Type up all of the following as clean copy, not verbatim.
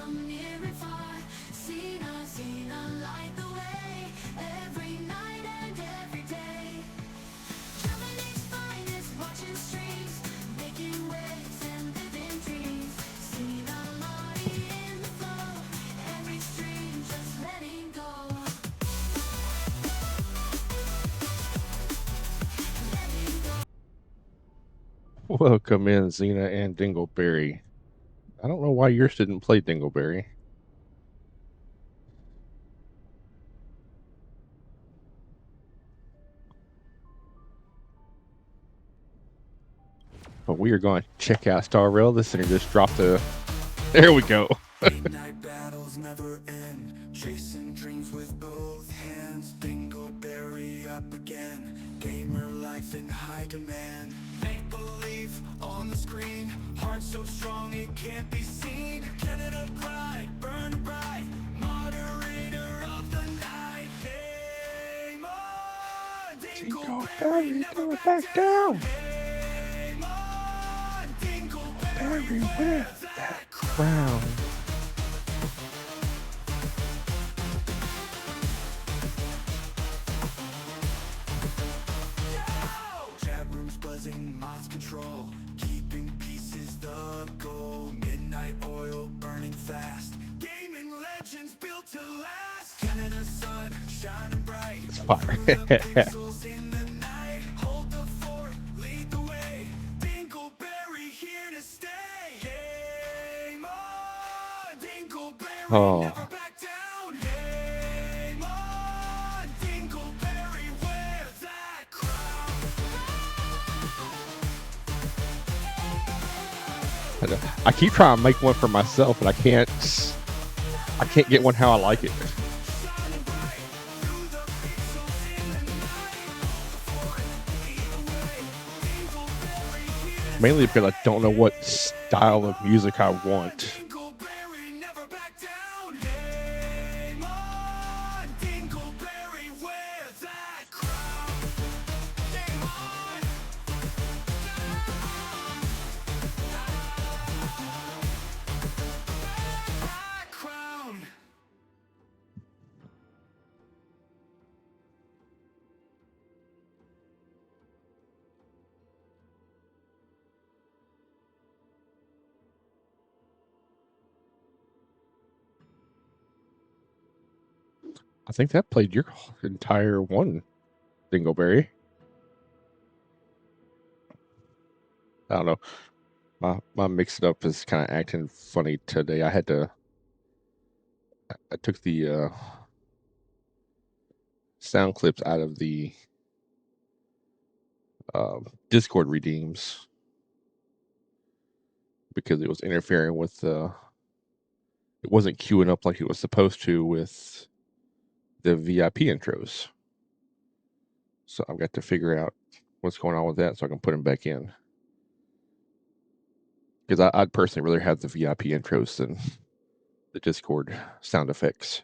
come near and far. Seen a light the way, every night and every day. Germany's finest, watching streams, making waves and living dreams. Seen a Lottie in the flow, every stream just letting go. Letting go. Welcome in, Xena and Dingleberry. I don't know why yours didn't play Dingleberry. But we are going to check out Star Rail. This thing just dropped a... There we go. Midnight battles never end, chasing dreams with both hands. Dingleberry up again, gamer life in high demand. Make believe on the screen, heart so strong it can't be seen. Canada pride, burn bright, moderator of the night. Game on, Dingleberry never back down. Game on, Dingleberry with that Crown. Chat rooms buzzing, mods control, keeping peace is the goal. Midnight oil burning fast, gaming legends built to last. Canada sun shining bright, It's fire. pixels in the night. Hold the fort, lead the way, Dingleberry here to stay. Game on, Dingleberry Oh. never back down. Game on, Dingleberry with that crown. I keep trying to make one for myself, but I can't get one how I like it. Mainly because I don't know what style of music I want. Dingleberry never back down. Game on, Dingleberry with that crown. Game on. That crown. I think that played your entire one, Dingleberry. I don't know. My mix it up is kind of acting funny today. I took the sound clips out of the Discord redeems because it was interfering with it wasn't queuing up like it was supposed to with the VIP intros. So I've got to figure out what's going on with that so I can put them back in. Because I'd personally rather have the VIP intros than the Discord sound effects.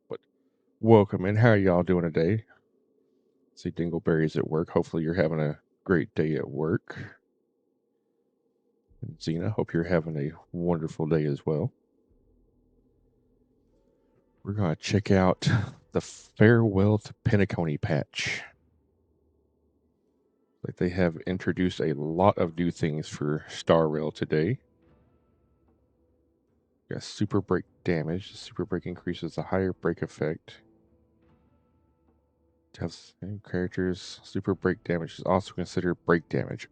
But welcome in. How are y'all doing today? See Dingleberry's at work. Hopefully you're having a great day at work. And Xena, hope you're having a wonderful day as well. We're going to check out the Farewell to Penacony patch. Like they have introduced a lot of new things for Star Rail today. Got super break damage. The super break increases the higher break effect. Tells characters super break damage is also considered break damage.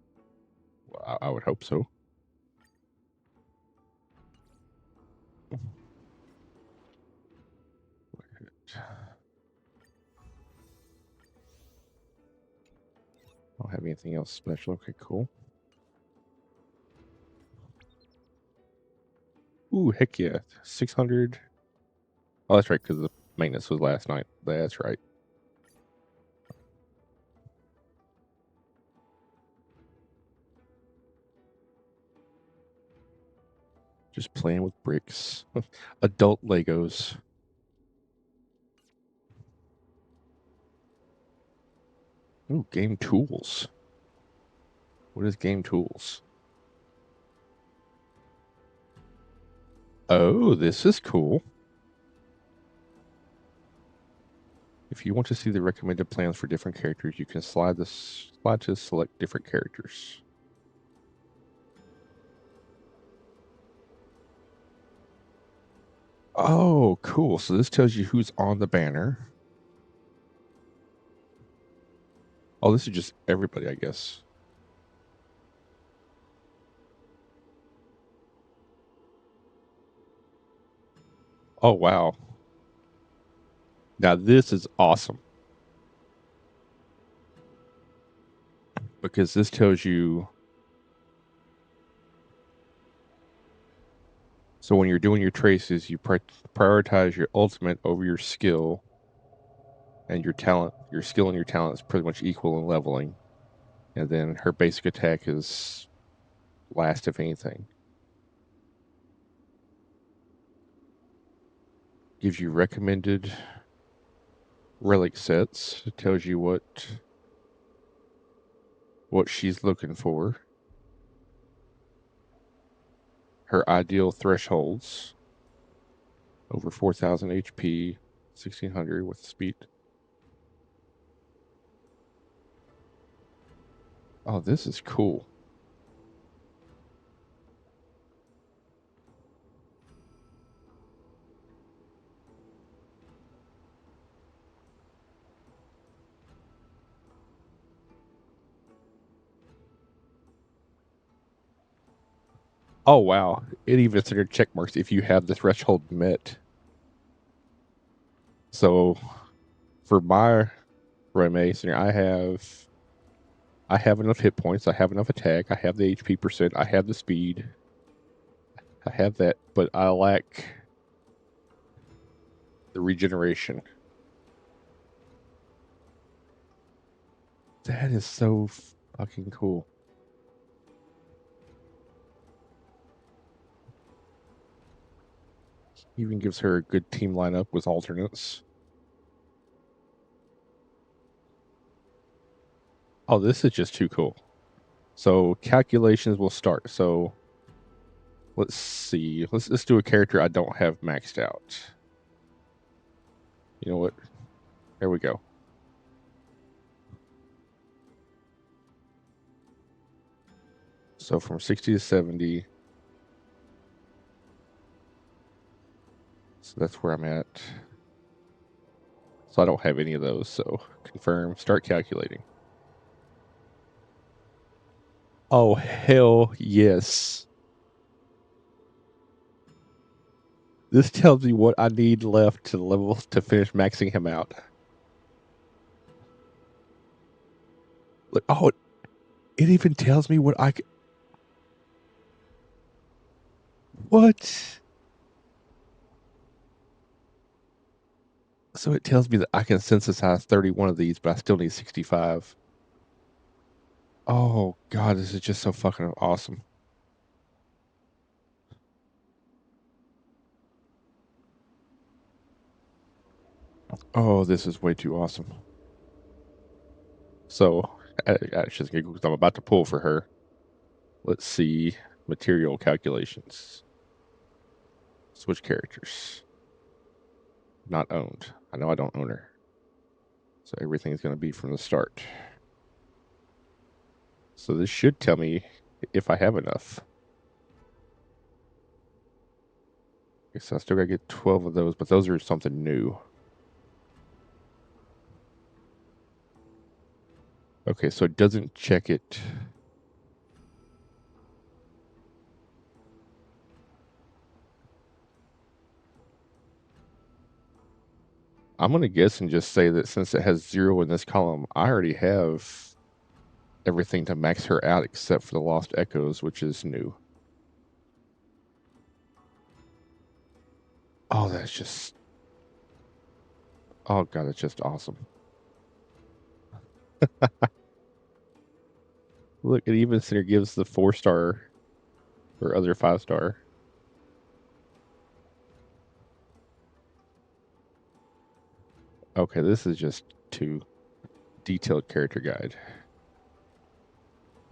Well, I would hope so. I don't have anything else special. Okay, cool. Ooh, heck yeah. 600. Oh, that's right, because the maintenance was last night. That's right. Just playing with bricks. Adult Legos. Ooh, game tools. What is game tools? Oh, this is cool. If you want to see the recommended plans for different characters, you can slide to select different characters. Oh, cool. So this tells you who's on the banner. Oh, this is just everybody, I guess. Oh, wow. Now this is awesome. Because this tells you. So when you're doing your traces, you prioritize your ultimate over your skill. And your talent, your skill and your talent is pretty much equal in leveling. And then her basic attack is last, if anything. Gives you recommended relic sets. It tells you what she's looking for. Her ideal thresholds. Over 4,000 HP, 1,600 with speed. Oh, this is cool. Oh, wow. It even considered check marks if you have the threshold met. So for my Reme scenario, I have enough hit points, I have enough attack, I have the HP percent, I have the speed. I have that, but I lack the regeneration. That is so fucking cool. Even gives her a good team lineup with alternates. Oh, this is just too cool. So calculations will start. So let's see. Let's do a character I don't have maxed out. You know what? There we go. So from 60 to 70. So that's where I'm at. So I don't have any of those. So confirm, start calculating. Oh, hell yes. This tells me what I need left to level to finish maxing him out. Look, oh, it even tells me what I can. What? So it tells me that I can synthesize 31 of these, but I still need 65. Oh, God, this is just so fucking awesome. Oh, this is way too awesome. So, I just because I'm about to pull for her. Let's see. Material calculations. Switch characters. Not owned. I know I don't own her. So everything's going to be from the start. So this should tell me if I have enough. Okay, so I still got to get 12 of those, but those are something new. Okay, so it doesn't check it. I'm going to guess and just say that since it has 0 in this column, I already have everything to max her out except for the Lost Echoes, which is new. Oh, that's just... Oh, God, that's just awesome. Look, it even gives the 4-star or other 5-star. Okay, this is just too detailed character guide.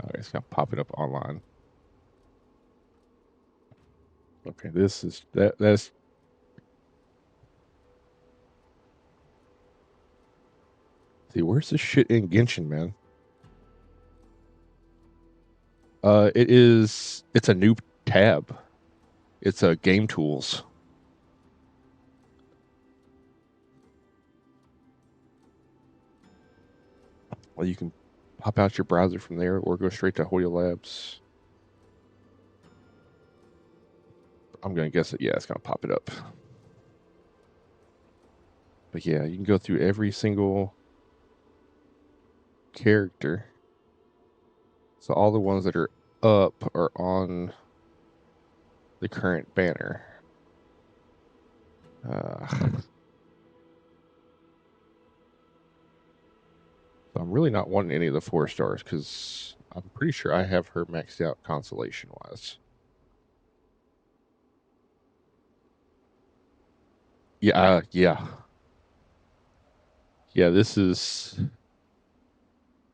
All right, it's going to pop it up online. Okay, this is that's see, where's this shit in Genshin, man? It's a new tab. It's a game tools. Well, you can pop out your browser from there or go straight to Hoya Labs. I'm gonna guess that yeah, it's gonna pop it up. But yeah, you can go through every single character. So all the ones that are up are on the current banner. So I'm really not wanting any of the 4 stars because I'm pretty sure I have her maxed out consolation wise. Yeah, yeah. This is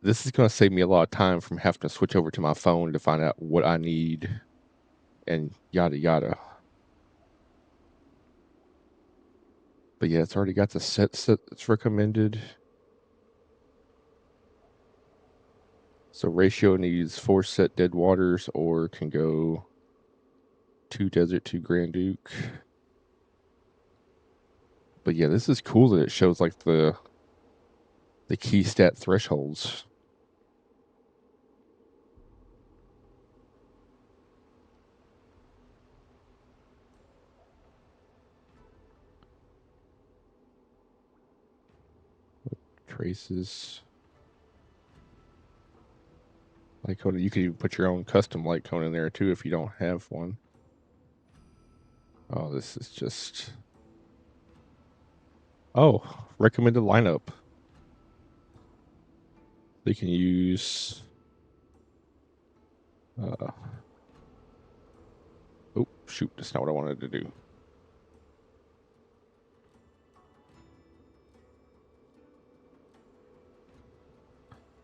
going to save me a lot of time from having to switch over to my phone to find out what I need and yada yada. But yeah, it's already got the sets that's recommended. So ratio needs 4 set dead waters or can go 2 desert, 2 Grand Duke. But yeah, this is cool that it shows like the key stat thresholds. Traces. Light cone. You could even put your own custom light cone in there too if you don't have one. Oh, this is just. Oh, recommended lineup. They can use. Oh, shoot. That's not what I wanted to do.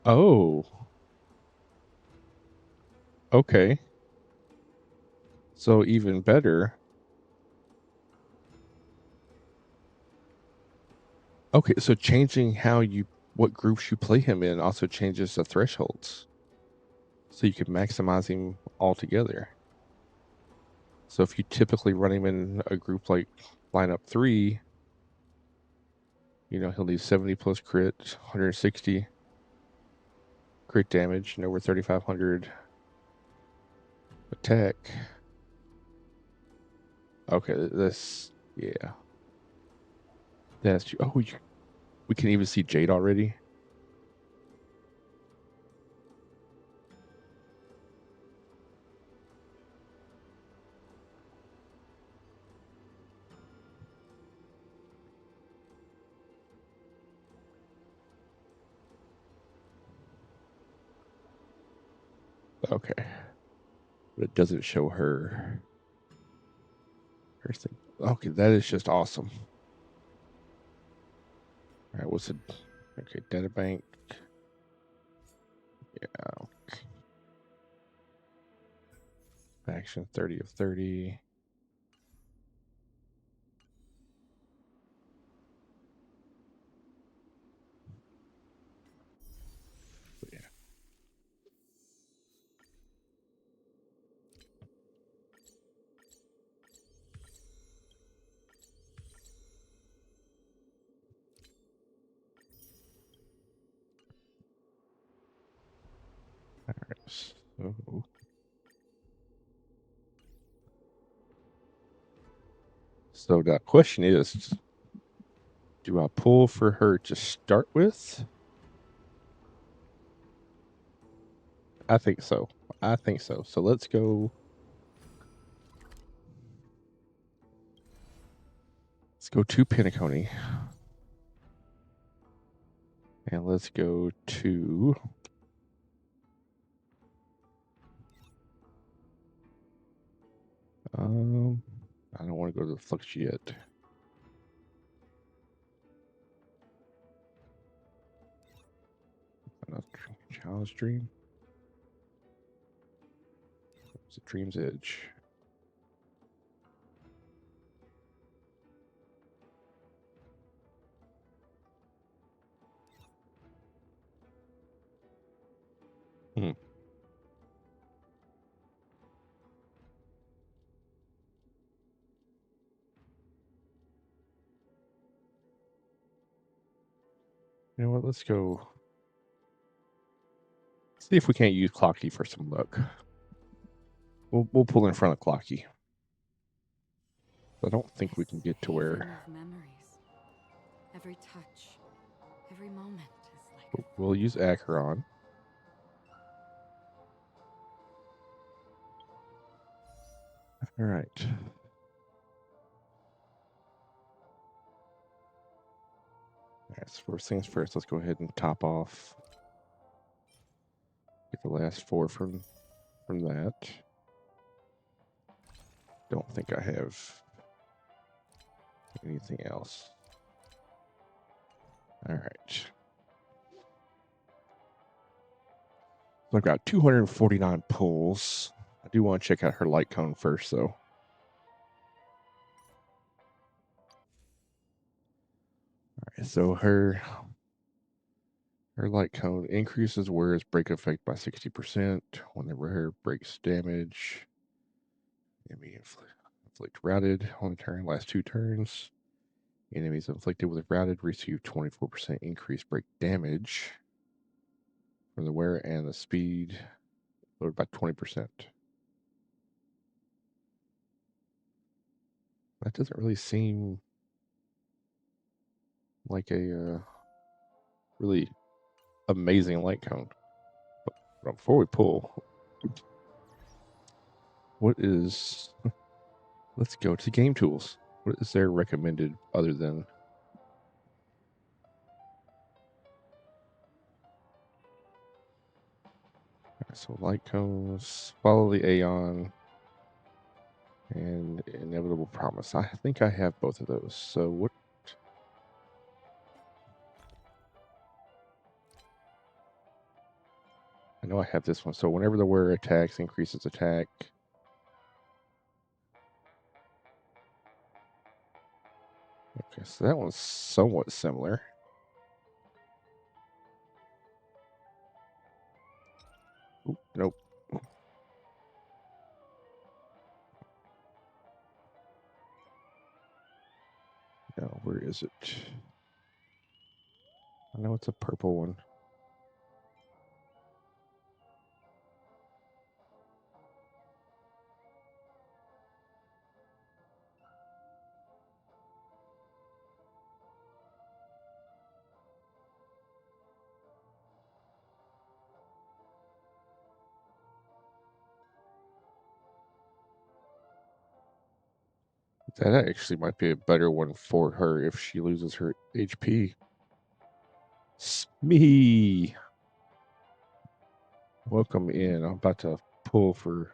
Oh, okay. So even better. Okay, so changing what groups you play him in also changes the thresholds. So you can maximize him altogether. So if you typically run him in a group like lineup 3, he'll need 70 plus crit, 160 crit damage, and over 3,500 attack. Okay, yeah. That's true. Oh, we can even see Jade already. Okay, but it doesn't show her thing. Okay, that is just awesome. All right, what's it? Okay, data bank. Yeah. Action 30 of 30. Yeah. All right. So the question is, do I pull for her to start with? I think so. So let's go. Let's go to Penacony. And let's go to. I don't want to go to the Flux yet. Another Child's Dream. It's a Dream's Edge. Hmm. You know what? Let's go see if we can't use Clocky for some luck. We'll pull in front of Clocky. I don't think we can get to Haven where of memories. Every touch, every moment is like we'll use Acheron. All right. All right, so first things first, let's go ahead and top off. Get the last 4 from that. Don't think I have anything else. All right. So I've got 249 pulls. I do want to check out her light cone first, though. All right, so her light cone increases ware's break effect by 60%. Whenever her breaks damage, enemy inflict routed on turn, last 2 turns. Enemies inflicted with routed receive 24% increased break damage from the wear, and the speed lowered by 20%. That doesn't really seem like a really amazing light cone. But before we pull, what is? Let's go to game tools. What is there recommended other than? So light cones, follow the Aeon, and inevitable promise. I think I have both of those. So what? I know I have this one. So whenever the wearer attacks, increases attack. Okay, so that one's somewhat similar. Oop, nope. No, where is it? I know it's a purple one. That actually might be a better one for her if she loses her HP. Smee! Welcome in. I'm about to pull for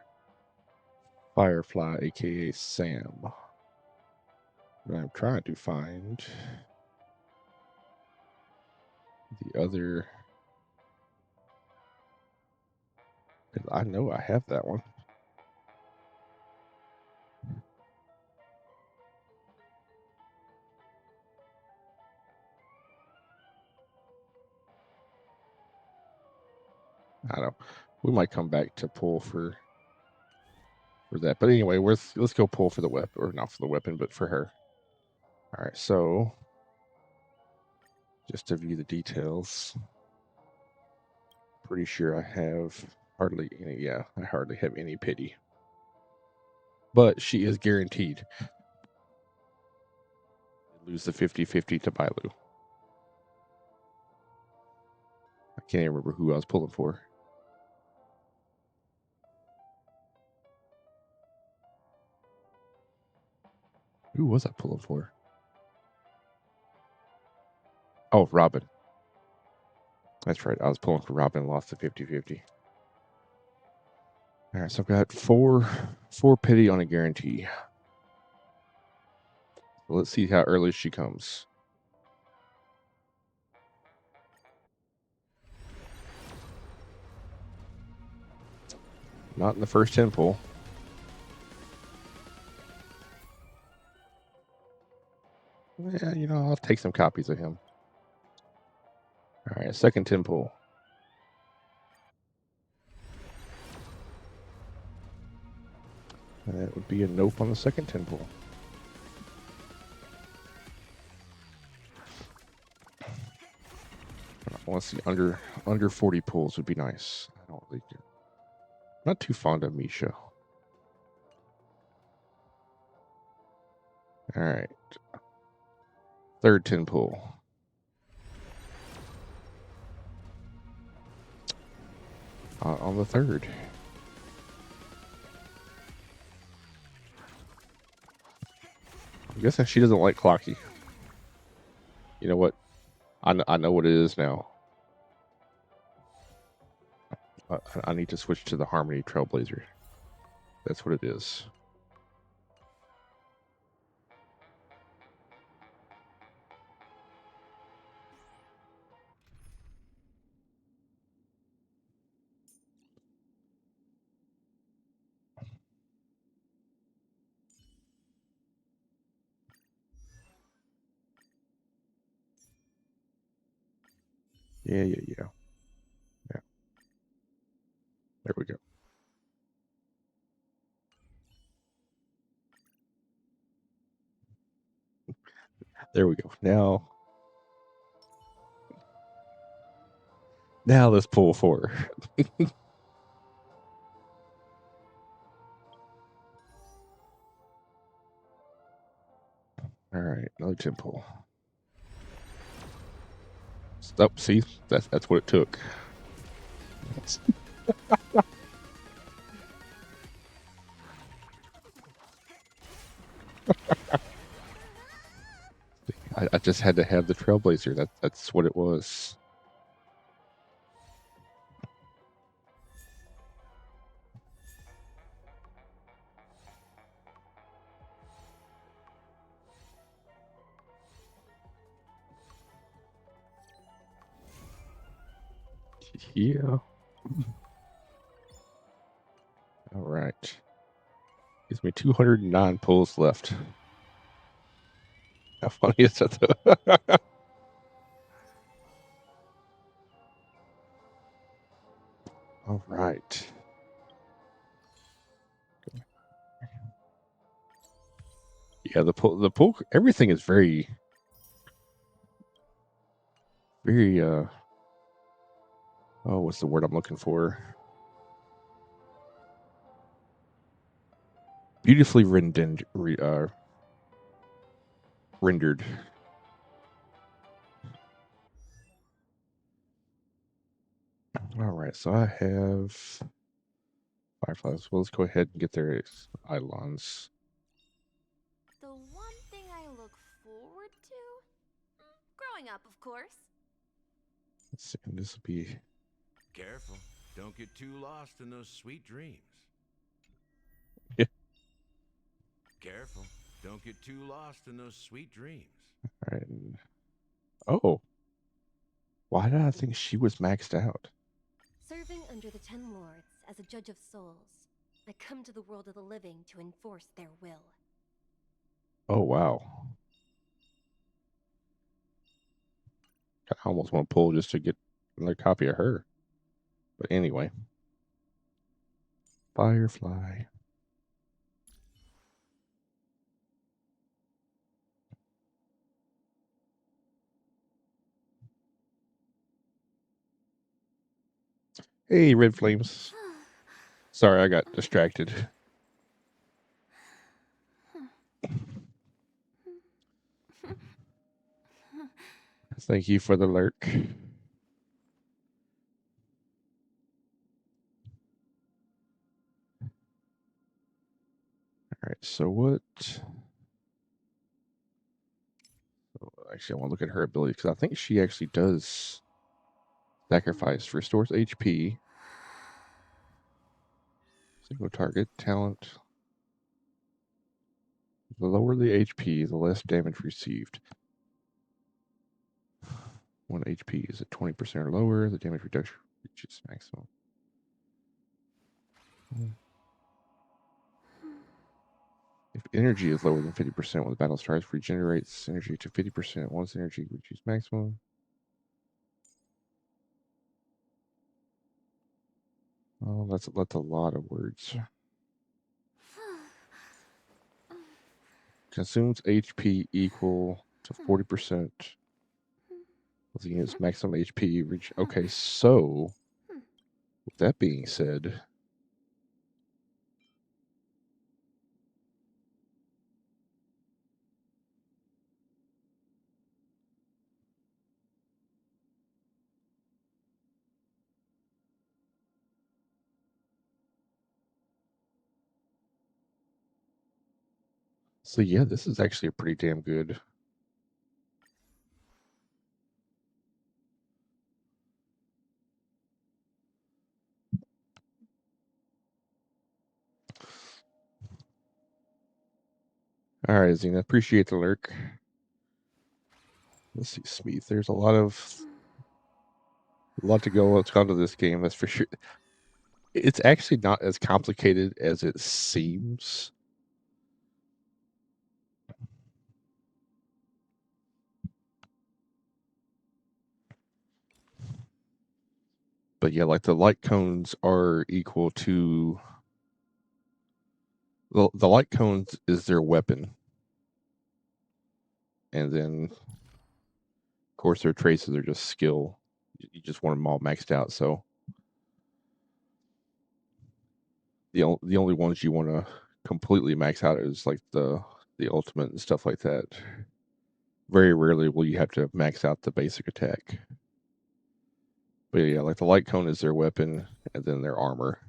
Firefly, aka Sam. And I'm trying to find the other. I know I have that one. I don't know. We might come back to pull for that. But anyway, let's go pull for the weapon, or not for the weapon, but for her. All right, so just to view the details, pretty sure I have hardly any. Yeah, I hardly have any pity. But she is guaranteed. Lose the 50-50 to Bailu. I can't even remember who I was pulling for. Who was I pulling for? Oh, Robin. That's right. I was pulling for Robin and lost the 50-50. All right, so I've got four pity on a guarantee. So let's see how early she comes. Not in the first 10 pull. Yeah, you know, I'll take some copies of him. All right, second 10 pull. That would be a nope on the second 10 pull. I want to see under 40 pulls would be nice. I don't really do. Not too fond of Misha. All right. Third 10 pull. On the third. I'm guessing she doesn't like Clocky. You know what? I know what it is now. I need to switch to the Harmony Trailblazer. That's what it is. Yeah. There we go. There we go. Now let's pull 4. All right, another 10 pull. Stop. See, that's what it took. I just had to have the Trailblazer. That's what it was. Yeah. All right. Gives me 209 pulls left. How funny is that, though? All right. Yeah, the pull, everything is very, oh, what's the word I'm looking for? Beautifully rendered. Rendered. All right, so I have Fireflies. Well, let's go ahead and get their Eidolons. The one thing I look forward to? Growing up, of course. Let's see, and this will be. Careful. Don't get too lost in those sweet dreams. Yeah. Careful. Don't get too lost in those sweet dreams. All right. Oh. Why did I think she was maxed out? Serving under the 10 Lords as a judge of souls, I come to the world of the living to enforce their will. Oh, wow. I almost want to pull just to get another copy of her. But anyway. Firefly. Hey, Red Flames. Sorry, I got distracted. Thank you for the lurk. All right, so what? Actually, I want to look at her ability because I think she actually does sacrifice, restores HP, single target, talent. The lower the HP, the less damage received. When HP is at 20% or lower, the damage reduction reaches maximum. If energy is lower than 50% when the battle starts, regenerates energy to 50% once energy reaches maximum. Oh, that's a lot of words. consumes HP equal to 40% of the unit's maximum HP reach. Okay, so with that being said, so yeah, this is actually a pretty damn good. All right, Zena, appreciate the lurk. Let's see, Smith. There's a lot to go. Let's go to this game. That's for sure. It's actually not as complicated as it seems. But yeah, like the light cones are equal to the light cones is their weapon, and then of course their traces are just skill. You just want them all maxed out. So the only ones you want to completely max out is like the ultimate and stuff like that. Very rarely will you have to max out the basic attack. But yeah, like the light cone is their weapon, and then their armor.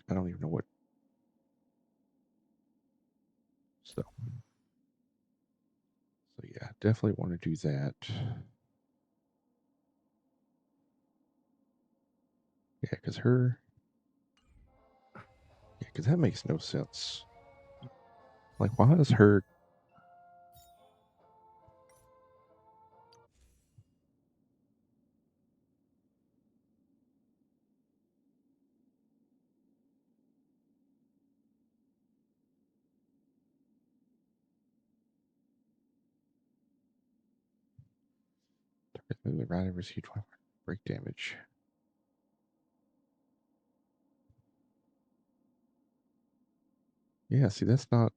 I don't even know what. So yeah, definitely want to do that. Yeah, because that makes no sense. Like, why does her? The rider received 5 break damage. Yeah, see, that's not.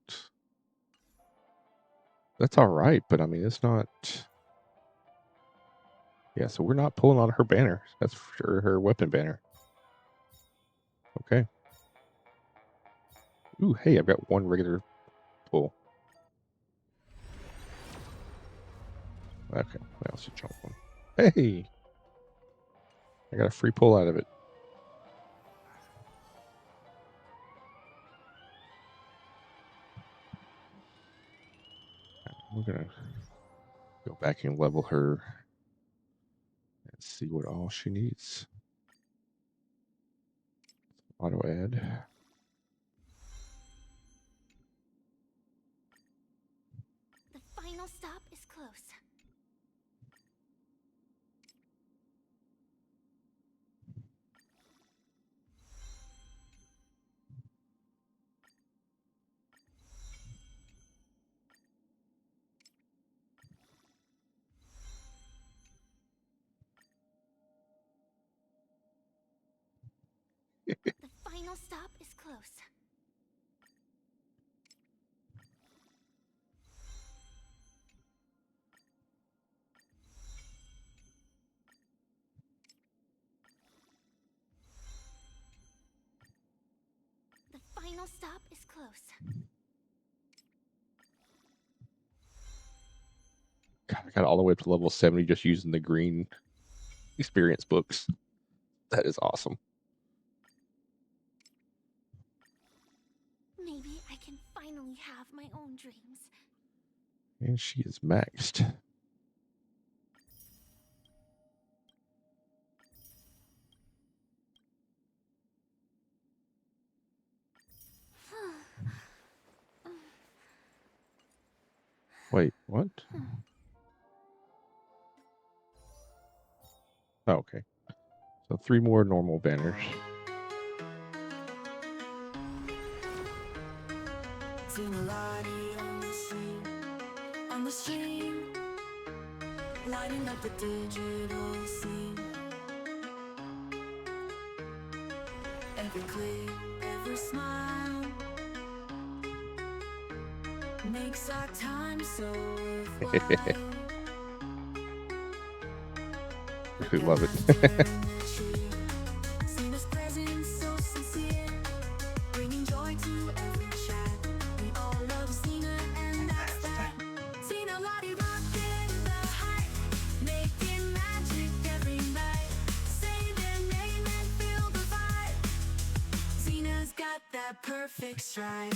That's all right, but I mean, it's not. Yeah, so we're not pulling on her banner. That's for sure her weapon banner. Okay. Ooh, hey, I've got one regular pull. Okay, I also jump one. Hey, I got a free pull out of it. We're gonna go back and level her and see what all she needs. Auto add. The final stop is close. The final stop is close. The final stop is close. God, I got all the way up to level 70 just using the green experience books. That is awesome. Maybe I can finally have my own dreams. And she is maxed. Wait, what? Oh, okay. So 3 more normal banners. Seen a light on the stream, on the stream. lighting up the digital scene. Every click, every smile makes our time so worthwhile. We love it. Seen his presence so sincere, bringing joy to every chat. We all love Cena, and that's that. Cena Lottie rocking the hype, making magic every night. Say their name and feel the vibe. Cena's got that perfect stride.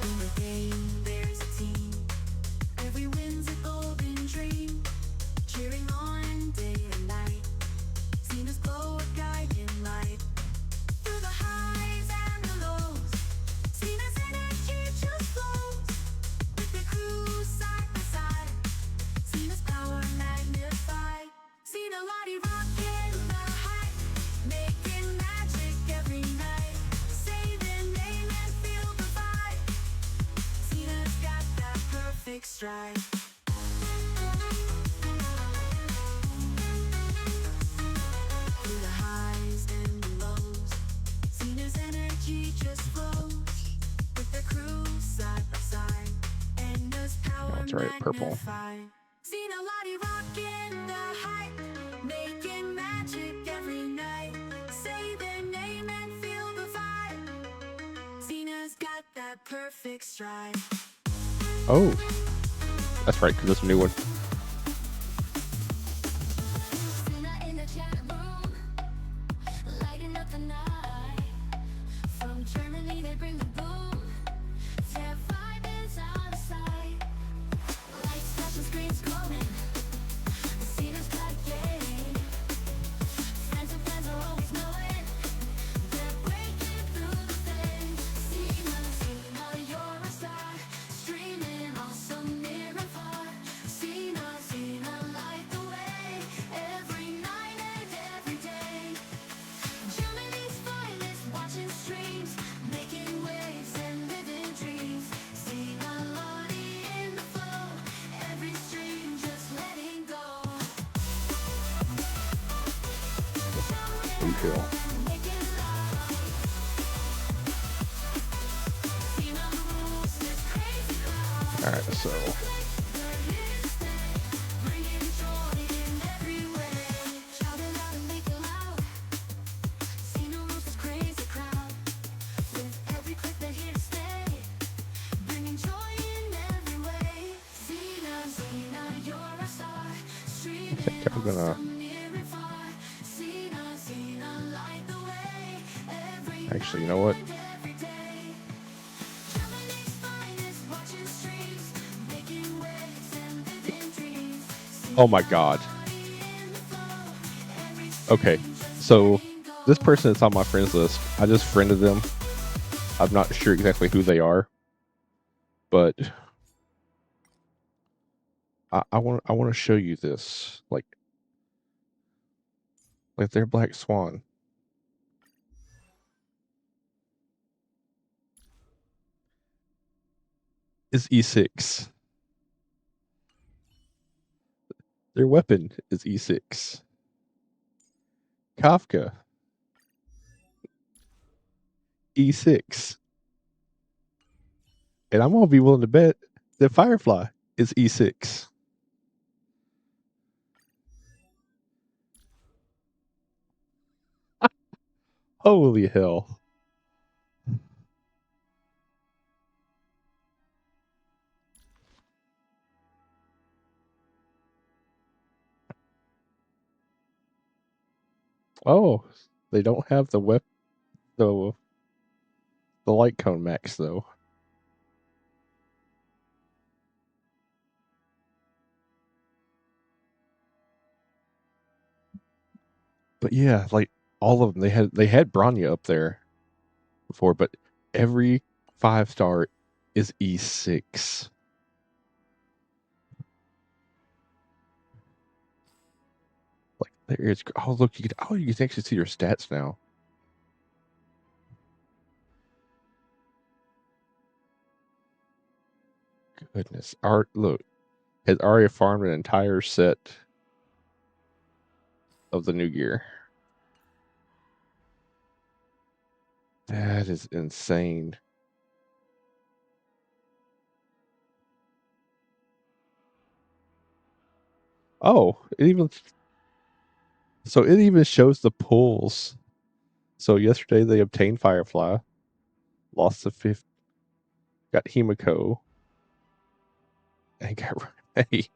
In the game, there's a team. Every win's a golden dream, cheering on day and night. Cena's glow a guiding light. Through the highs and the lows, Cena's energy just flows. With the crew side by side, Cena's power magnified. Cena Lottie rocking the hype, making magic every night. Say their name and feel the vibe. Cena's got that perfect stride. Through the highs and the lows, Cena's energy just flows. With the crew side by side, and does power That's right, purple. magnified. Cena Lottie rocking the hype, making magic every night. Say their name and feel the vibe. Cena's got that perfect stride. Oh, that's right, because it's a new one. Cena in the chat room, lighting up the night. From Germany they bring the boom. Their vibe is out of sight. Lights flashing, screens glowing. Cena's got game. Friends and fans are always knowing. They're breaking through the thing. Cena, you're a star. Streaming awesome near and far. Cena, light the way. Every night and every day. Germany's finest, watching streams, making waves and living dreams. Cena Lottie in the flow, every stream just letting go. We feel. Make it loud. Cena rules this crazy crowd. All right, so Bringing joy in every way. Shout it out and make it loud. Cena rules this crazy crowd. With every click they're here to stay. Bringing joy in every way. Cena, you're a star. Streaming I'm gonna awesome near and far. Cena, light the way. Every actually, you know what? night and every day. Germany's finest, watching streams, making waves and living dreams. Oh my God. Okay, so this person that's on my friends list, I just friended them. I'm not sure exactly who they are, but I want to show you this, like their Black Swan. Is E6. Their weapon is E6. Kafka. E6. And I'm gonna be willing to bet that Firefly is E6. Holy hell. Oh, they don't have the the light cone max though. But yeah, like all of them, they had Branya up there before, but every 5-star is E6. Like there is. Oh look, you can actually see your stats now. goodness. Look, has Arya farmed an entire set of the new gear. That is insane. Oh, it even shows the pulls. So yesterday they obtained Firefly, lost the fifth, got Himiko, and got Renee.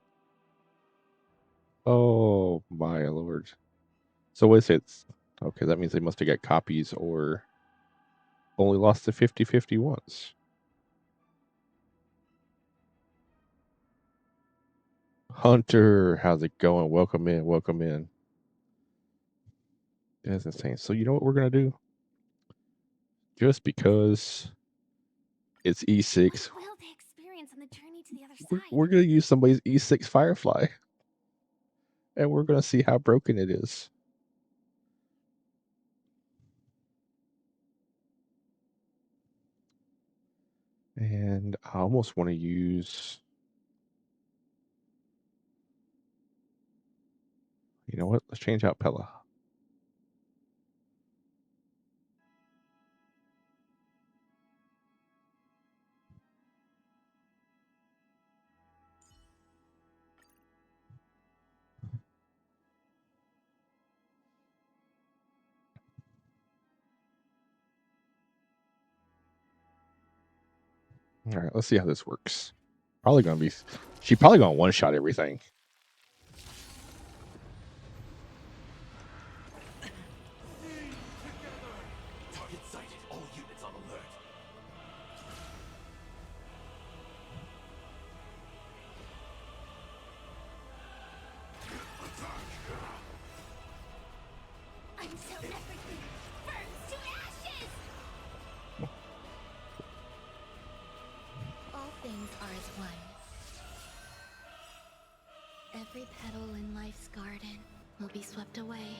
Oh my lord. So wait a second. Okay, that means they must have got copies or only lost the 50-50 once. Hunter, how's it going? Welcome in, welcome in. That's insane. So you know what we're gonna do? Just because it's E6, What will they experience on the journey to the other we're side? gonna use somebody's E6 Firefly, and we're gonna see how broken it is. And I almost want to use. You know what? Let's change out Pella. All right, let's see how this works. Probably gonna be. She probably gonna one shot everything. Target sighted. All units on alert. Until everything burns to ashes! All things are as one. Every petal in life's garden will be swept away.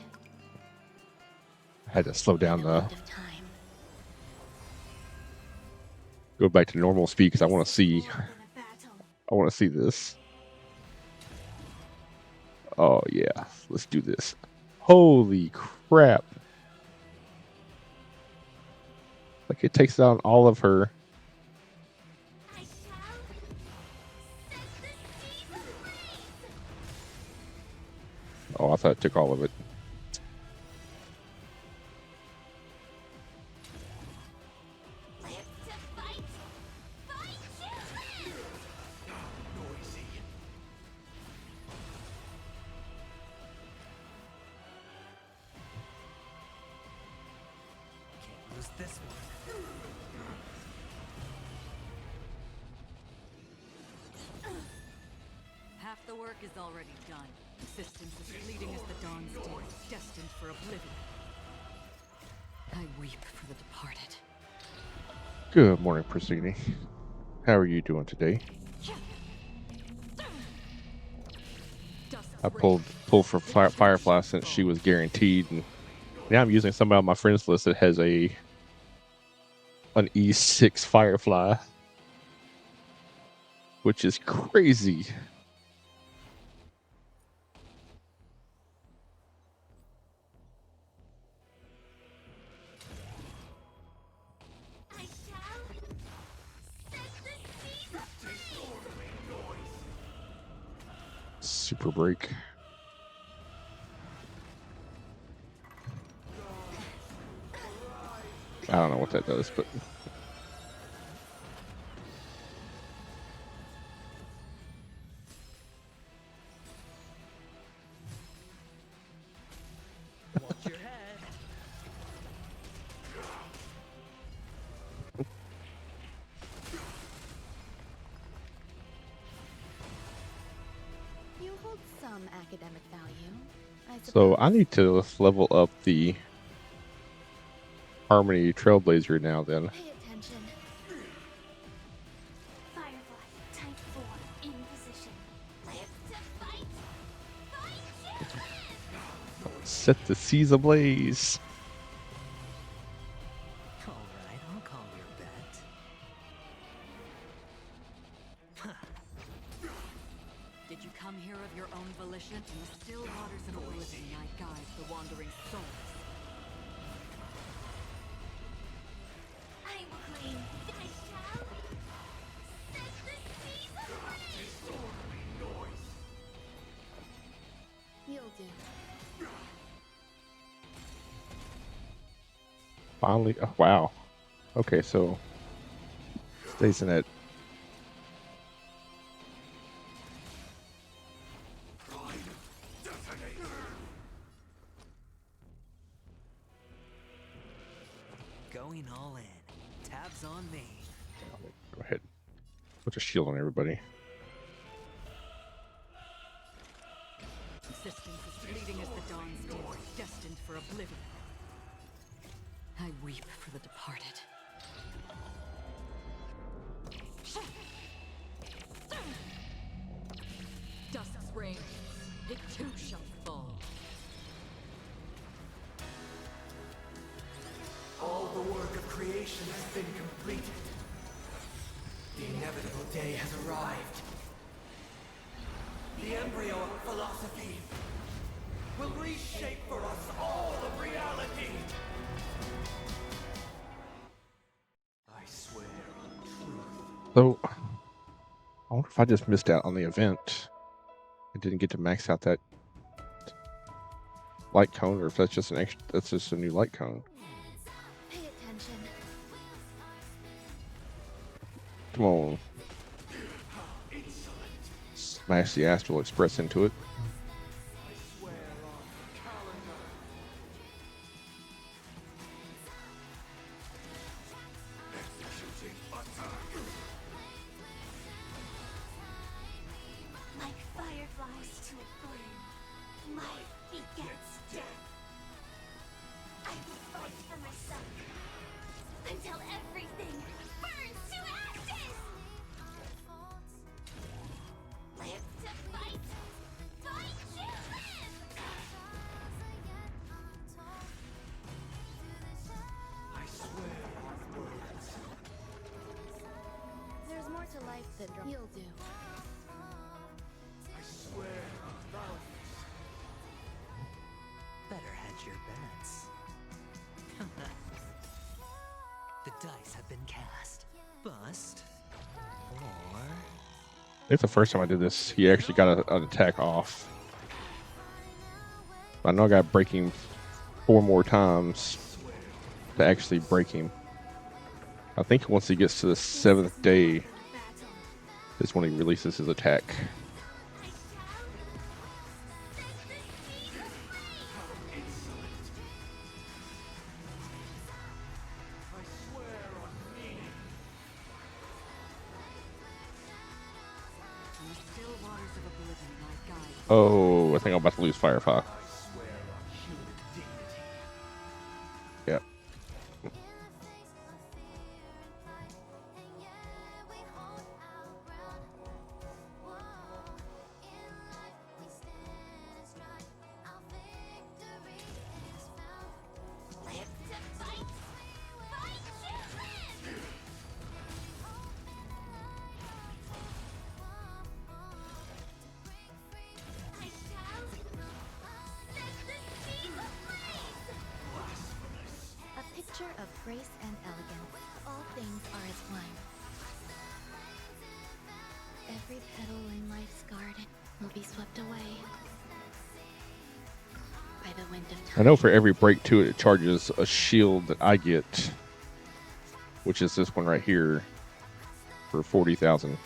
I had to slow down the the. wind of time. Go back to normal speed because I want to see. More than a battle. I want to see this. Oh yeah, let's do this. Holy crap! Like it takes down all of her. I shall set the seas ablaze! Oh, I thought it took all of it. Live to fight! Fight to live! Noisy. Can't lose this one. Half the work is already done. Existence is fleeting as the dawn's day, destined for oblivion. I weep for the departed. Good morning, Pristini. How are you doing today? I pulled for Firefly since she was guaranteed, and now I'm using somebody on my friends list that has an E6 Firefly, which is crazy. I shall set the seas ablaze! Super break. I don't know what that does, but Watch your head. You hold some academic value, I suppose. so I need to level up the Harmony Trailblazer now. Then Pay attention. Firefly, type 4, in position. Live to fight! Fight to live! set the seas ablaze. All right, I'll call your bet. come here of your own volition? In the still waters of oblivion, I guide the wandering souls. I will claim. I shall set the seas ablaze. You'll do. Finally, oh, wow. Okay, so stays in that. Going all in. Tabs on me. Go ahead. Put a shield on everybody. Existence is fleeting as the dawn's dew, destined for oblivion. I weep for the departed. Dust's reign, it too shall fall. All the work of creation has been completed. The inevitable day has arrived. The embryo of philosophy will reshape for us all of reality. I swear on truth. So, I wonder if I just missed out on the event. I didn't get to max out that light cone, or if that's just an extra. That's just a new light cone. Pay attention. Come on. Smash the Astral Express into it. I swear on calendar. Executing attack. Like fireflies to a flame, life begets death. I will fight for myself until everything burns to ashes. Live to fight, fight to live. I swear on words. There's more to life than you'll do. I swear on values. Better hedge your bets. The dice have been cast. Bust. Or... I think the first time I did this, he actually got an attack off. I know I got to break him 4 more times to actually break him. I think once he gets to the 7th day is when he releases his attack. I swear on meaning. In the still waters of oblivion, I guide. Oh, I think I'm about to lose Firefly. I swear on human dignity. Yep. Live to fight, fight to live. I shall set the seas ablaze. A picture of grace and elegance. All things are as one. Every petal in life's garden will be swept away by the wind of time. I know for every break to it, it charges a shield that I get, which is this one right here, for 40,000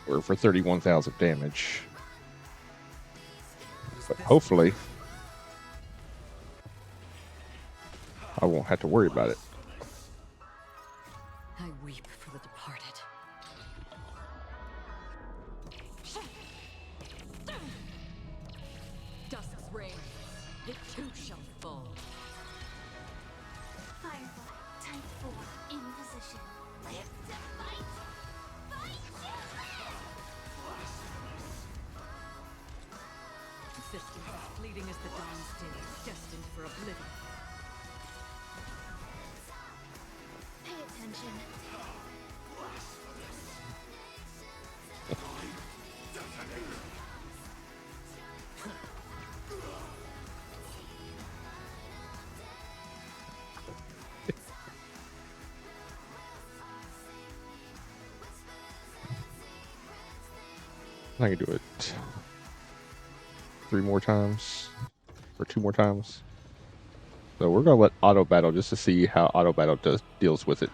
or for 31,000 damage. But hopefully, I won't have to worry about it. I weep for the departed. Dust's reign, it too shall fall. Firefly, type 4, in position. Live to fight, fight to live. Existence is fleeting as the dawn's day, destined for oblivion. Pay attention. I can do it 3 more times or 2 more times. So we're gonna let auto battle just to see how auto battle deals with it.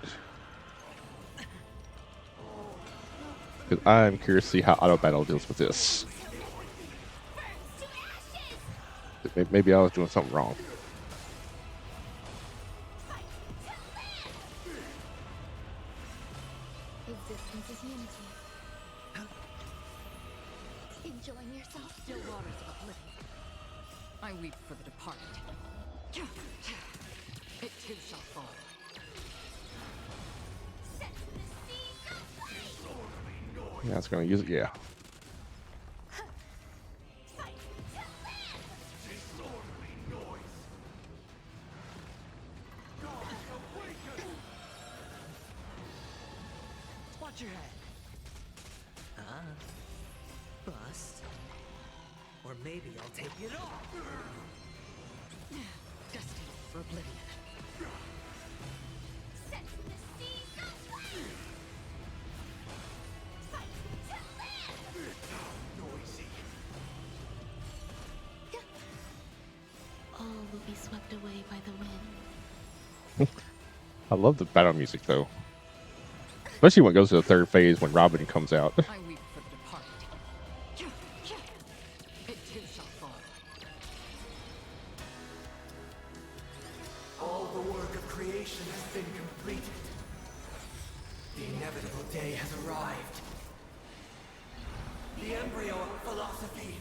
Because I'm curious to see how auto battle deals with this. Maybe I was doing something wrong. Existence is unity. Enjoying yourself? Still waters of oblivion. I weep for the departed. It too shall fall. Set the seas aflame! Yeah, it's gonna use it. Yeah. Fight to live! Watch your head. Bust. Or maybe I'll take it off. Destined for oblivion. Set the seas aflame! Fight to live! All will be swept away by the wind. I love the battle music though. Especially when it goes to the 3rd phase when Robin comes out. I weep for the departed. It too shall fall. All the work of creation has been completed. The inevitable day has arrived. The embryo of philosophy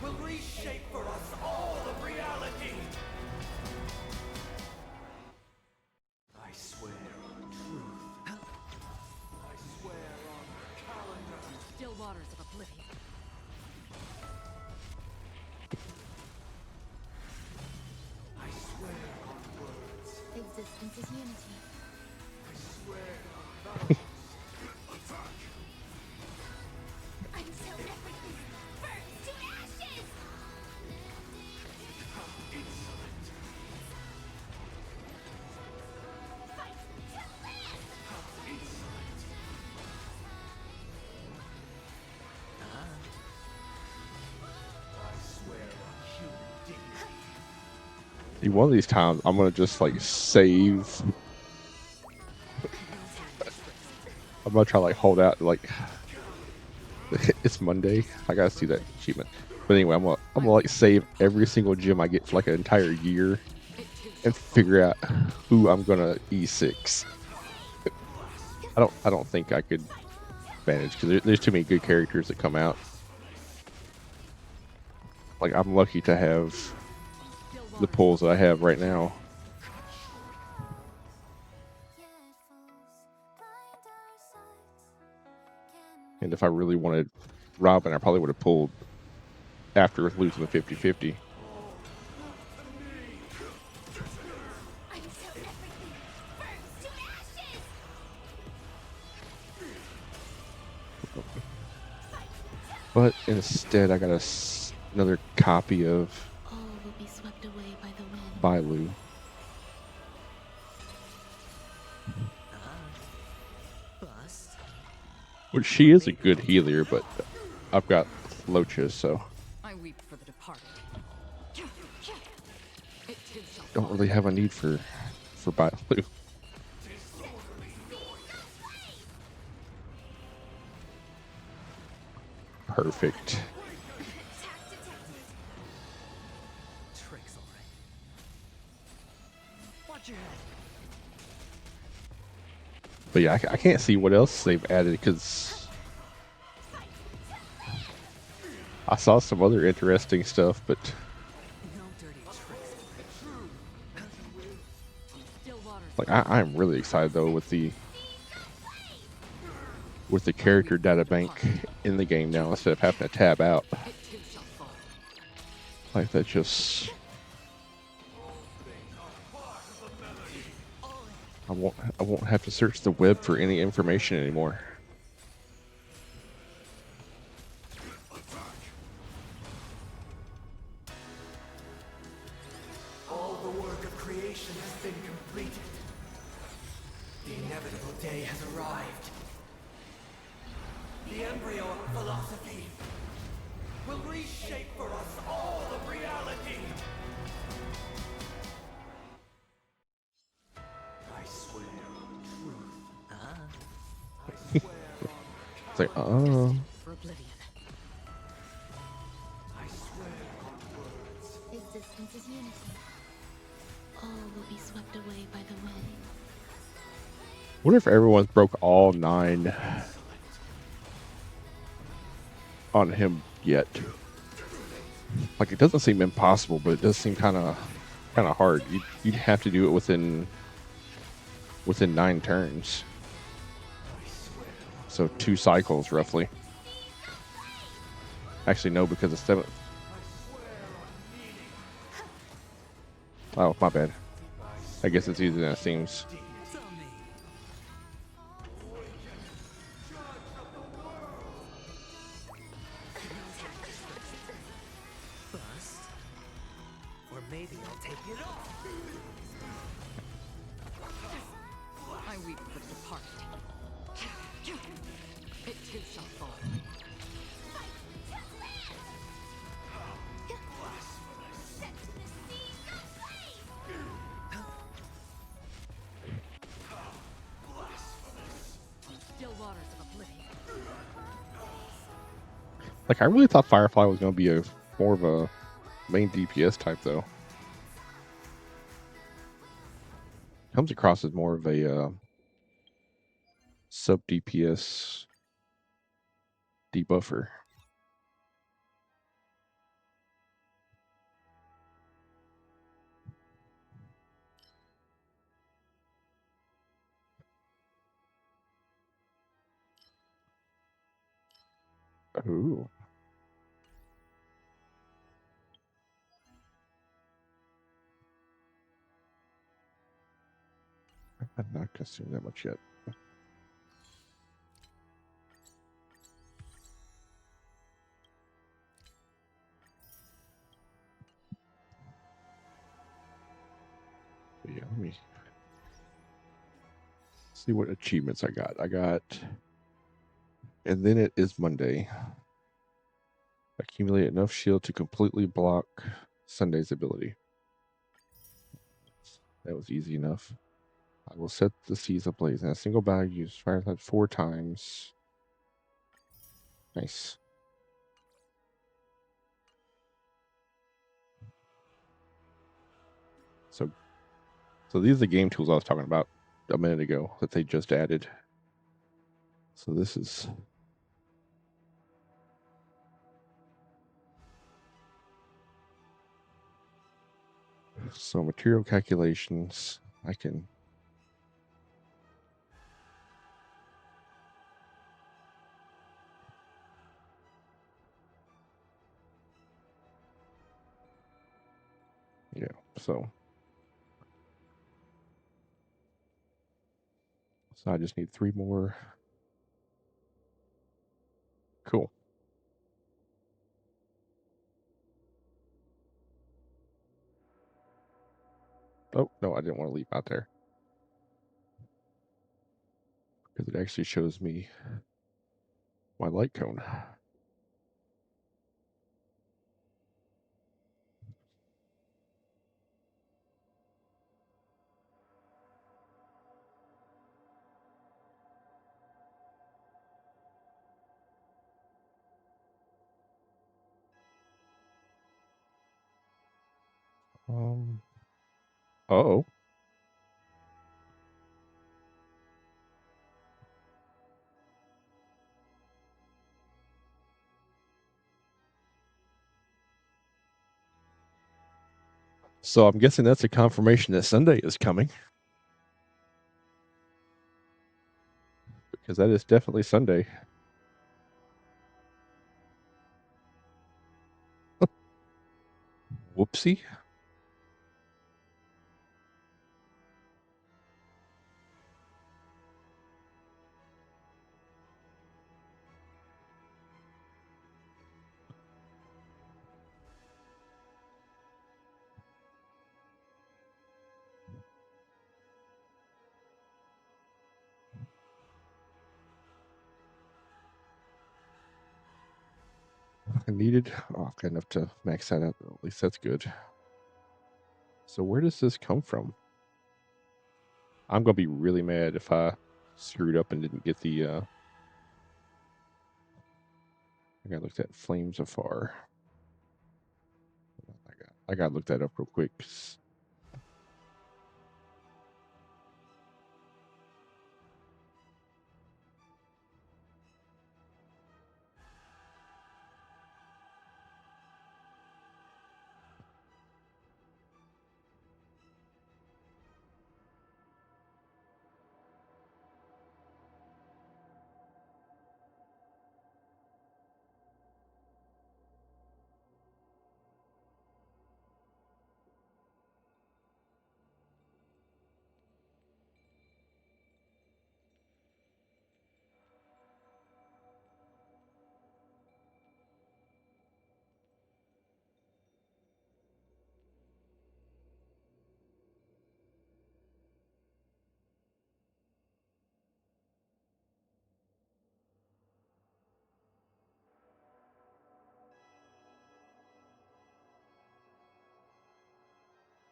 will reshape for us all of reality. I swear on truth. I swear on the calendar. Still waters of oblivion. I swear on words. Existence is unity. I swear on vows. Until everything burns to ashes! Fight to live! I swear on human dignity. See, one of these times I'm gonna just like save. I'm gonna try like hold out like it's Monday. I gotta see that achievement. But anyway, I'm gonna like save every single gem I get for like an entire year and figure out who I'm gonna E6. I don't think I could manage because there's too many good characters that come out. Like I'm lucky to have the pulls that I have right now. And if I really wanted Robin, I probably would have pulled after losing the 50-50. Until everything burns to ashes! But instead, I got another copy of All will be swept away by the wind. Bailu. Bust. Which she is a good healer, but I've got Locha, so I weep for the departed. It too shall don't really have a need for Bailu. Perfect. Attack detected. Tricks, alright. Watch your head. But yeah, I can't see what else they've added because I saw some other interesting stuff, but No dirty tricks. Still waters. like I'm really excited though with the character data bank in the game now instead of having to tab out. It too shall fall. Like that just I won't have to search the web for any information anymore. All the work of creation has been completed. The inevitable day has arrived. The embryo of philosophy will reshape for us all of reality. I swear on truth. It's like, For oblivion. I swear on words. Existence is unity. All will be swept away by the wind. wonder if everyone's broke all 9 on him yet. Like, it doesn't seem impossible, but it does seem kind of hard. You'd have to do it within 9 turns. So 2 cycles roughly. Actually, no, because the 7th. Oh, my bad. I guess it's easier than it seems. It's on me. Bust. Or maybe I'll take it off. I weep for the departed. It too shall fall. Still waters of oblivion. Like, I really thought Firefly was going to be more of a main DPS type, though. Comes across as more of a sub DPS debuffer. Ooh. I'm not consumed that much yet. But yeah, let me see what achievements I got. And then it is Monday. Accumulate enough shield to completely block Sunday's ability. That was easy enough. I will set the seas ablaze in a single bag. Use Firefly 4 times. Nice. So these are the game tools I was talking about a minute ago that they just added. So this is so material calculations. I can so I just need 3 more. Cool. Oh, no, I didn't want to leap out there. Because it actually shows me my light cone. Oh. So I'm guessing that's a confirmation that Sunday is coming. Because that is definitely Sunday. Whoopsie. I needed. Oh, I've got enough to max that out. At least that's good. So where does this come from? I'm gonna be really mad if I screwed up and didn't get the. I gotta look at Flames Afar. I gotta look that up real quick.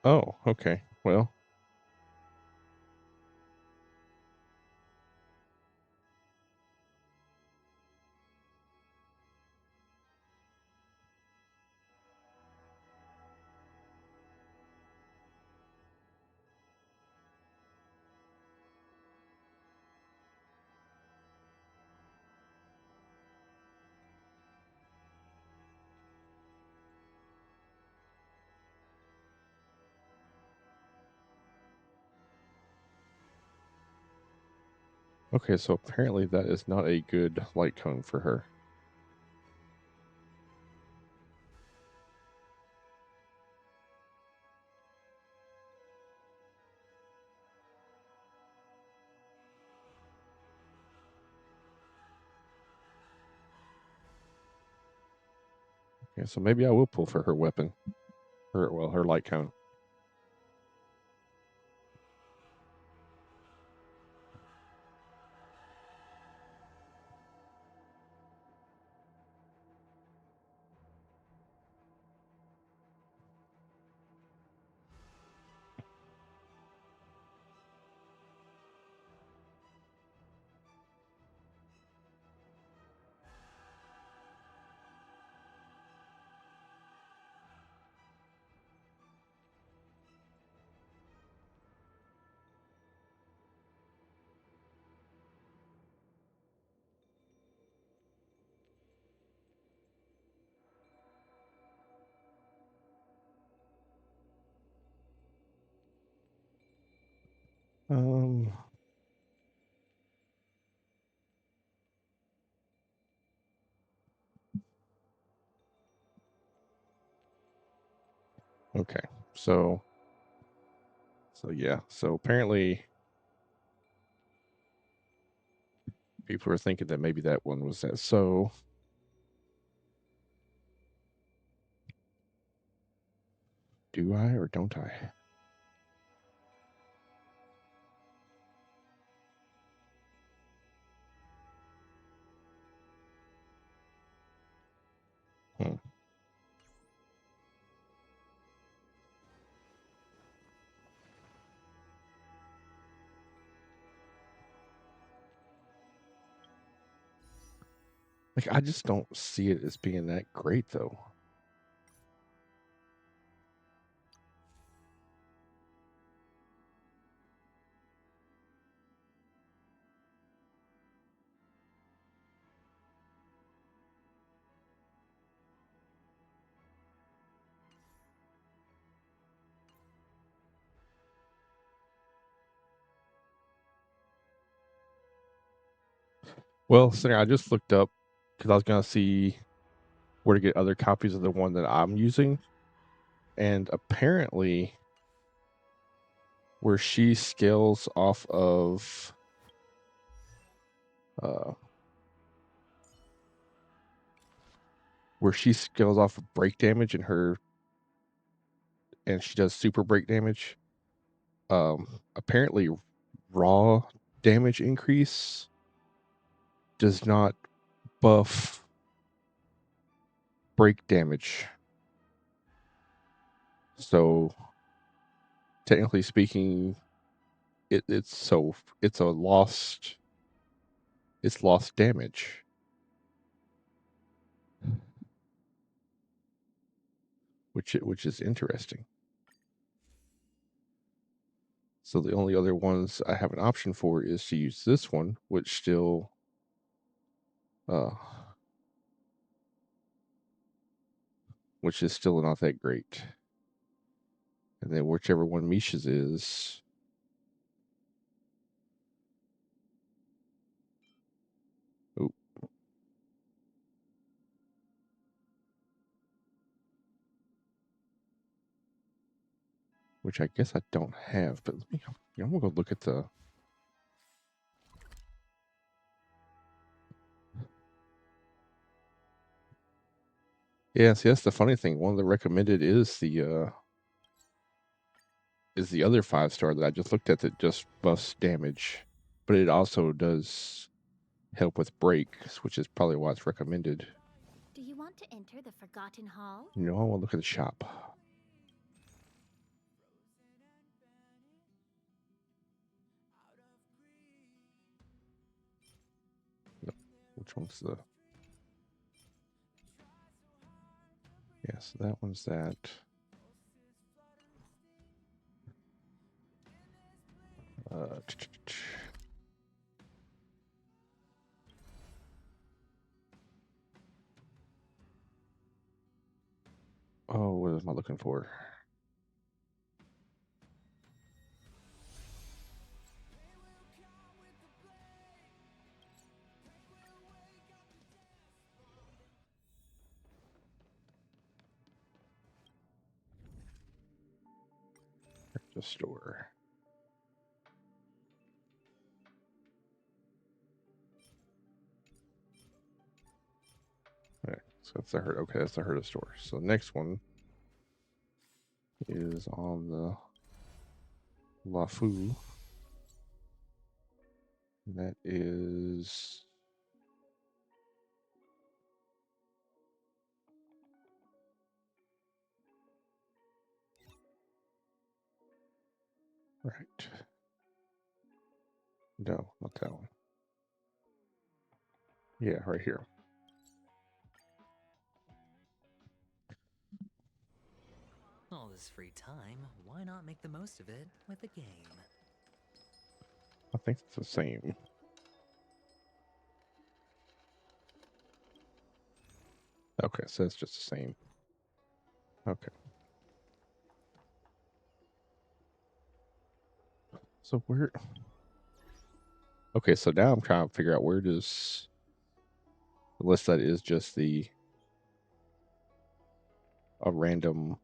Oh, okay. Well, okay. So apparently that is not a good light cone for her. Okay, so maybe I will pull for her weapon. Her light cone. Um. Okay. So. So yeah. So apparently, people are thinking that maybe that one was that. So. Do I or don't I? Hmm. Like I just don't see it as being that great though. Well, Sarah, I just looked up because I was gonna see where to get other copies of the one that I'm using, and apparently, where she scales off of, uh, where she scales off of break damage in her, and she does super break damage. Apparently, raw damage increase does not buff break damage. So technically speaking, it's lost damage. Which is interesting. So the only other ones I have an option for is to use this one, which still which is still not that great. And then whichever one Misha's is, oop, which I guess I don't have, but I'm gonna go look at the. Yeah, see, that's the funny thing. One of the recommended is the other 5-star that I just looked at that just buffs damage, but it also does help with breaks, which is probably why it's recommended. Do you want to enter the Forgotten Hall? No, I want to look at the shop. No, which one's the? Yes, that one's that. Oh, what am I looking for? The store. Okay, so that's the herd. Okay, that's the herd store. So the next one is on the LaFou. That is right. No, not that one. Yeah, right here. All this free time, why not make the most of it with a game? I think it's the same. Okay, so it's just the same. Okay. So where? Okay, so now I'm trying to figure out where does, unless that is just a random.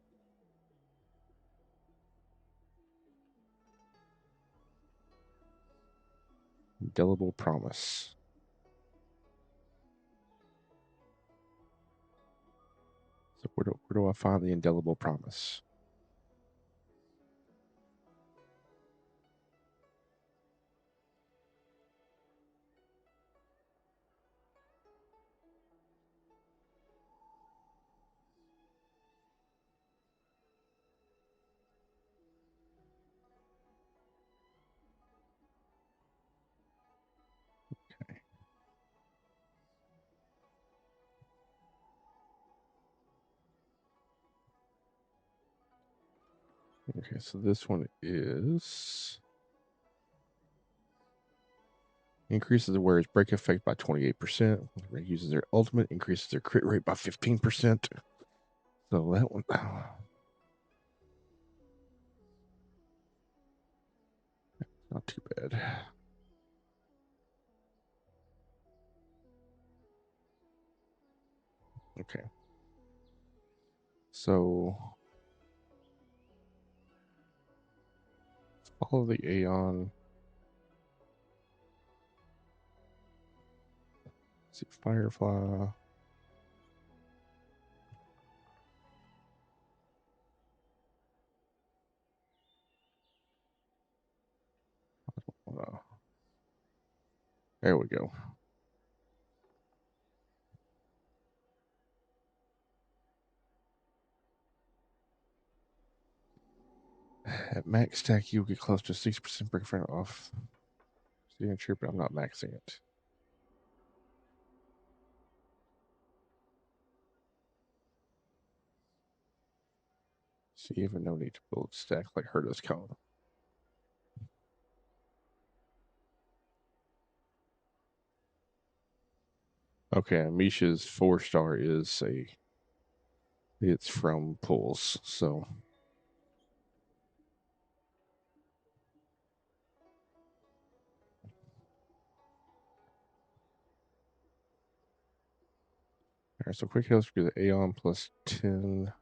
Indelible promise. So where do I find the indelible promise? Okay, so this one is increases the wearer's break effect by 28%. Uses their ultimate, increases their crit rate by 15%. So that one, not too bad. Okay. So follow the Aeon. Let's see, Firefly. There we go. At max stack, you'll get close to 60% break front off signature, but I'm not maxing it. So you have no need to build stack like Herta's Cone. Okay, Misha's 4-star is it's from pulls, so alright, so quick heals for the Aeon plus 10.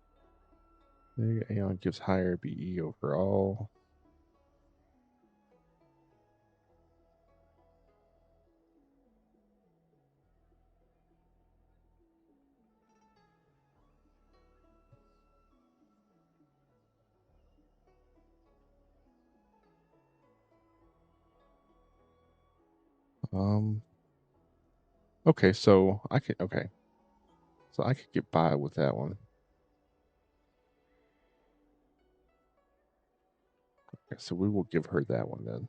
Aeon gives higher BE overall. Okay, so I could get by with that one. Okay, so we will give her that one then.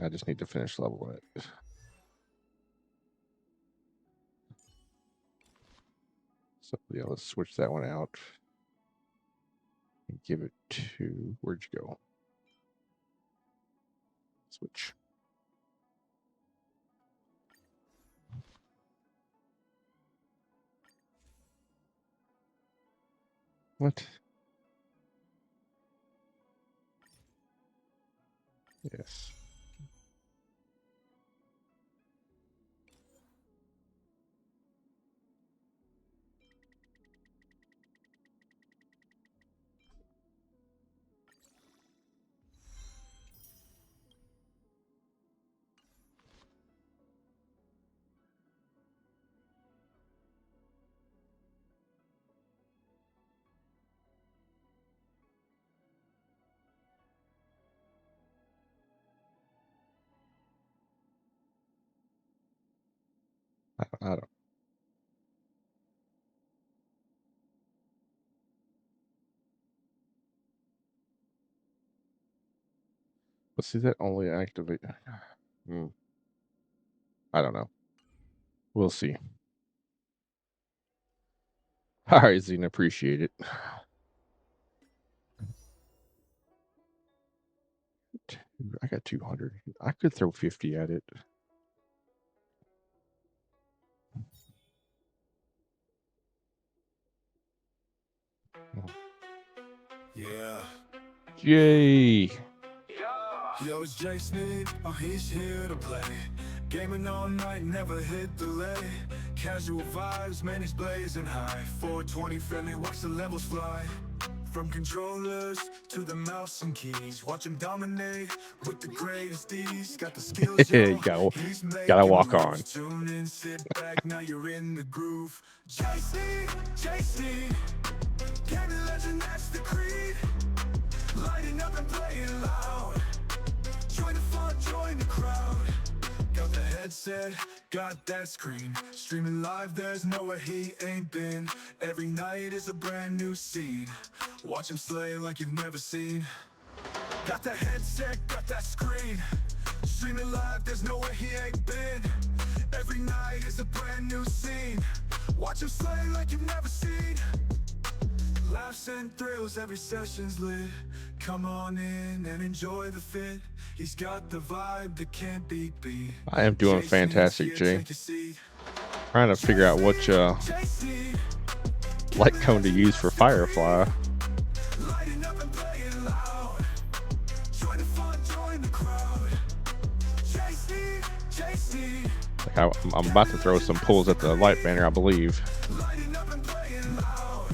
I just need to finish leveling it. So yeah, let's switch that one out and give it to, where'd you go? Switch. What? Yes. I don't. But see, that only activate. I don't know. We'll see. All right, Zena, appreciate it. I got 200. I could throw 50 at it. Yeah. Yay! Yo, it's Jay Sneed, oh, he's here to play. Gaming all night, never hit delay. Casual vibes, man, he's blazing high. 420 friendly, watch the levels fly. From controllers to the mouse and keys, watch him dominate with the greatest ease. Got the skills, yo, he's gotta making walk on. moves. Tune in, sit back, now you're in the groove. Jay Sneed, gaming legend, that's the creed. Lighting up and playing loud. Join the fun, join the crowd. Got the headset, got that screen. Streaming live, there's nowhere he ain't been. Every night is a brand new scene. Watch him slay like you've never seen. Got that headset, got that screen. Streaming live, there's nowhere he ain't been. Every night is a brand new scene. Watch him slay like you've never seen. Laughs and thrills, every session's lit. Come on in and enjoy the fit. He's got the vibe that can't be beat. I am doing fantastic, Jay. Trying to figure out which light cone to use for Firefly. Lighting up and playing loud. Join the fun, join the crowd. Jay Sneed. Like I'm about to throw some pulls at the light banner, I believe. Lighting up and playing loud.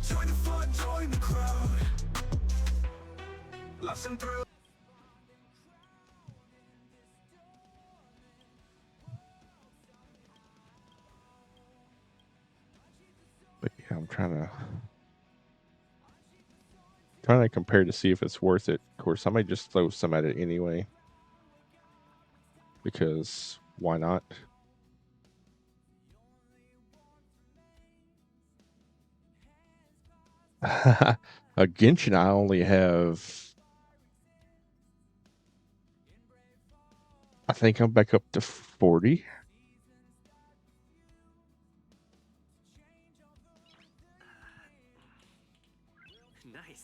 Join the fun, join the crowd. Laughs and thrills. But yeah, I'm trying to compare to see if it's worth it. Of course, I might just throw some at it anyway. Because why not? Genshin, I only have. I think I'm back up to 40. Nice.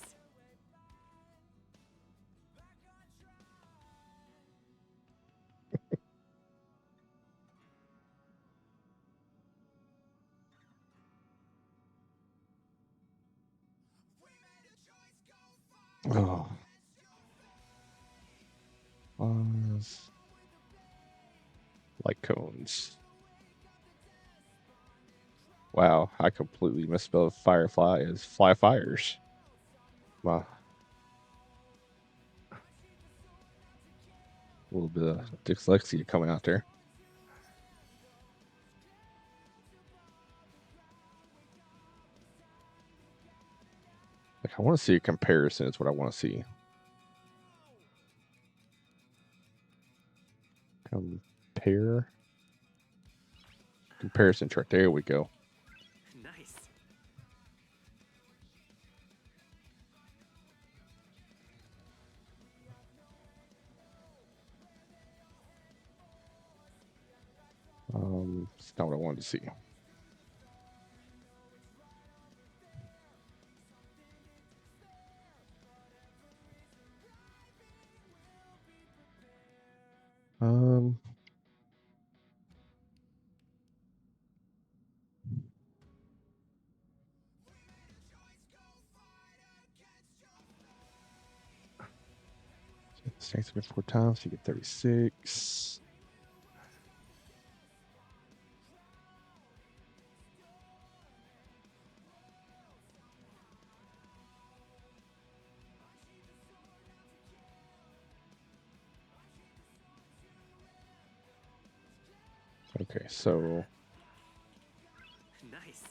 Oh. Like cones. Wow, I completely misspelled Firefly as fly fires. Wow. A little bit of dyslexia coming out there. Like, I want to see a comparison, is what I want to see. Comparison chart. There we go. Nice. It's not what I wanted to see. Um, Strength of 4 times, so you get 36. Okay, so Nice.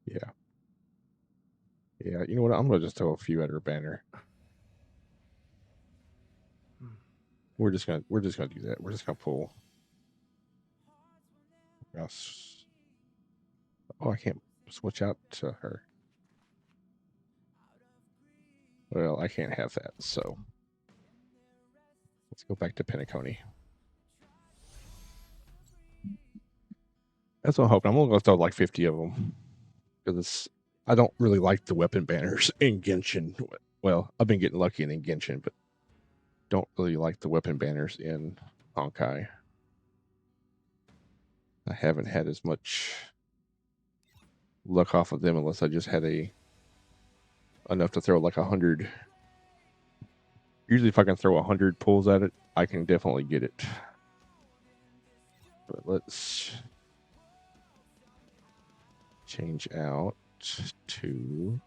yeah. Yeah, you know what? I'm gonna just throw a few at her banner. We're just gonna do that. We're just gonna pull. Yes. Oh, I can't switch out to her. Well, I can't have that, so let's go back to Penacony. That's what I'm hoping. I'm gonna throw like 50 of them because I don't really like the weapon banners in Genshin. Well, I've been getting lucky in Genshin, but don't really like the weapon banners in Honkai. I haven't had as much luck off of them unless I just had enough to throw like 100. Usually, if I can throw 100 pulls at it, I can definitely get it. But let's change out to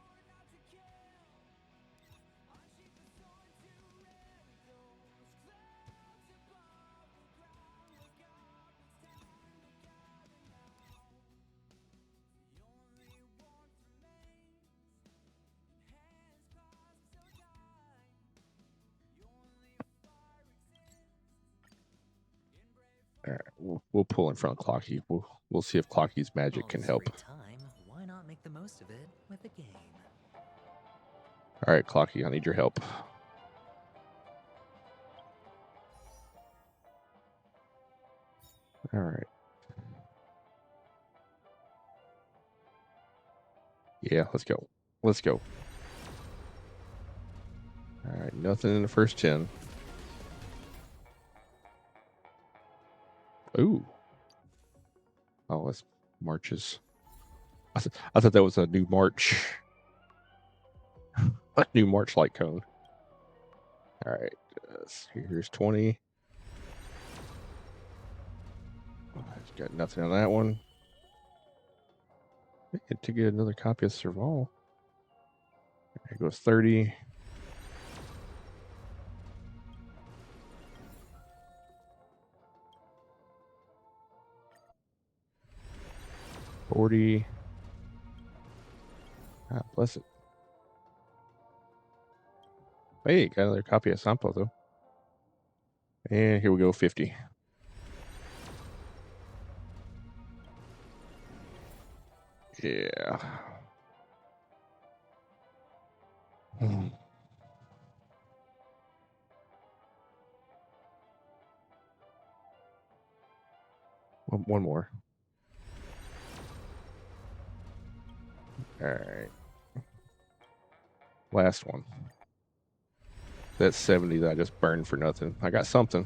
all right, we'll pull in front of Clocky. We'll see if Clocky's magic All can this help. free time, why not make the most of it with a game? All right, Clocky, I need your help. All right. Yeah, let's go. Let's go. All right, nothing in the first 10. Ooh. Oh, that's marches. I thought that was a new march. A new march light cone. All right, here's 20. Got nothing on that one. To get another copy of Serval. There goes 30. $40. Ah, bless it. Hey, got another copy of Sampo though. And here we go, 50. Yeah. Hmm. One more. All right. Last one. That's 70 that I just burned for nothing. I got something.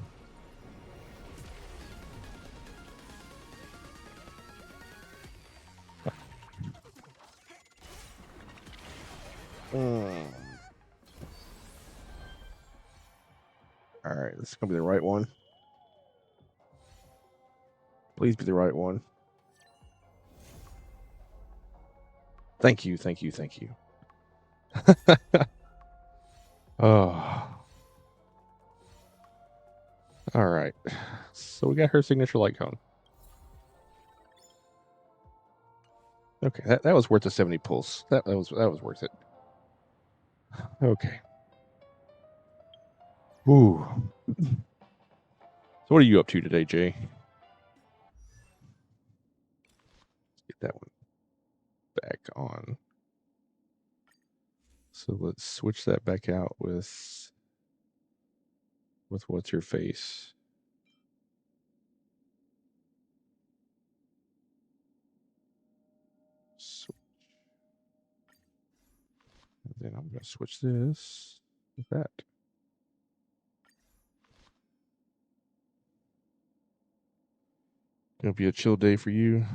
Mm. All right, this is gonna be the right one. Please be the right one. Thank you, thank you, thank you. Oh. All right. So we got her signature light cone. Okay, that was worth the 70 pulls. That was worth it. Okay. Ooh. So what are you up to today, Jay? Let's get that one back on. So let's switch that back out with what's your face. Switch. And then I'm gonna switch this with that. Gonna be a chill day for you.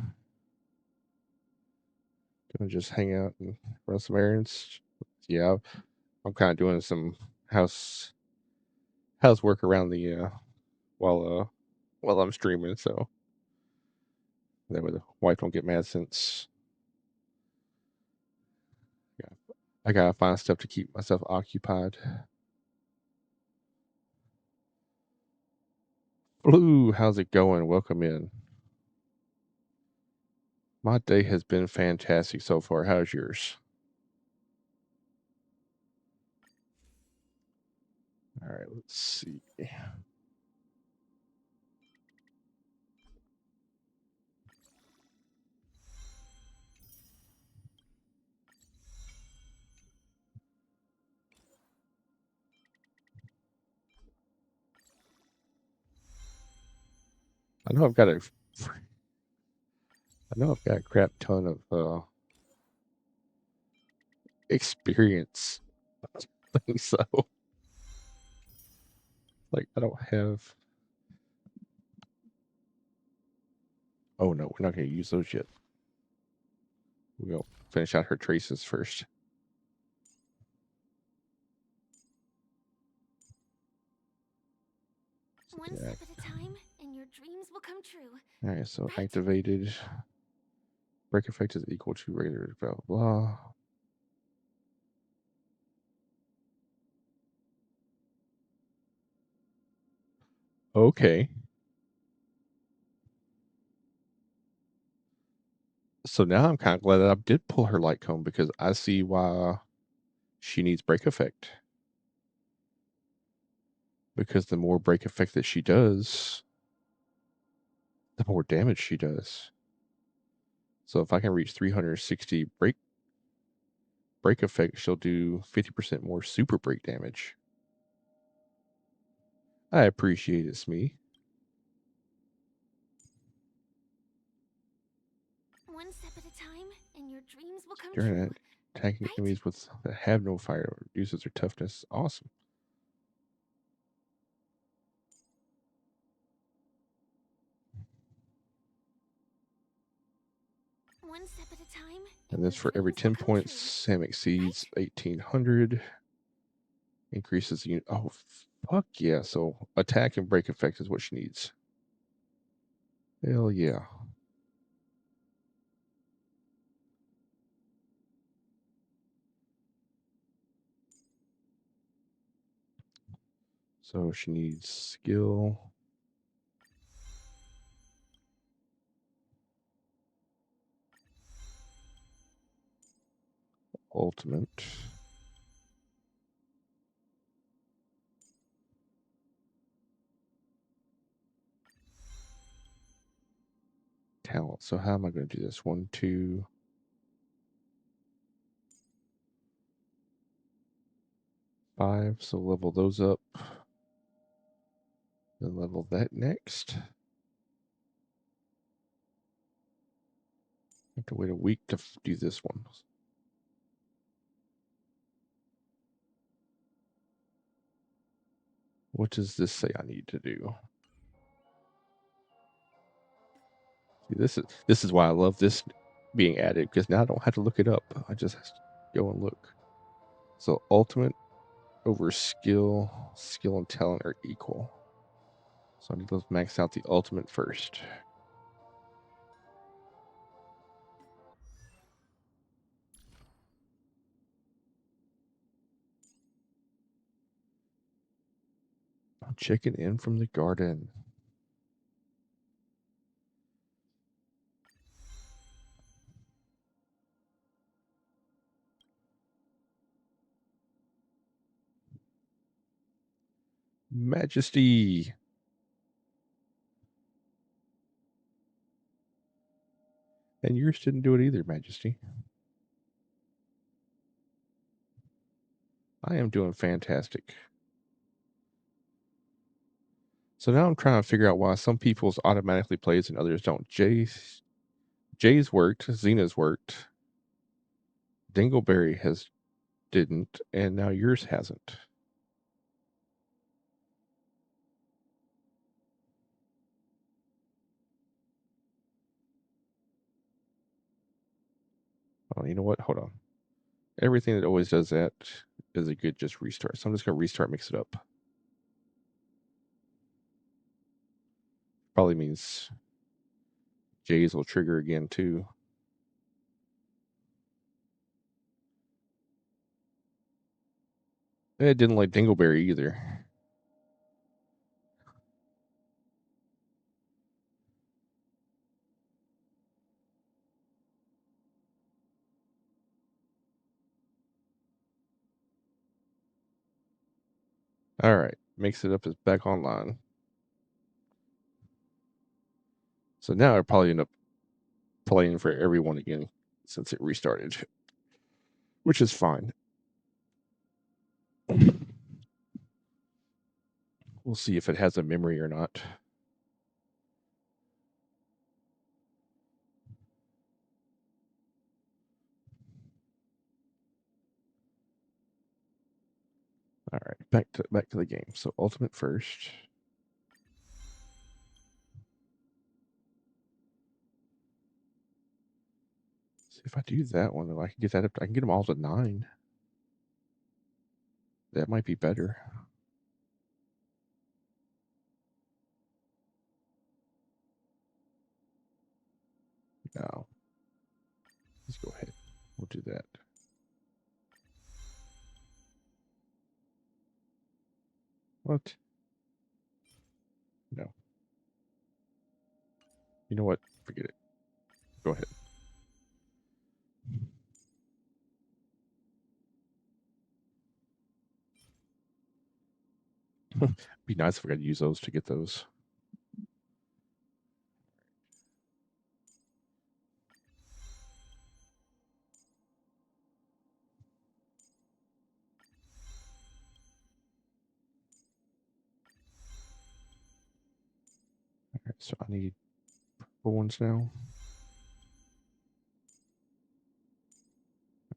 Gonna just hang out and run some errands. Yeah, I'm kind of doing some housework around the while I'm streaming, so that way the wife don't get mad since I gotta find stuff to keep myself occupied. Blue, how's it going? Welcome in. My day has been fantastic so far. How's yours? All right, let's see. I know I've got a crap ton of experience. So like I don't have. Oh no, we're not gonna use those yet. We'll finish out her traces first. One step at a time, and your dreams will come true. All right, so Right. activated. Break effect is equal to regular blah blah. Okay. So now I'm kind of glad that I did pull her light cone because I see why she needs break effect. Because the more break effect that she does, the more damage she does. So if I can reach 360 break effect, she'll do 50% more super break damage. I appreciate it, Smee. One step at a time, and your dreams will come During true. that, attacking Right. enemies that have no fire reduces their toughness. Awesome. One step at a time. And this your for every dreams will 10 come points, true. Sam exceeds 1800. Increases the unit. Oh, fuck yeah. So attack and break effect is what she needs. Hell yeah. So she needs skill. Ultimate. Talent. So how am I going to do this? 1, 2. 5, so level those up. Then level that next. Have to wait a week to do this one. What does this say I need to do? See, this is why I love this being added, because now I don't have to look it up. I just have to go and look. So ultimate over skill and talent are equal. So I need to max out the ultimate first. I'm checking in from the garden. Majesty. And yours didn't do it either, Majesty. I am doing fantastic. So now I'm trying to figure out why some people's automatically plays and others don't. Jay's worked, Xena's worked, Dingleberry didn't, and now yours hasn't. Oh, you know what? Hold on. Everything that always does that is a good just restart. So I'm just gonna restart, mix it up. Probably means Jay's will trigger again too. It didn't like Dingleberry either. All right, mix it up is back online. So now I probably end up playing for everyone again since it restarted, which is fine. We'll see if it has a memory or not. All right, back to the game. So ultimate first. See if I do that one, I can get that up. I can get them all to 9. That might be better. No. Let's go ahead. We'll do that. What? No. You know what? Forget it. Go ahead. Be nice if I could use those to get those. All right, so I need purple ones now.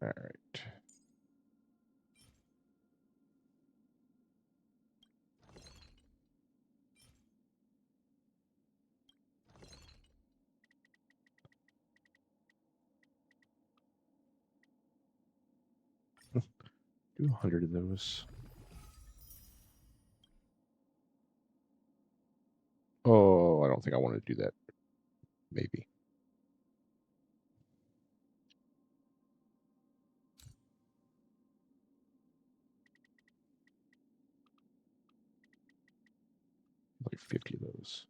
All right. Do 100 of those. Oh, I don't think I want to do that. Maybe. Like 50 of those.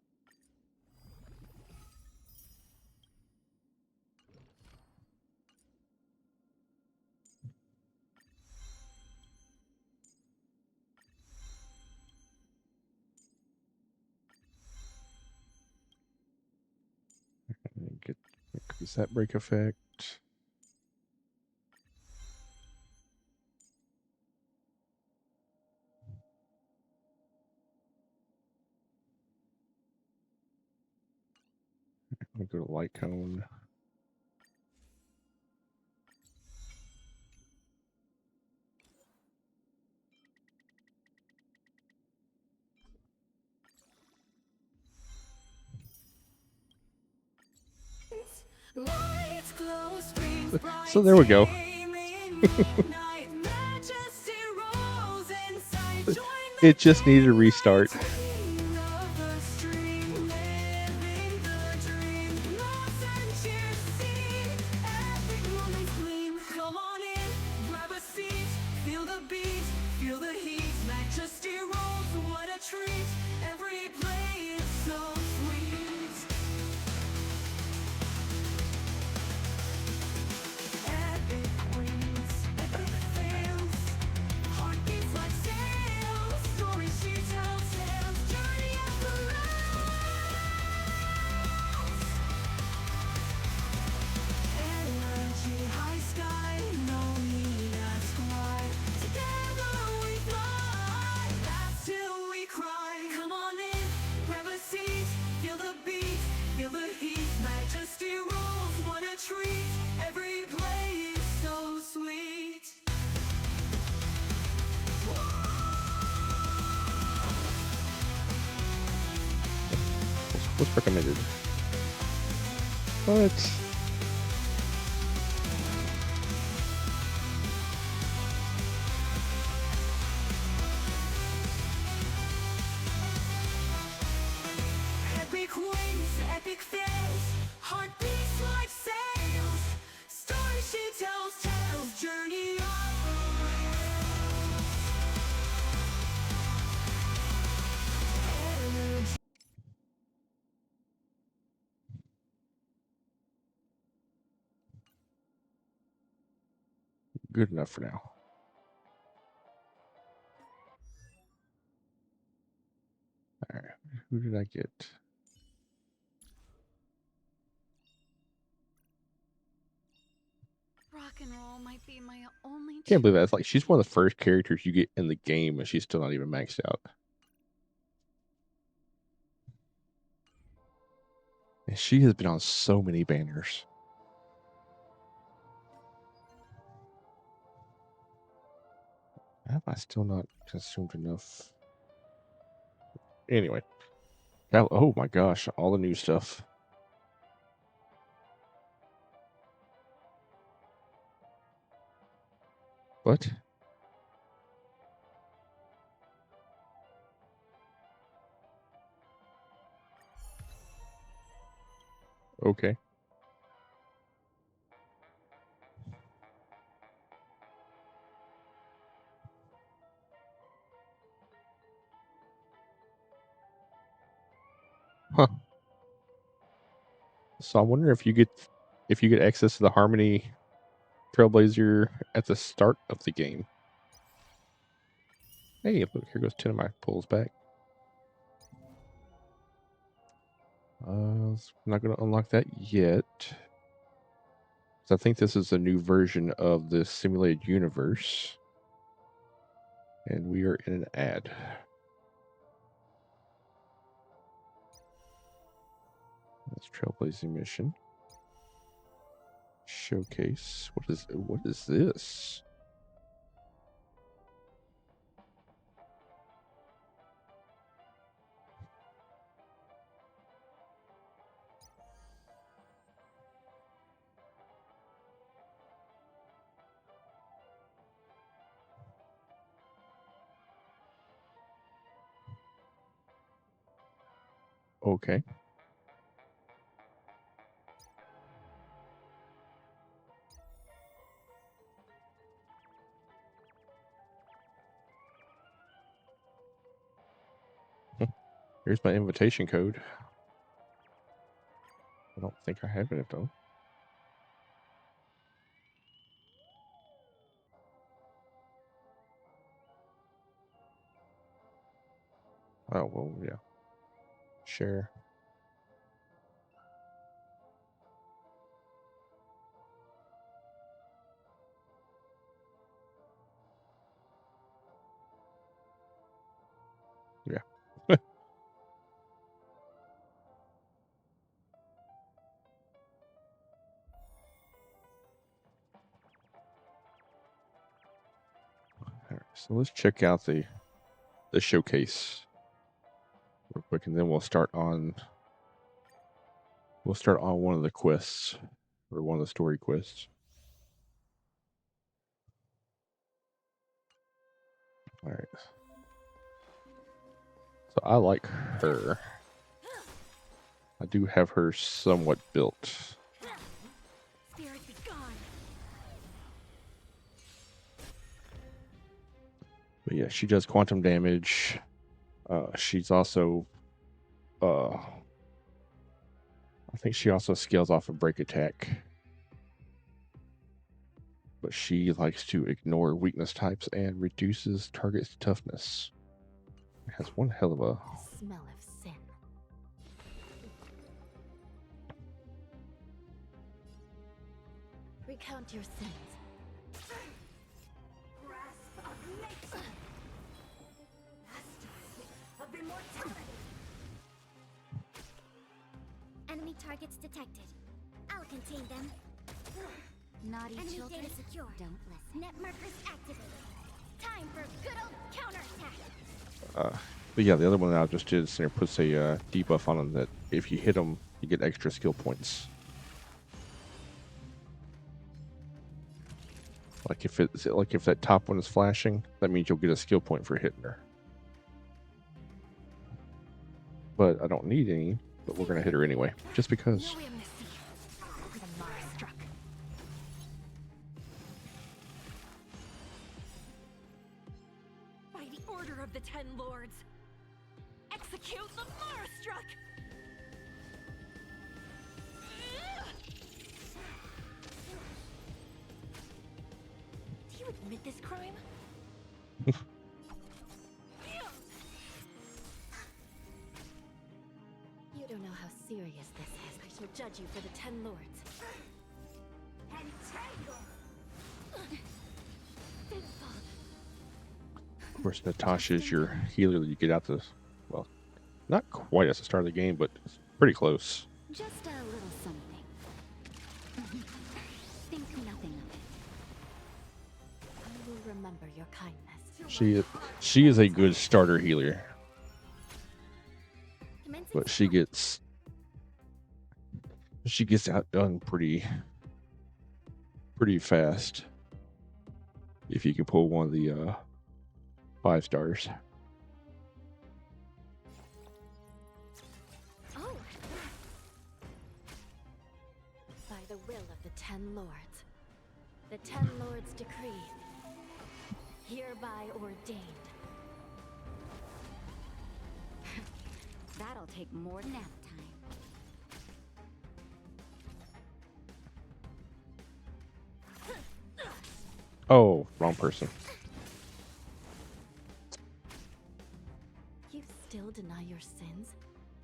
And get increase that break effect. Let me go to light cone. Lights glow, screens bright, So there we go. midnight, majesty rolls inside. Join It just needed a restart. the queen of the stream, living the dream. Laughs and cheers seen, epic moments gleam. Come on in, grab a seat, feel the beat, feel the heat. Majesty rolls, what a treat. Every play is so sweet. Epic wins, epic fails. Heartbeats like sails, stories she tells, tales, journey of the rails. Energy high sky, no need ask why. Together we fly, laugh till we cry. Come on in, grab a seat, feel the beat, feel the heat. Majesty rolls, what a treat. Every play is so sweet. What's recommended? What? Epic wins, epic fails, heartbeats like sails. Stories she tells, tales, journey of the rails. Energy. Good enough for now. All right. Who did I get? Rock and roll might be my only Can't believe that. It's like she's one of the first characters you get in the game, and she's still not even maxed out. And she has been on so many banners. Have I still not consumed enough? Anyway. Oh my gosh, all the new stuff. What? Okay. Huh. So I wonder if you get access to the Harmony Trailblazer at the start of the game. Hey, look, here goes 10 of my pulls back. I'm not going to unlock that yet. So I think this is a new version of the simulated universe. And we are in an ad. That's Trailblazing Mission. Showcase. What is this? Okay. Here's my invitation code. I don't think I have it though. Oh, well, yeah. Share. Yeah. So let's check out the showcase real quick, and then we'll start on one of the quests, or one of the story quests. All right. So I like her. I do have her somewhat built. Spirit be gone. But yeah, she does quantum damage. She's also, I think she also scales off a break attack. But she likes to ignore weakness types and reduces target's toughness. It has one hell of a... The smell of sin. Recount your sins. Grasp of nature. Master of immortality. Enemy targets detected. I'll contain them. Naughty enemy children. Data secure. Don't listen. Net markers activated. Time for good old counterattack. But yeah, the other one that I just did is it puts a debuff on them that if you hit them, you get extra skill points. Like if that top one is flashing, that means you'll get a skill point for hitting her. But I don't need any, but we're gonna hit her anyway, just because. By the order of the Ten Lords, execute the Marastruck! Do you admit this crime? You don't know how serious this is. I shall judge you for the 10 Lords. Of course, Natasha is your healer that you get out the, well, not quite at the start of the game, but it's pretty close. Just a little something. Think nothing of it. I will remember your kindness. She is a good starter healer, but she gets outdone pretty fast if you can pull one of the 5 stars. Oh. By the will of the 10 Lords, the 10 Lords decree, hereby ordained. That'll take more nap time. Oh, wrong person. You still deny your sins?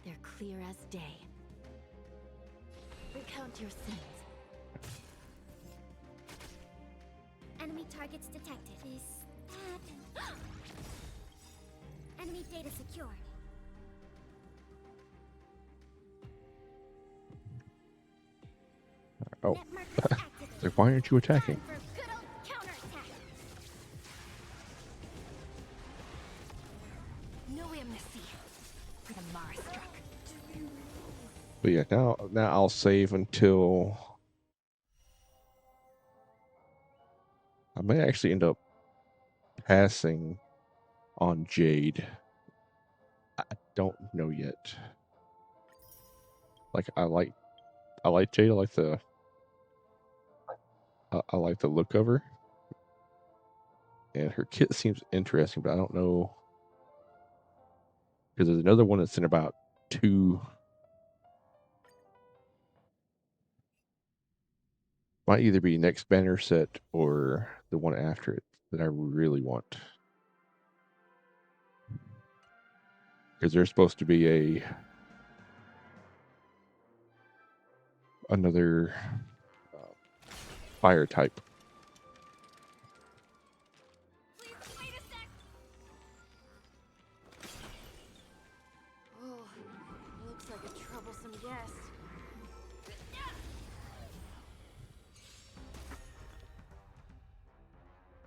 They're clear as day. Recount your sins. Enemy targets detected. This happened. Enemy data secured. Oh, Net markers activated. like, why aren't you attacking? Time for good old counterattack. No amnesty for the Marastruck. But yeah, now I'll save until I may actually end up passing on Jade. I don't know yet. Like I like Jade. I like the look of her, and her kit seems interesting, but I don't know because there's another one that's in about 2. Might either be next banner set or the one after it that I really want. Because there's supposed to be another fire type. Please wait a sec. Oh, looks like a troublesome guest.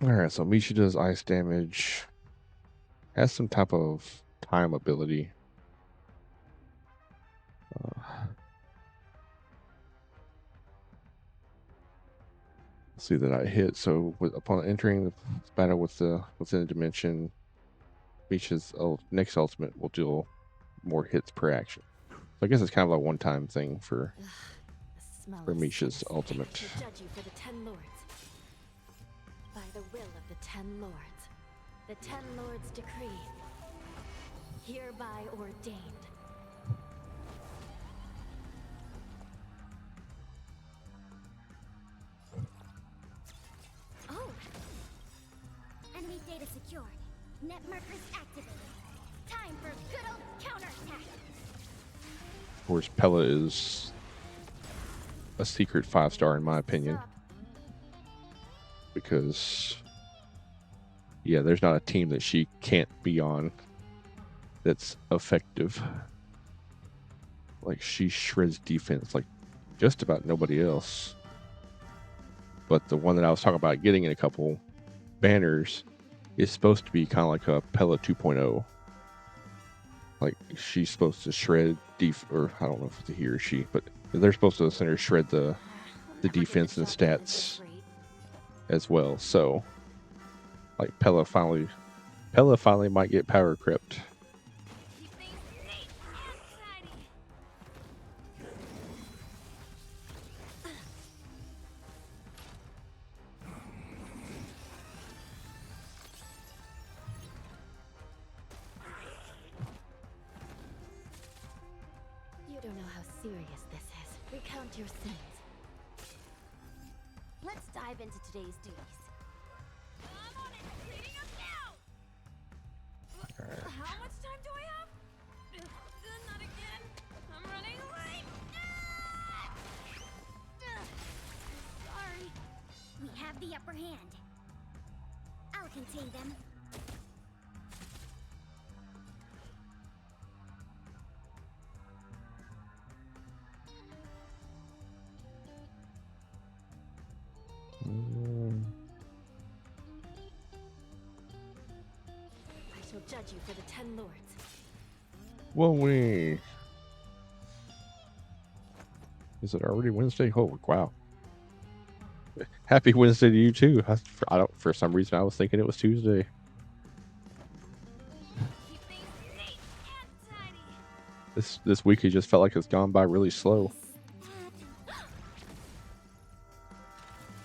Alright, so Misha does ice damage. Has some type of time ability. See that I hit. So upon entering the battle within the dimension, Misha's next ultimate will deal more hits per action. So I guess it's kind of like a one-time thing for Misha's ultimate. I shall judge you for the 10 lords. By the will of the 10 lords. The 10 lords decree. Hereby ordained. Oh! Enemy data secured. Net markers activated. Time for good old counterattack. Of course, Pella is a secret 5-star in my opinion, because yeah, there's not a team that she can't be on that's effective. Like, she shreds defense like just about nobody else. But the one that I was talking about getting in a couple banners is supposed to be kind of like a Pella 2.0. Like, she's supposed to shred or I don't know if it's a he or she, but they're supposed to center shred the defense and stats as well. So, like, Pella finally might get power crept. You don't know how serious this is. Recount your sins. Let's dive into today's duties. I'm on it. Leading up now. How much time do I have? Not again. I'm running late. Sorry. We have the upper hand. I'll contain them. I shall judge you for the 10 lords. Well, is it already Wednesday? Oh, wow. Happy Wednesday to you too. I don't. For some reason, I was thinking it was Tuesday. This week, it just felt like it's gone by really slow.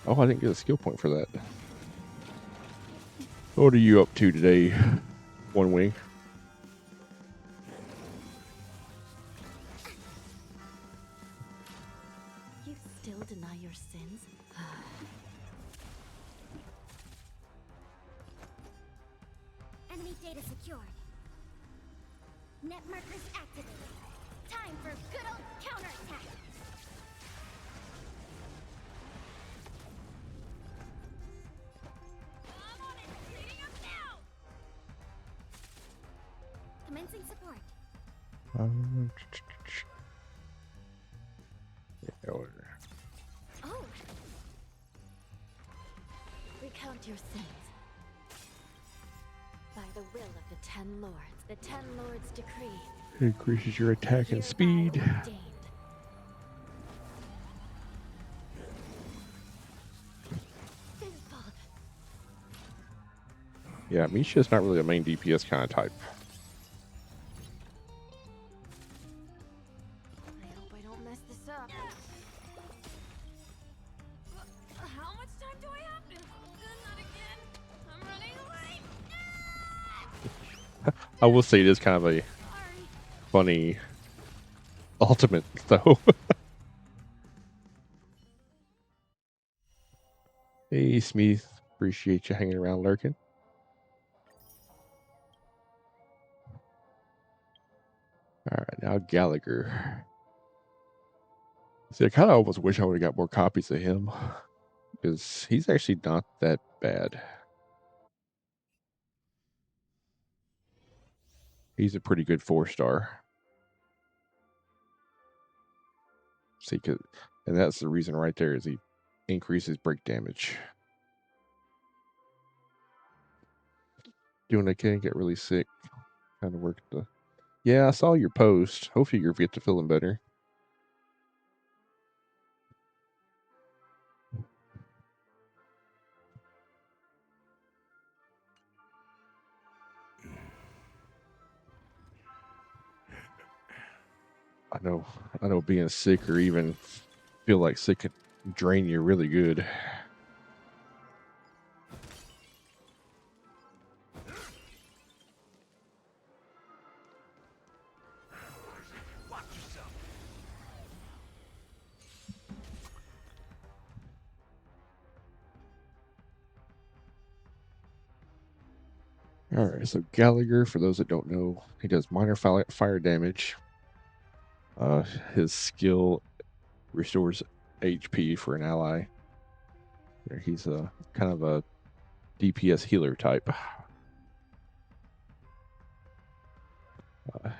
Oh, I didn't get a skill point for that. What are you up to today, One Wing? You still deny your sins? Enemy data secured. Net markers activated. Time for good old counterattack. I'm on it. Leading up now. Commencing support. Oh. Recount your sins. By the will of the 10 lords, the 10 lords decree. It increases your attack and speed. Ordained. Yeah, Misha's not really a main DPS kind of type. I hope I don't mess this up. How much time do I have? Not again. I'm running late. I will say it is kind of a funny ultimate, though. Hey, Smith. Appreciate you hanging around lurking. Alright, now Gallagher. See, I kind of almost wish I would have got more copies of him, because he's actually not that bad. He's a pretty good 4-star. See, and that's the reason right there, is he increases break damage. doing okay. Get really sick. Kind of worked the. Yeah, I saw your post. Hopefully you're get to feeling better. I know being sick or even feel like sick can drain you really good. Watch yourself. All right, so Gallagher, for those that don't know, he does minor fire damage. His skill restores HP for an ally. He's a kind of a DPS healer type.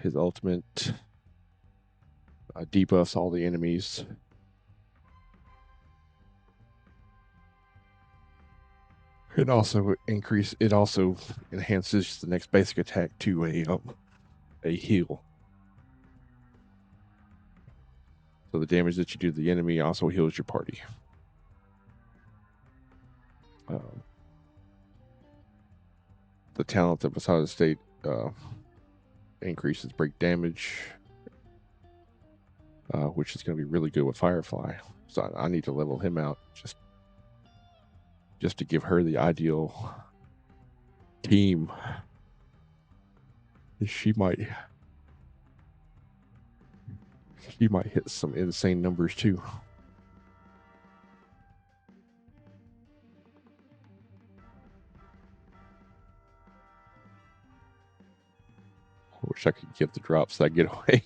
His ultimate debuffs all the enemies. It also enhances the next basic attack to a heal. So the damage that you do to the enemy also heals your party. The talent of Beside the State increases break damage, which is going to be really good with Firefly. So I need to level him out just to give her the ideal team. She might hit some insane numbers too. I wish I could give the drops that get away.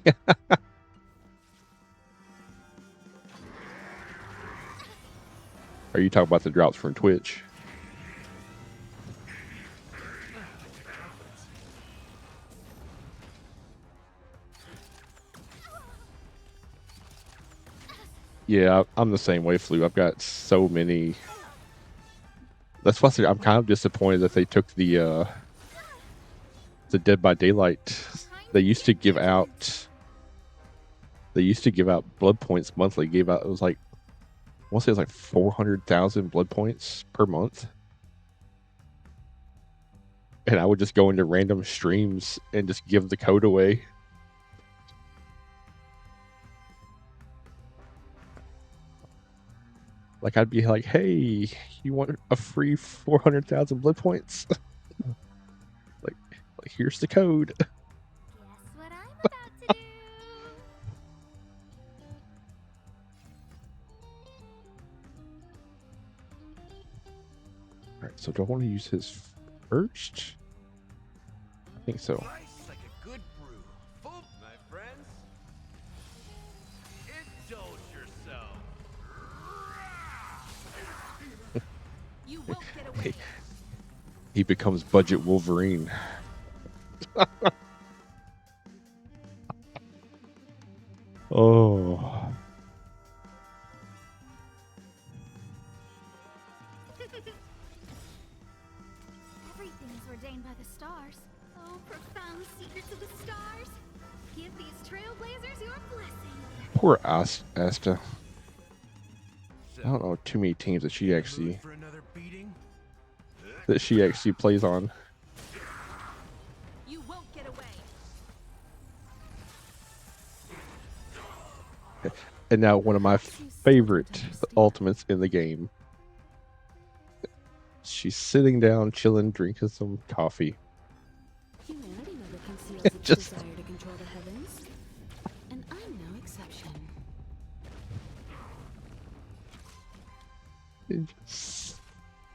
Are you talking about the drops from Twitch? Yeah, I'm the same way, Flu. I've got so many. That's why I'm kind of disappointed that they took the Dead by Daylight. They used to give out blood points monthly. It was like, I want to say it was like 400,000 blood points per month. And I would just go into random streams and just give the code away. Like, I'd be like, hey, you want a free 400,000 blood points? like, here's the code. Guess what I'm about to do? Alright, so do I want to use his first? I think so. Nice like a good brew. Boom, my friends. Indulge yourself. You won't get away. He becomes budget Wolverine. Oh. Everything is ordained by the stars. Oh, profound secrets of the stars. Give these trailblazers your blessing. Poor Asta. So, I don't know too many teams that she mood actually for another beating? plays on. You won't get away. And now one of my favorite ultimates in the game. She's sitting down, chilling, drinking some coffee. Humanity never conceals its Just- desire to control the heavens, and I'm no exception. It just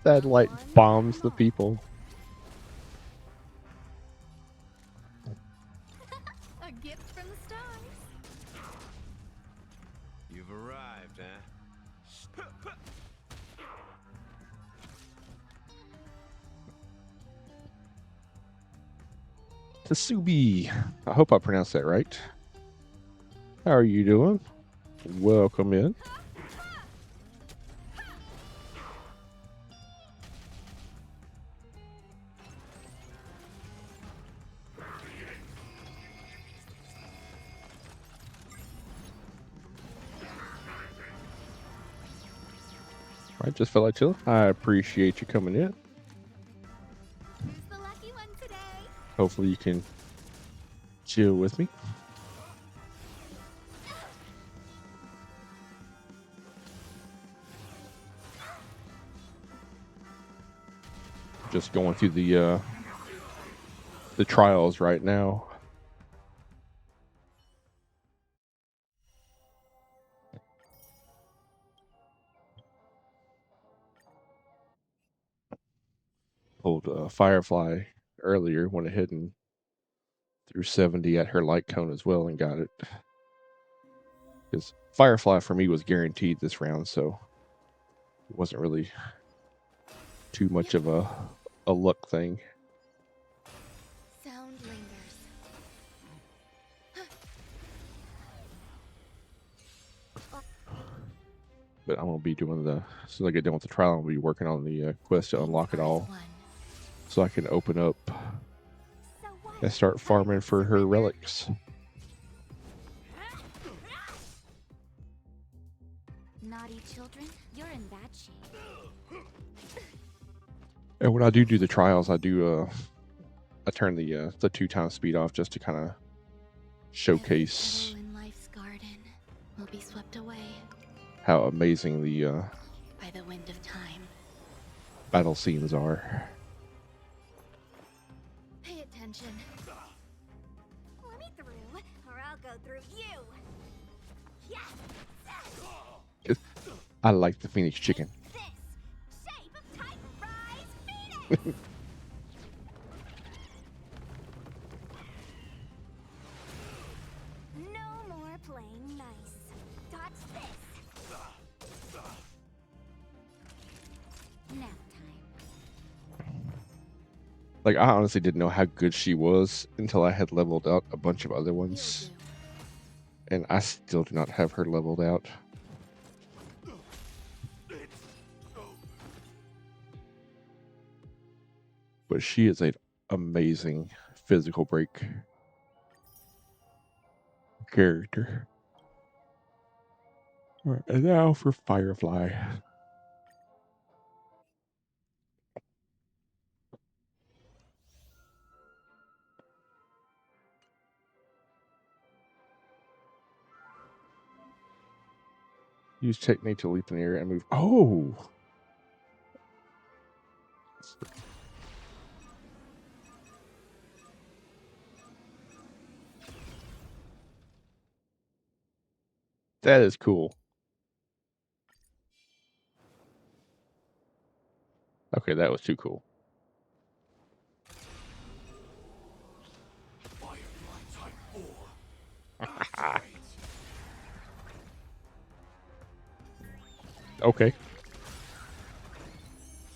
satellite bombs the people. A gift from the stars. You've arrived, huh? Tasubi. I hope I pronounced that right. How are you doing? Welcome in. I just felt like chilling. I appreciate you coming in. Who's the lucky one today? Hopefully you can chill with me. Just going through the trials right now. Pulled Firefly earlier, went ahead and threw 70 at her light cone as well and got it. Because Firefly for me was guaranteed this round, so it wasn't really too much of a luck thing. Sound lingers. But I'm gonna be doing as soon as I get done with the trial, I'm gonna be working on the quest to unlock it all, so I can open up So what? and start farming for her relics. Naughty children, you're in bad shape. And when I do the trials, I turn the 2x speed off just to kind of showcase Every petal in life's garden will be swept away how amazing the by the wind of time. battle scenes are. Pay attention. Let me through, or I'll go through you. Yes. I like the Phoenix chicken. This shape of Titan Rise Phoenix. No more playing nice. Touch this. Nap time. Like, I honestly didn't know how good she was until I had leveled out a bunch of other You'll ones, do. and I still do not have her leveled out. But she is an amazing physical break character. All right, and now for Firefly. Use technique to leap in the air and move. Oh! That is cool. Okay, that was too cool. Firefly Type 4. Activate. Okay.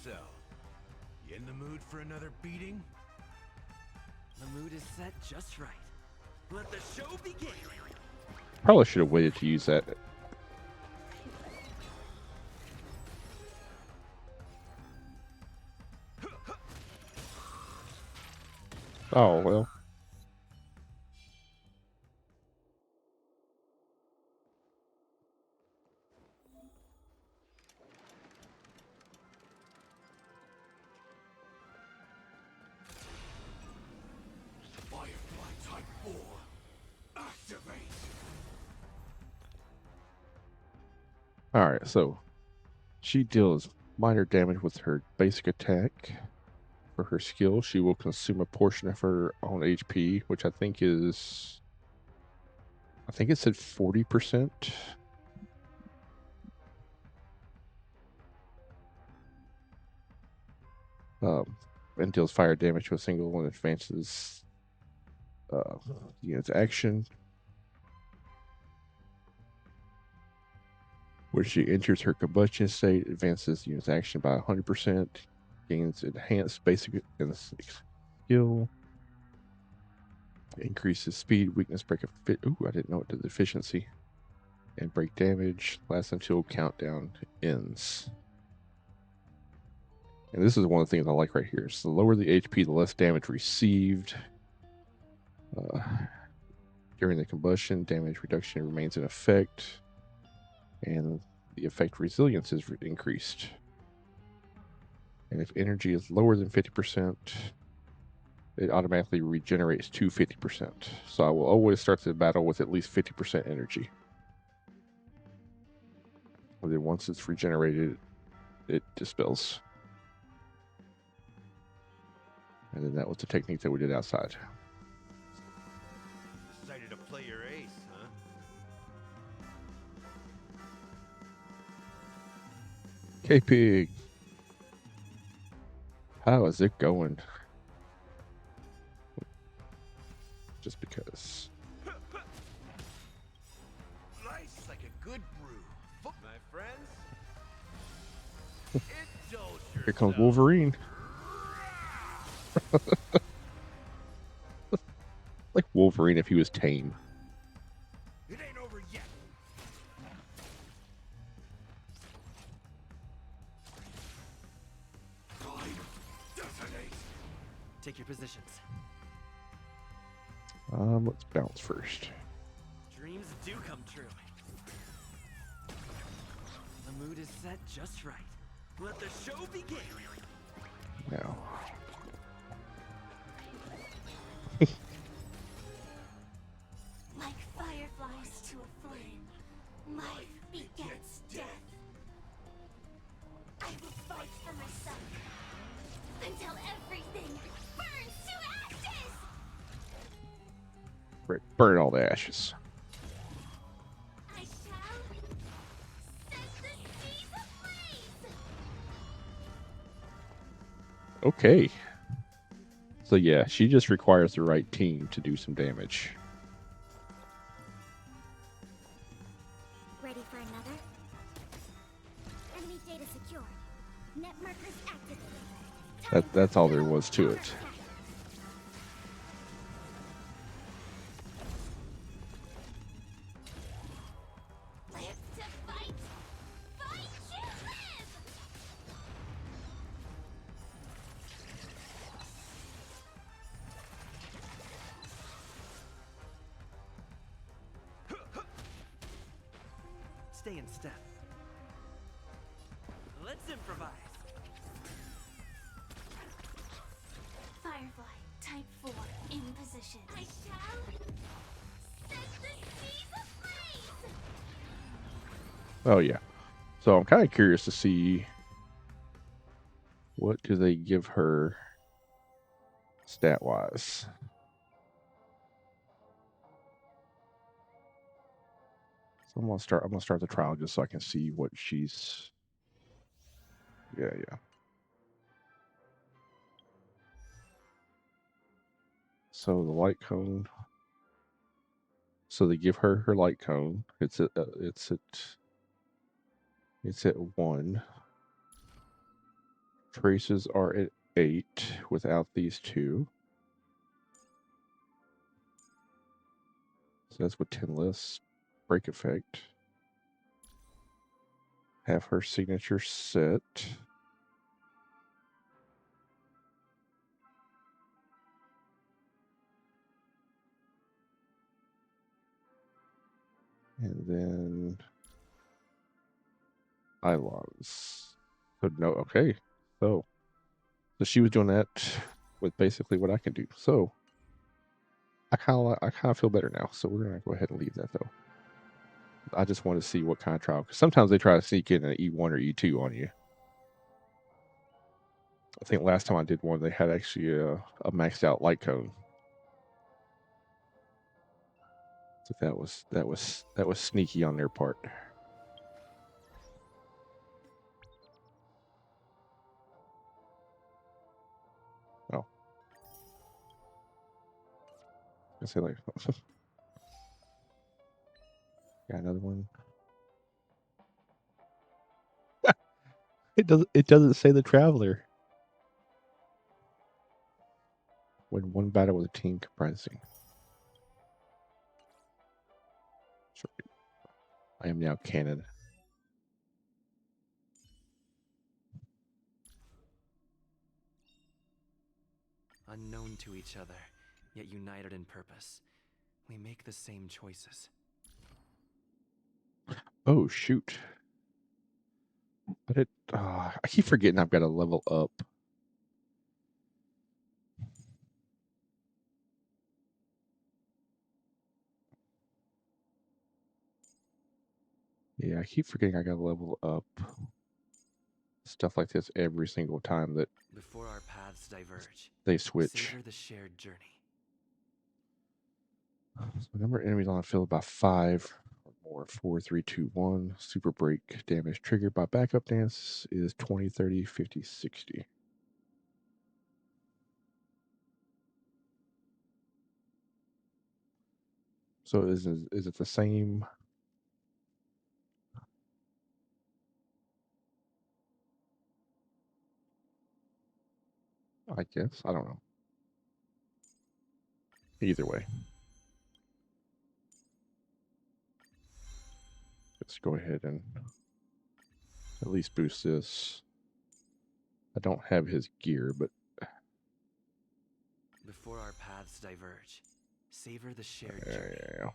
So, you in the mood for another beating? The mood is set just right. Let the show begin. Probably should have waited to use that. Oh, well. Firefly Type 4. Activate. Alright, so she deals minor damage with her basic attack. For her skill, she will consume a portion of her own HP, which I think it said 40%. And deals fire damage to a single and advances unit's action. When she enters her combustion state, advances unit's action by 100%, gains enhanced basic and skill, increases speed, weakness, break ooh, I didn't know it did efficiency, and break damage, lasts until countdown ends. And this is one of the things I like right here. So the lower the HP, the less damage received. During the combustion, damage reduction remains in effect, and the effect resilience is increased. And if energy is lower than 50%, it automatically regenerates to 50%. So I will always start the battle with at least 50% energy. And then once it's regenerated, it dispels. And then that was the technique that we did outside. Decided to play your ace, huh? K-Pig. How is it going? Just because. Nice, like a good brew. My friends, indulge Here comes yourself. Wolverine. Like Wolverine if he was tame. It ain't over yet. Detonate. Take your positions. Let's bounce first. Dreams do come true. The mood is set just right. Let the show begin. Now. Like fireflies to a flame, life begets death. I will fight for myself until everything burns to ashes! Right, burn all the ashes. I shall set the seas ablaze! Okay. So yeah, she just requires the right team to do some damage. Ready for another? Enemy data secure. Net markers activated. That's all there was to it. Live to fight! Fight to live! Stay in step. Let's improvise. Firefly, type 4, in position. I shall set the seas ablaze! Oh yeah. So I'm kind of curious to see what do they give her stat wise. So I'm gonna start the trial just so I can see what she's. Yeah. So the light cone. So they give her her light cone. It's at 1. Traces are at 8 without these two. So that's with 10 lists. Break effect. Have her signature set. And then Ilons. So no, okay. So she was doing that with basically what I can do. So I kind of feel better now. So we're gonna go ahead and leave that though. I just want to see what kind of trial. Because sometimes they try to sneak in an E1 or E2 on you. I think last time I did one, they had actually a maxed out light cone. So that was sneaky on their part. Oh, I say like, got another one. It doesn't say the traveler. When one battle with a team comprising. Sorry. I am now canon. Unknown to each other, yet united in purpose. We make the same choices. Oh shoot. But I keep forgetting I've got to level up. Yeah, I keep forgetting I got to level up. Stuff like this every single time that Before our paths diverge, they switch. savor the shared journey. So number of enemies on the field by 5 or more. 4, 3, 2, 1. Super break damage triggered by backup dance is 20, 30, 50, 60. So is it the same? I guess. I don't know. Either way. Let's go ahead and at least boost this. I don't have his gear, but Before our paths diverge, savor the shared journey. yeah.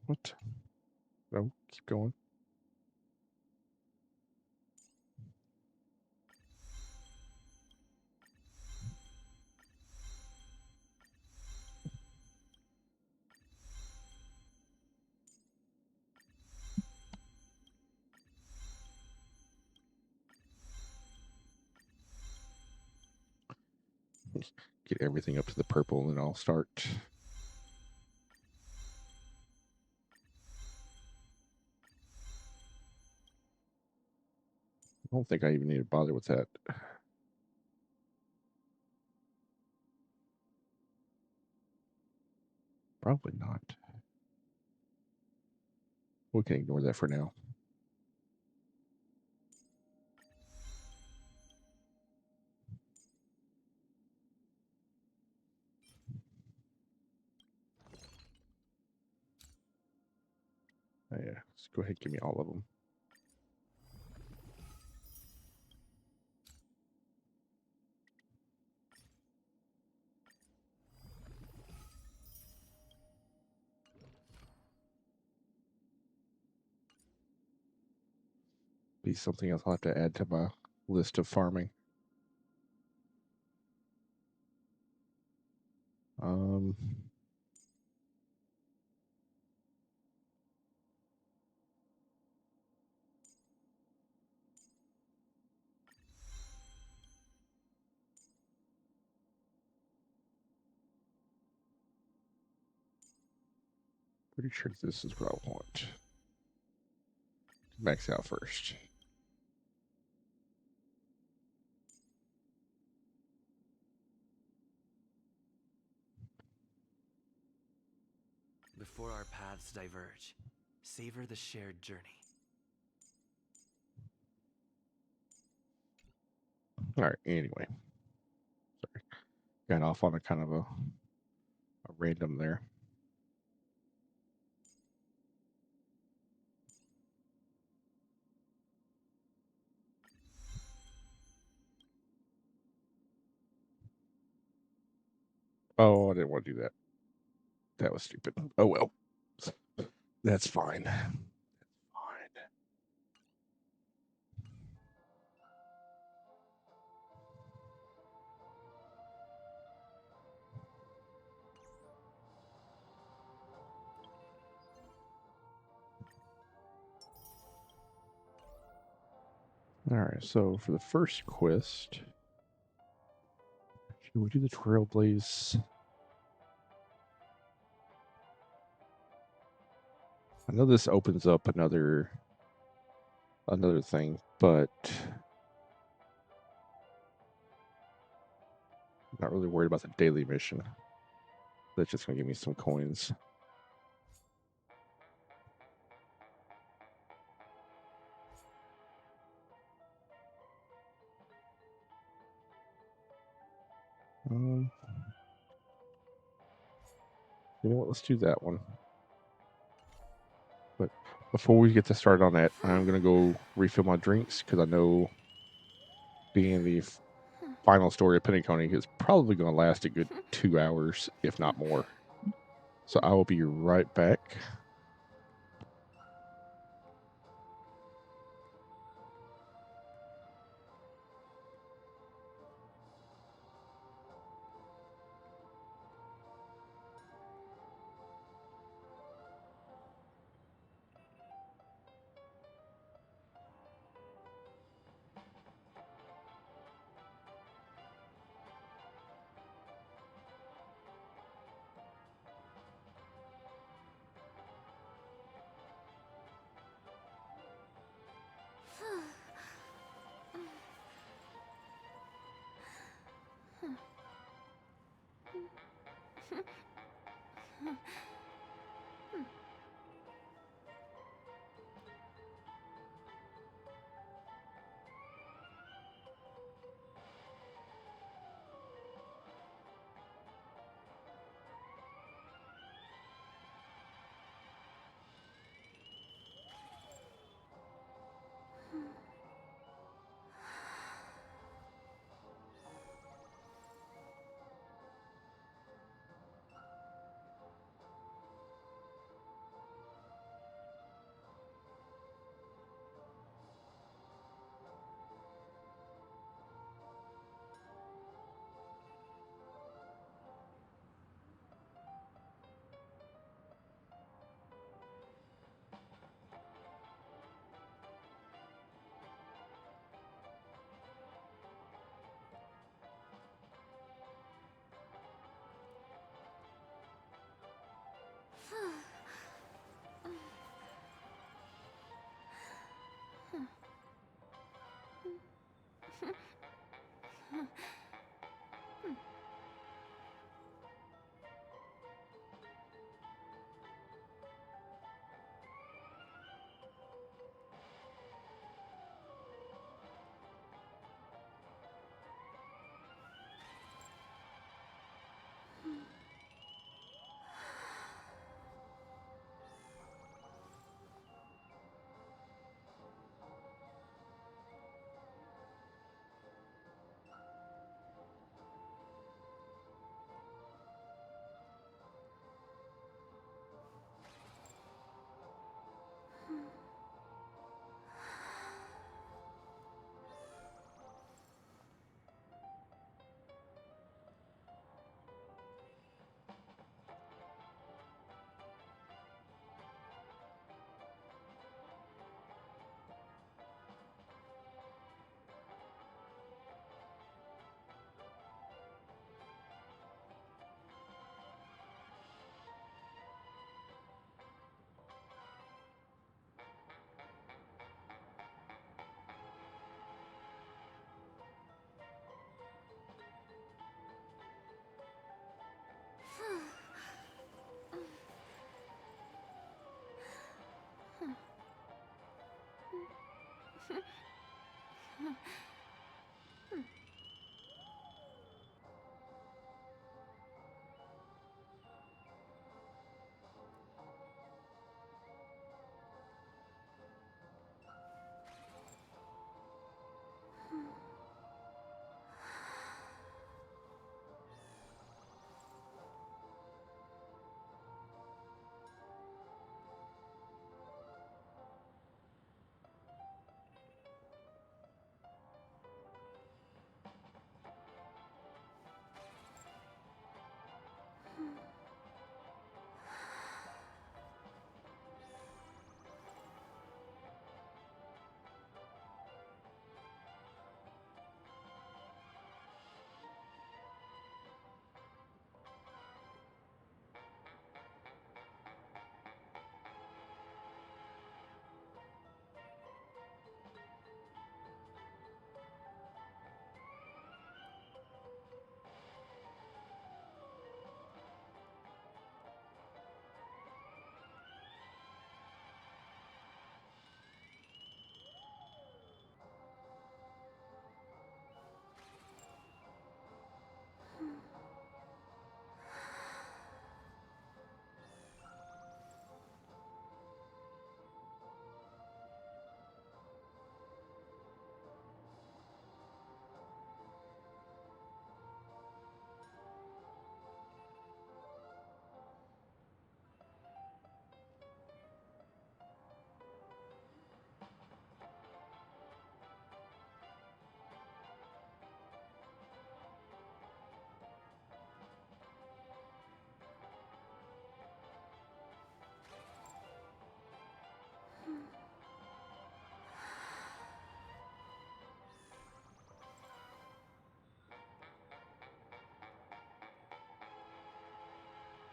What? No, keep going. Get everything up to the purple and I'll start. I don't think I even need to bother with that. Probably not. We can ignore that for now. Oh, yeah, let's go ahead and give me all of them. Be something else I'll have to add to my list of farming. Pretty sure this is what I want. Max out first. Before our paths diverge, savor the shared journey. All right, anyway. Sorry. Got off on a kind of a random there. Oh, I didn't want to do that. That was stupid. Oh, well. That's fine. That's fine. All right, so for the first quest, should we do the Trailblaze? I know this opens up another thing, but I'm not really worried about the daily mission. That's just gonna give me some coins. You know what? Let's do that one. But before we get to start on that, I'm gonna go refill my drinks because I know being the final story of Penacony is probably gonna last a good 2 hours, if not more. So I will be right back.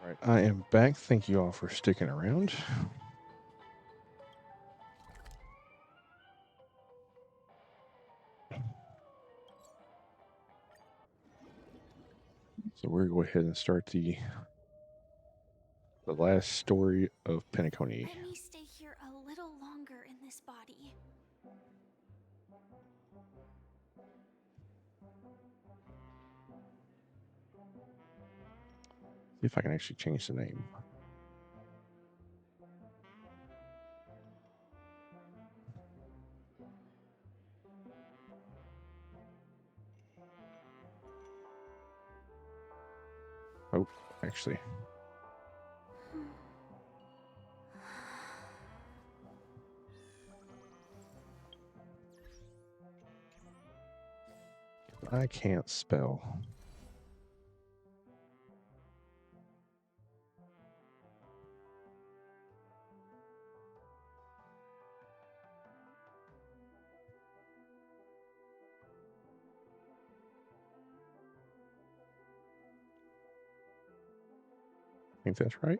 All right, I am back. Thank you all for sticking around. So we're going to go ahead and start the last story of Penacony. Let me stay here a little longer in this body. See if I can actually change the name. Oh, actually. I can't spell. I think that's right.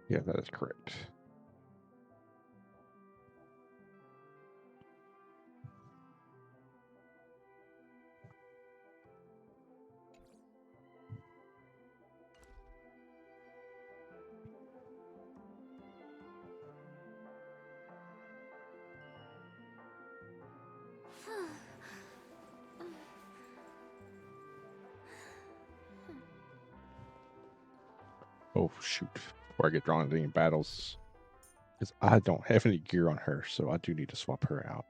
Yeah, that is correct. Oh, shoot. Before I get drawn into any battles. Because I don't have any gear on her, so I do need to swap her out.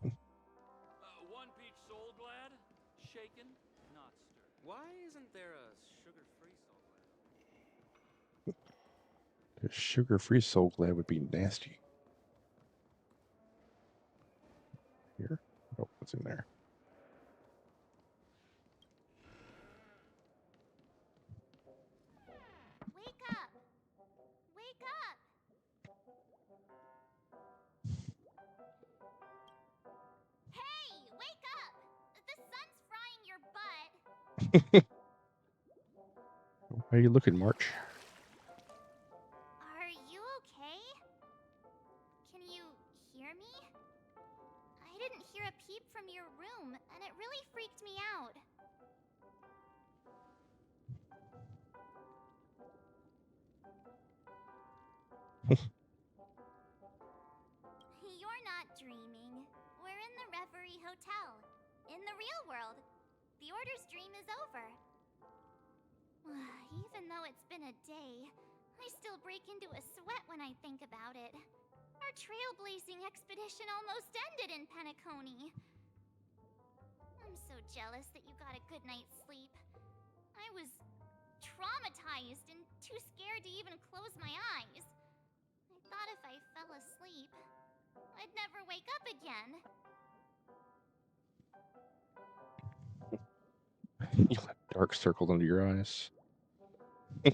One peach soul glad, shaken, not stirred. Why isn't there a sugar-free soul glad? The sugar-free soul glad would be nasty. Here? Oh, what's in there? Wake up! Wake up! Hey, wake up! The sun's frying your butt. How are you looking, March? Are you okay? Can you hear me? I didn't hear a peep from your room, and it really freaked me out. You're not dreaming. We're in the Reverie Hotel. In the real world. The Order's dream is over. Even though it's been a day, I still break into a sweat when I think about it. Our trailblazing expedition almost ended in Penacony. I'm so jealous that you got a good night's sleep. I was traumatized and too scared to even close my eyes. I thought if I fell asleep, I'd never wake up again. You have dark circles under your eyes. A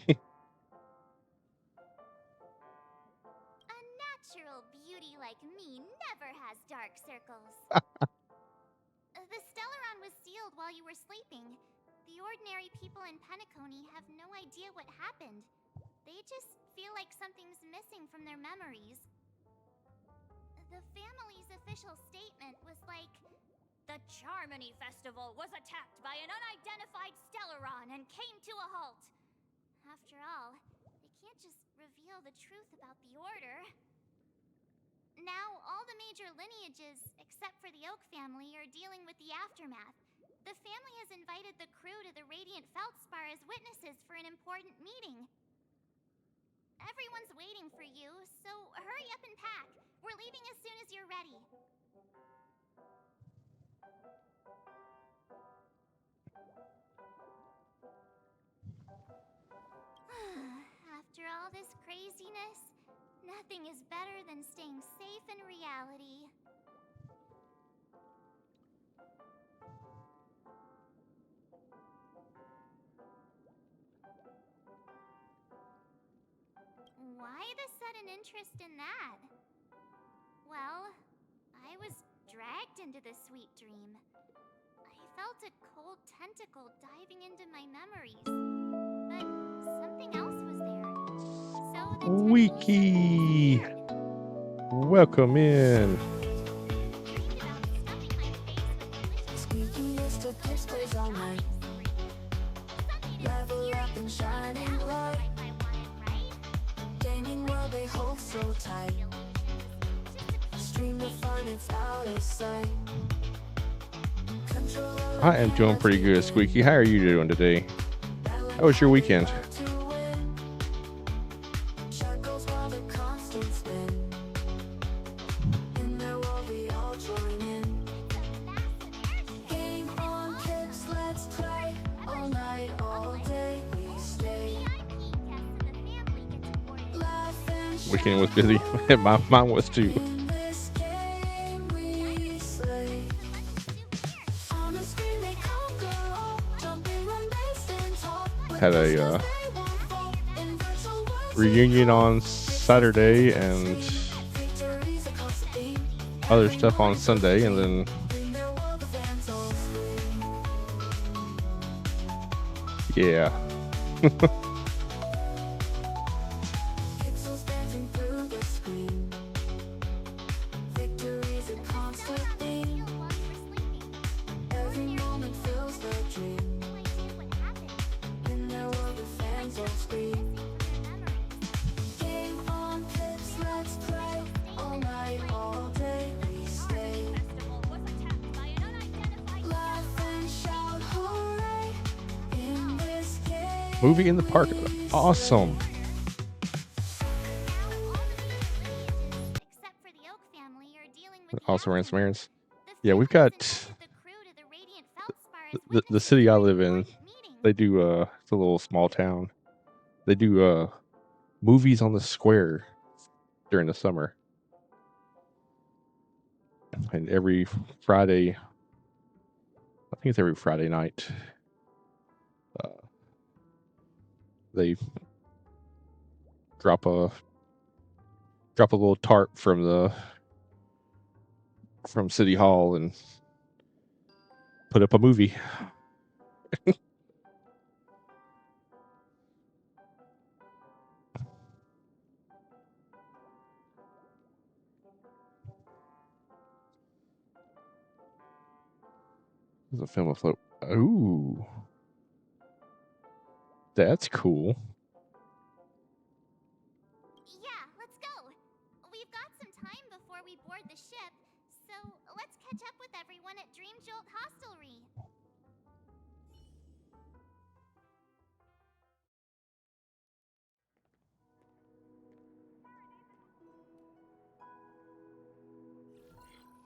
natural beauty like me never has dark circles. The Stellaron was sealed while you were sleeping. The ordinary people in Penacony have no idea what happened. They just feel like something's missing from their memories. The family's official statement was like, "The Charmony Festival was attacked by an unidentified Stellaron and came to a halt." After all, they can't just reveal the truth about the Order. Now, all the major lineages, except for the Oak family, are dealing with the aftermath. The family has invited the crew to the Radiant Feldspar as witnesses for an important meeting. Everyone's waiting for you, so hurry up and pack. We're leaving as soon as you're ready. After all this craziness, nothing is better than staying safe in reality. Why the sudden interest in that? Well, I was dragged into the sweet dream. I felt a cold tentacle diving into my memories. But something else was there. So the tentacle Wiki! suddenly disappeared. Welcome in. Dreamed about stuffing my face with delicious Squeaky used to displays all night. Level up and shining bright. Gaming world they hold so tight. Stream to find it's out of sight. Controller I am doing pretty good, Squeaky. How are you doing today? How was your weekend? to win. Shackles while the constant spin. In their world we all join in. Game on, kids, let's play. All night, all day we stay. Laugh and Weekend was busy. Mine was too. in this game we slay. On the screen they conquer all. Jumping, run, base, and talk. Had a They won't fall. In virtual worlds reunion on Saturday and victories across the beam. other stuff on Sunday, and then In their world the fans all scream. yeah, Pixels dancing through the screen. Victories a constant theme. Every moment fills the dream. In their world the fans all scream. Game on, kids, let's play. All night, all day we stay. Laugh and shout hooray. In this game movie in the park. Awesome. Except for the Oak family, you're dealing with the Also ran some Alchemy. errands. The Yeah, we've Phantoms got invited the crew to the Radiant Feldspar as the witnesses city I to an live in. important meeting. They do it's a little small town. They do movies on the square during the summer, and every Friday, I think it's every Friday night, uh, they drop a little tarp from City Hall and put up a movie. There's a film afloat. Ooh, that's cool. Yeah, let's go. We've got some time before we board the ship, so let's catch up with everyone at Dream Jolt Hostelry.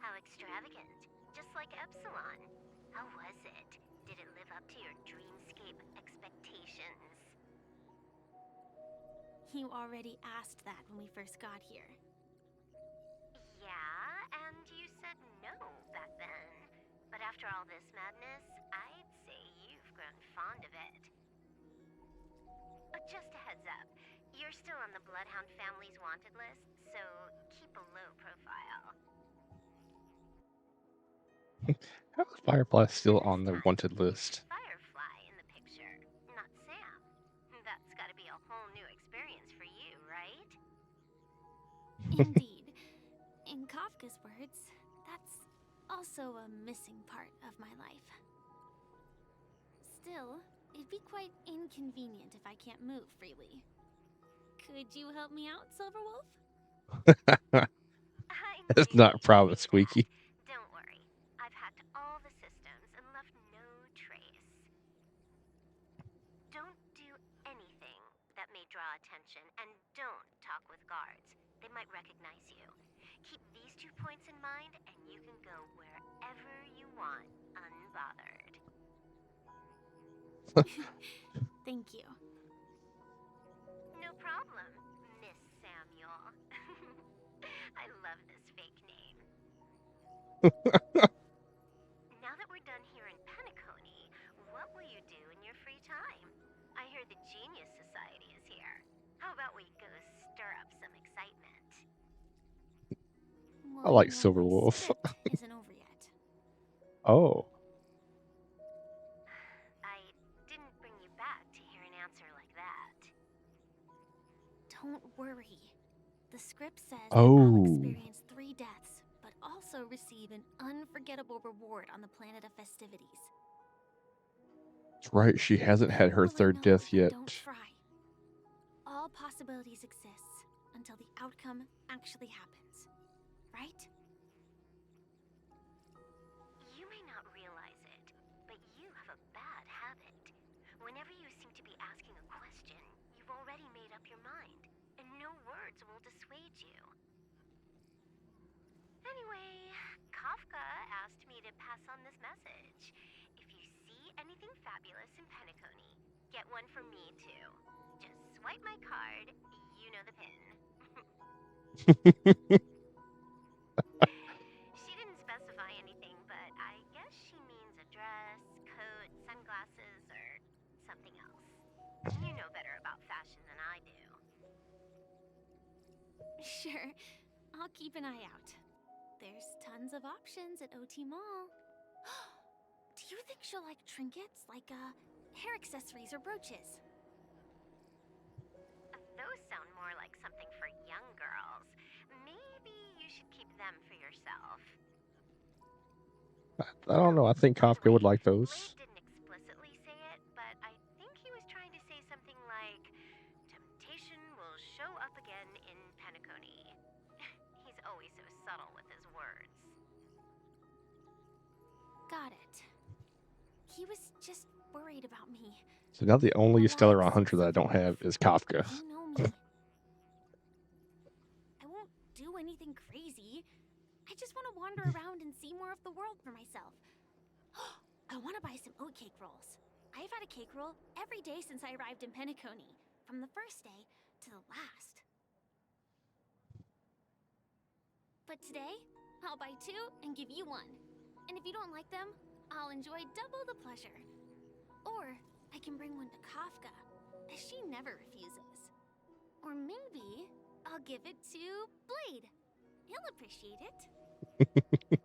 How extravagant. Just like Epsilon. How was it? Did it live up to your dreamscape expectations? You already asked that when we first got here. Yeah, and you said no back then. But after all this madness, I'd say you've grown fond of it. Just a heads up, you're still on the Bloodhound family's wanted list, so keep a low profile. How is Firefly still And on this the time, wanted list? Firefly in the picture, not Sam. That's gotta be a whole new experience for you, right? Indeed. In Kafka's words, that's also a missing part of my life. Still, it'd be quite inconvenient if I can't move freely. Could you help me out, Silverwolf? I That's knew not a you'd problem, say Squeaky. that. Don't worry. I've hacked all the systems and left no trace. Don't do anything that may draw attention, and don't talk with guards. They might recognize you. Keep these 2 points in mind, and you can go wherever you want, unbothered. Thank you. No problem, Miss Samuel. I love this fake name. Now that we're done here in Penacony, what will you do in your free time? I hear the Genius Society is here. How about we go stir up some excitement? I like no, Silver my Wolf. script isn't over yet. Oh, I didn't bring you back to hear an answer like that. Don't worry. The script says that I'll oh, experience 3 deaths, but also receive an unforgettable reward on the planet of festivities. that's right. She hasn't had her Little will I third know death if I yet. don't try. All possibilities exist until the outcome actually happens, right? You may not realize it, but you have a bad habit. Whenever you seem to be asking a question, you've already made up your mind, and no words will dissuade you. Anyway, Kafka asked me to pass on this message. If you see anything fabulous in Penacony, get one for me too. Just swipe my card, you know the pin. She didn't specify anything, but I guess she means a dress, coat, sunglasses, or something else. You know better about fashion than I do. Sure, I'll keep an eye out. There's tons of options at OT Mall. Do you think she'll like trinkets, like hair accessories or brooches? Those sound more like something for young girls. Maybe you should keep them for yourself. I don't know. I think By the Kafka would way, like those. Blade didn't explicitly say it, but I think he was trying to say something like, temptation will show up again in Penacony. He's always so subtle with his words. Got it. He was just worried about me. So now the only Stellar Relax, Hunter that I don't have is Kafka. You know me. I won't do anything crazy. I just want to wander around and see more of the world for myself. I want to buy some oatcake rolls. I've had a cake roll every day since I arrived in Penacony, from the first day to the last. But today, I'll buy 2 and give you 1. And if you don't like them, I'll enjoy double the pleasure. Or I can bring one to Kafka, as she never refuses. Or maybe I'll give it to Blade. He'll appreciate it.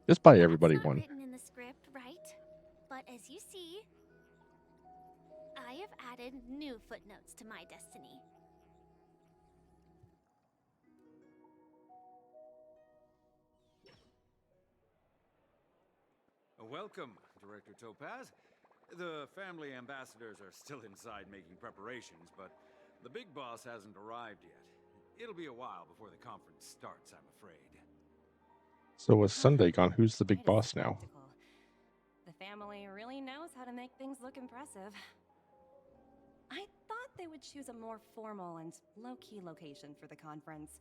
Just buy That's everybody not one. written in the script, right? But as you see, I have added new footnotes to my destiny. Welcome, Director Topaz. The family ambassadors are still inside making preparations, but the big boss hasn't arrived yet. It'll be a while before the conference starts, I'm afraid. So with Sunday gone, who's the big Quite a boss now? spectacle. The family really knows how to make things look impressive. I thought they would choose a more formal and low-key location for the conference.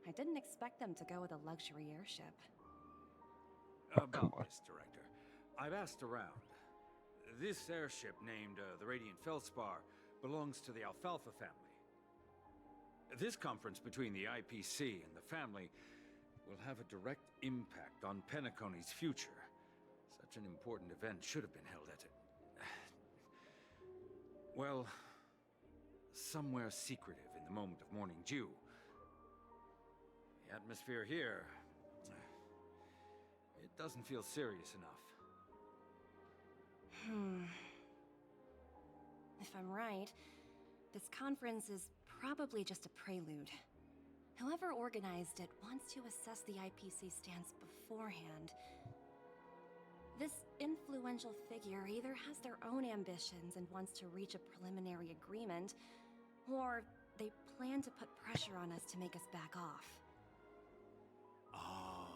I didn't expect them to go with a luxury airship. come About on. this, Director, I've asked around. This airship, named the Radiant Feldspar, belongs to the Alfalfa family. This conference between the IPC and the family will have a direct impact on Penacony's future. Such an important event should have been held at it. Well, somewhere secretive in the moment of morning dew. The atmosphere here, it doesn't feel serious enough. If I'm right, this conference is probably just a prelude. Whoever organized it wants to assess the IPC stance beforehand. This influential figure either has their own ambitions and wants to reach a preliminary agreement, or they plan to put pressure on us to make us back off. Oh,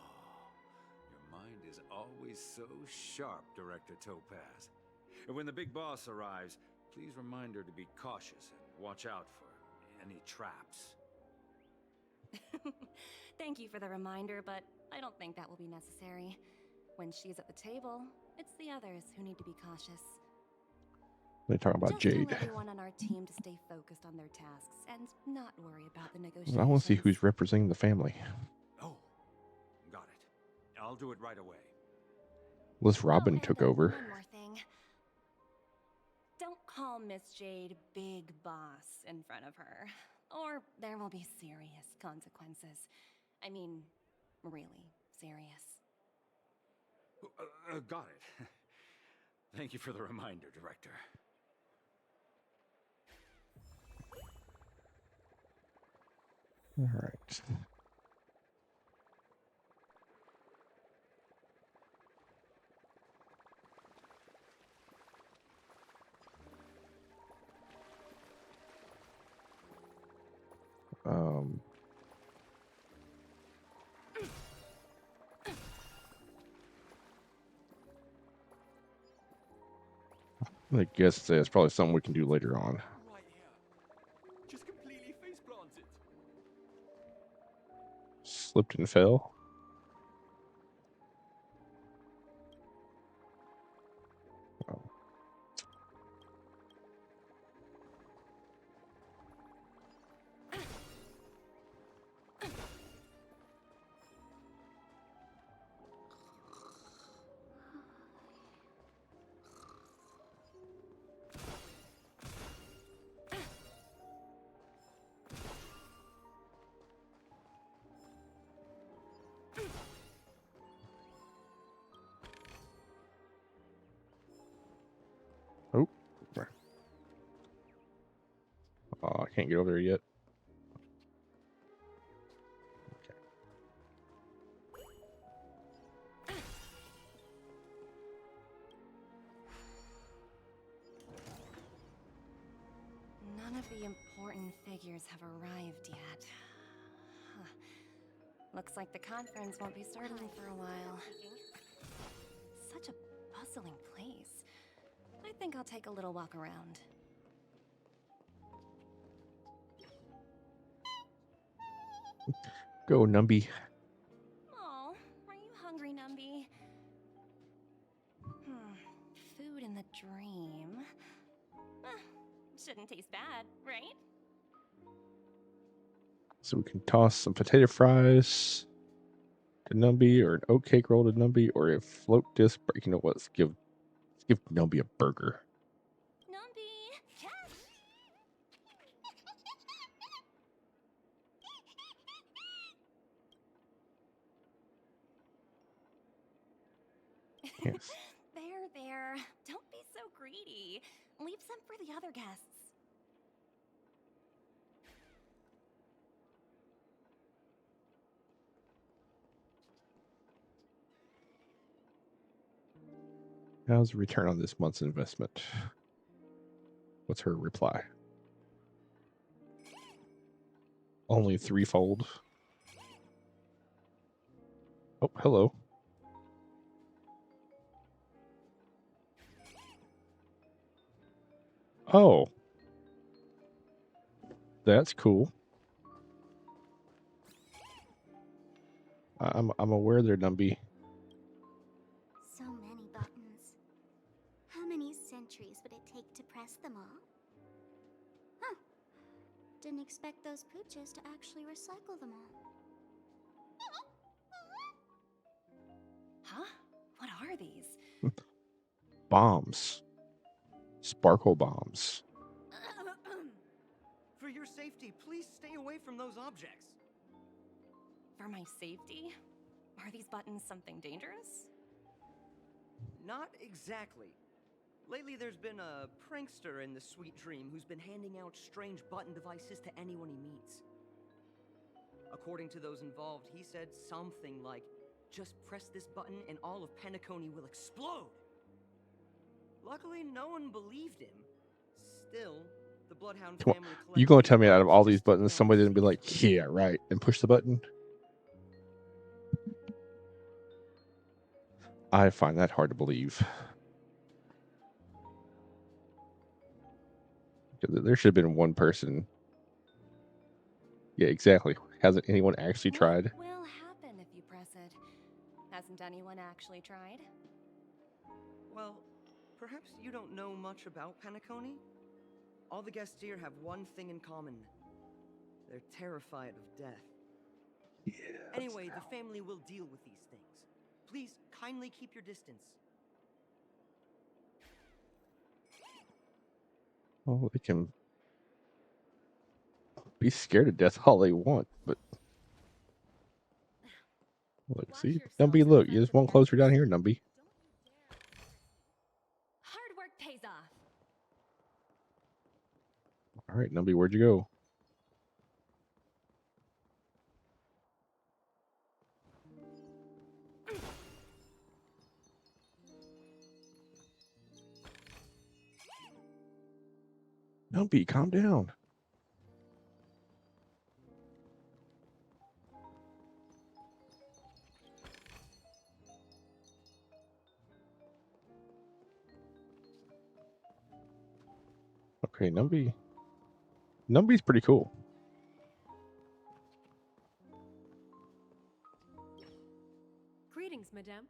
your mind is always so sharp, Director Topaz. And when the big boss arrives, please remind her to be cautious and watch out for any traps. Thank you for the reminder, but I don't think that will be necessary. When she's at the table, it's the others who need to be cautious. They're talking about Just Jade. tell everyone on our team to stay focused on their tasks and not worry about the negotiations. I want to see who's representing the family. Oh, got it. I'll do it right away. Unless Robin and took over. One more thing. Don't call Miss Jade Big Boss in front of her, or there will be serious consequences. I mean, really serious. Got it. Thank you for the reminder, Director. All right. I guess that's probably something we can do later on. Right here. Just completely face planted. Slipped and fell. Oh. Oh. Oh, I can't get over there yet. None of the important figures have arrived yet. Huh. Looks like the conference won't be starting for a while. Such a bustling place. I think I'll take a little walk around. Go, Numby. Oh, are you hungry, Numby? Food in the dream. Shouldn't taste bad, right? So we can toss some potato fries to Numby, or an oat cake roll to Numby, or a float disc. You know what? Let's give Numby a burger. Numby, catch! Yes. There. Don't be so greedy. Leave some for the other guests. How's the return on this month's investment? What's her reply? Only threefold. Oh, hello. Oh. That's cool. I'm aware there, Numby. So many buttons. How many centuries would it take to press them all? Huh. Didn't expect those pooches to actually recycle them all. Huh? What are these? Bombs. Sparkle bombs. For your safety, please stay away from those objects. For my safety? Are these buttons something dangerous? Not exactly. Lately, there's been a prankster in the Sweet Dream who's been handing out strange button devices to anyone he meets. According to those involved, he said something like, "Just press this button and all of Penacony will explode." Luckily, no one believed him. Still, the Bloodhound Come on. family You gonna collects tell me out of all these just to buttons, know somebody didn't be it's like, true. yeah, right, and push the button? I find that hard to believe. There should have been one person. Yeah, exactly. Hasn't anyone actually tried? What will happen if you press it? Hasn't anyone actually tried? Well, perhaps you don't know much about Penacony? All the guests here have one thing in common. They're terrified of death. Yeah. Anyway, the family will deal with these things. Please kindly keep your distance. Well, they can be scared to death all they want, but Look, see, Numby, look, you just one closer down here, Numby. Hard work pays off. All right, Numby, where'd you go? Numby, calm down. Okay, Numby. Numby's pretty cool. Greetings, madame.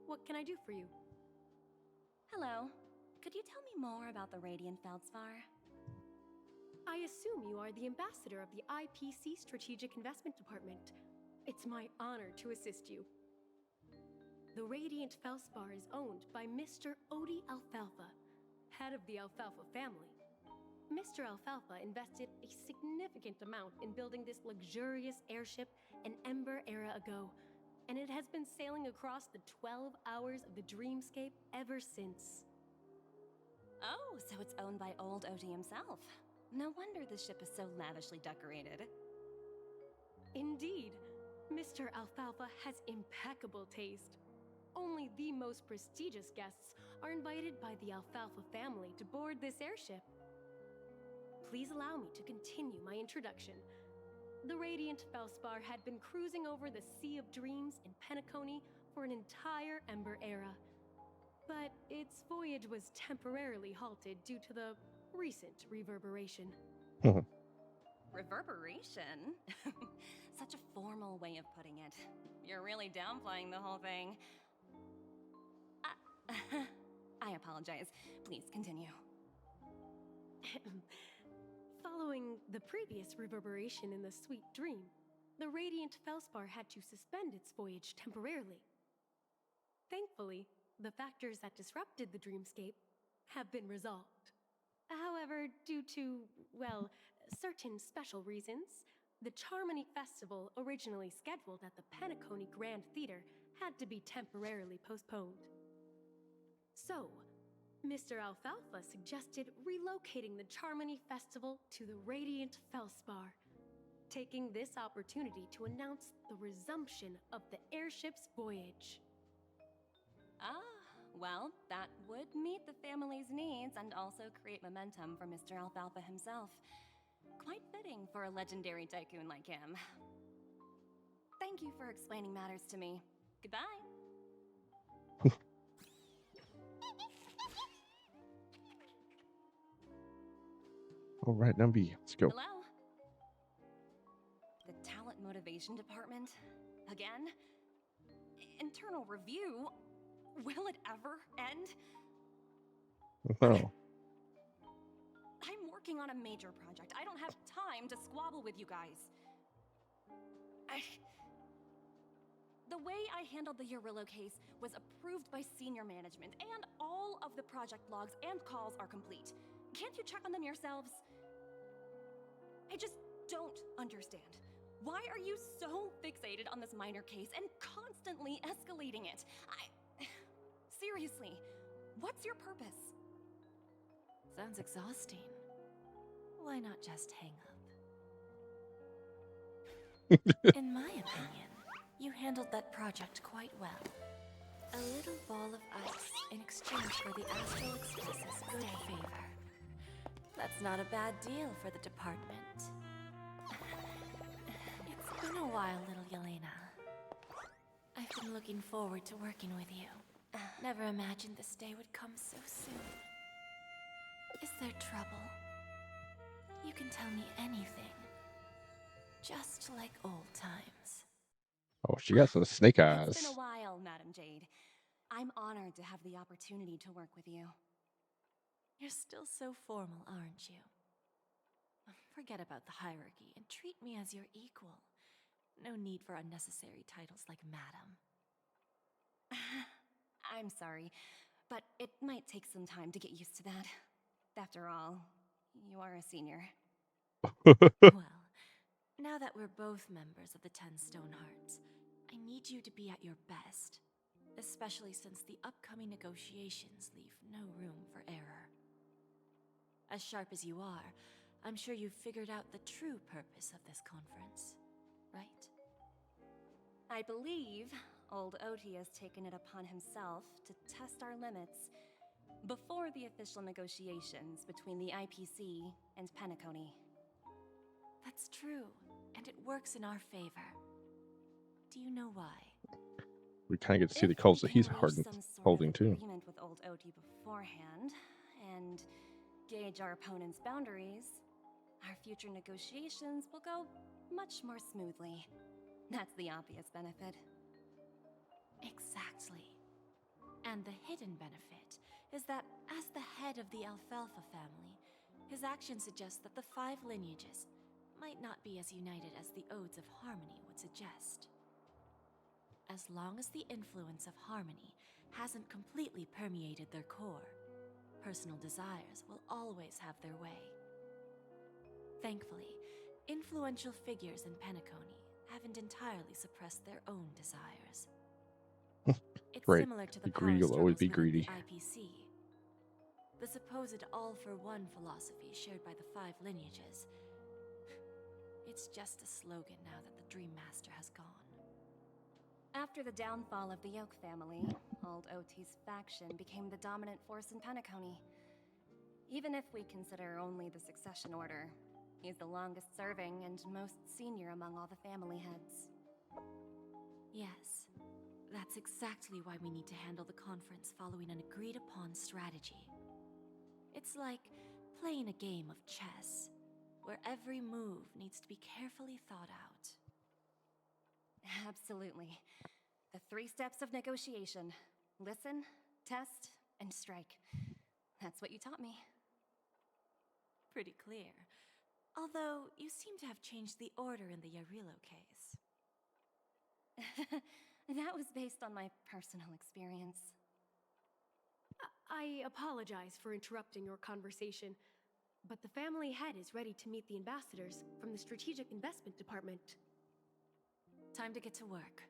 What can I do for you? Hello. Could you tell me more about the Radiant Feldspar? I assume you are the ambassador of the IPC Strategic Investment Department. It's my honor to assist you. The Radiant Felspar is owned by Mr. Odie Alfalfa, head of the Alfalfa family. Mr. Alfalfa invested a significant amount in building this luxurious airship an Ember era ago, and it has been sailing across the 12 hours of the dreamscape ever since. Oh, so it's owned by old Odie himself. No wonder the ship is so lavishly decorated. Indeed, Mr. Alfalfa has impeccable taste. Only the most prestigious guests are invited by the Alfalfa family to board this airship. Please allow me to continue my introduction. The Radiant Felspar had been cruising over the Sea of Dreams in Penacony for an entire Ember era. But its voyage was temporarily halted due to the recent reverberation. Reverberation? Such a formal way of putting it. You're really downplaying the whole thing. I apologize. Please continue. Following the previous reverberation in the Sweet Dream, the Radiant Felspar had to suspend its voyage temporarily. Thankfully, the factors that disrupted the dreamscape have been resolved. However, due to, well, certain special reasons, the Charmony Festival, originally scheduled at the Penacony Grand Theater, had to be temporarily postponed. So, Mr. Alfalfa suggested relocating the Charmony Festival to the Radiant Felspar, taking this opportunity to announce the resumption of the airship's voyage. Ah, well, that would meet the family's needs and also create momentum for Mr. Alfalfa himself. Quite fitting for a legendary tycoon like him. Thank you for explaining matters to me. Goodbye. All right, Numby, let's go. Hello? The Talent Motivation Department? Again? Internal review? Will it ever end? Oh. I'm working on a major project. I don't have time to squabble with you guys. The way I handled the Urillo case was approved by senior management, and all of the project logs and calls are complete. Can't you check on them yourselves? I just don't understand. Why are you so fixated on this minor case and constantly escalating it? Seriously, what's your purpose? Sounds exhausting. Why not just hang up? In my opinion, you handled that project quite well. A little ball of ice in exchange for the Astral Express's good favor. That's not a bad deal for the department. It's been a while, little Yelena. I've been looking forward to working with you. Never imagined this day would come so soon. Is there trouble? You can tell me anything. Just like old times. Oh, she got some snake eyes. It's been a while, Madam Jade. I'm honored to have the opportunity to work with you. You're still so formal, aren't you? Forget about the hierarchy and treat me as your equal. No need for unnecessary titles like Madam. I'm sorry, but it might take some time to get used to that. After all, you are a senior. Well, now that we're both members of the 10 Stone Hearts, I need you to be at your best, especially since the upcoming negotiations leave no room for error. As sharp as you are, I'm sure you've figured out the true purpose of this conference, right? I believe old Oti has taken it upon himself to test our limits before the official negotiations between the IPC and Penacony. That's true, and it works in our favor. Do you know why? We kind of get to see the If calls we that he's can reach holding, some sort holding of too. agreement with old Oti beforehand and gauge our opponent's boundaries, our future negotiations will go much more smoothly. That's the obvious benefit. Exactly. And the hidden benefit is that as the head of the Alfalfa family, his actions suggest that the 5 lineages might not be as united as the Odes of Harmony would suggest. As long as the influence of Harmony hasn't completely permeated their core, personal desires will always have their way. Thankfully, influential figures in Penacony haven't entirely suppressed their own desires. It's Right. similar to the The power greedy will always struggles be within greedy. the IPC. The supposed all-for-one philosophy shared by the 5 lineages. It's just a slogan now that the Dream Master has gone. After the downfall of the Yoke family, old Oti's faction became the dominant force in Penacony. Even if we consider only the succession order, he's the longest serving and most senior among all the family heads. Yes, that's exactly why we need to handle the conference following an agreed-upon strategy. It's like playing a game of chess, where every move needs to be carefully thought out. Absolutely. The 3 steps of negotiation: listen, test, and strike. That's what you taught me. Pretty clear. Although, you seem to have changed the order in the Yarilo case. That was based on my personal experience. I apologize for interrupting your conversation, but the family head is ready to meet the ambassadors from the Strategic Investment Department. Time to get to work.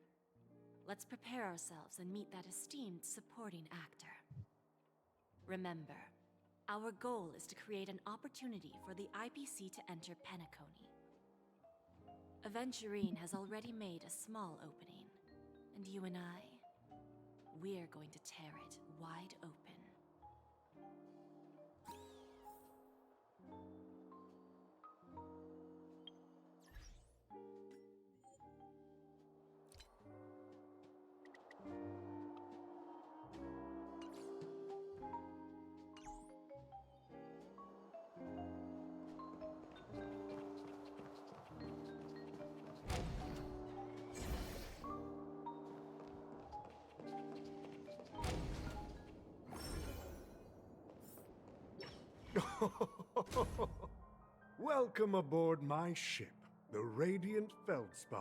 Let's prepare ourselves and meet that esteemed supporting actor. Remember, our goal is to create an opportunity for the IPC to enter Penacony. Aventurine has already made a small opening, and you and I, we're going to tear it wide open. Welcome aboard my ship, the Radiant Feldspar.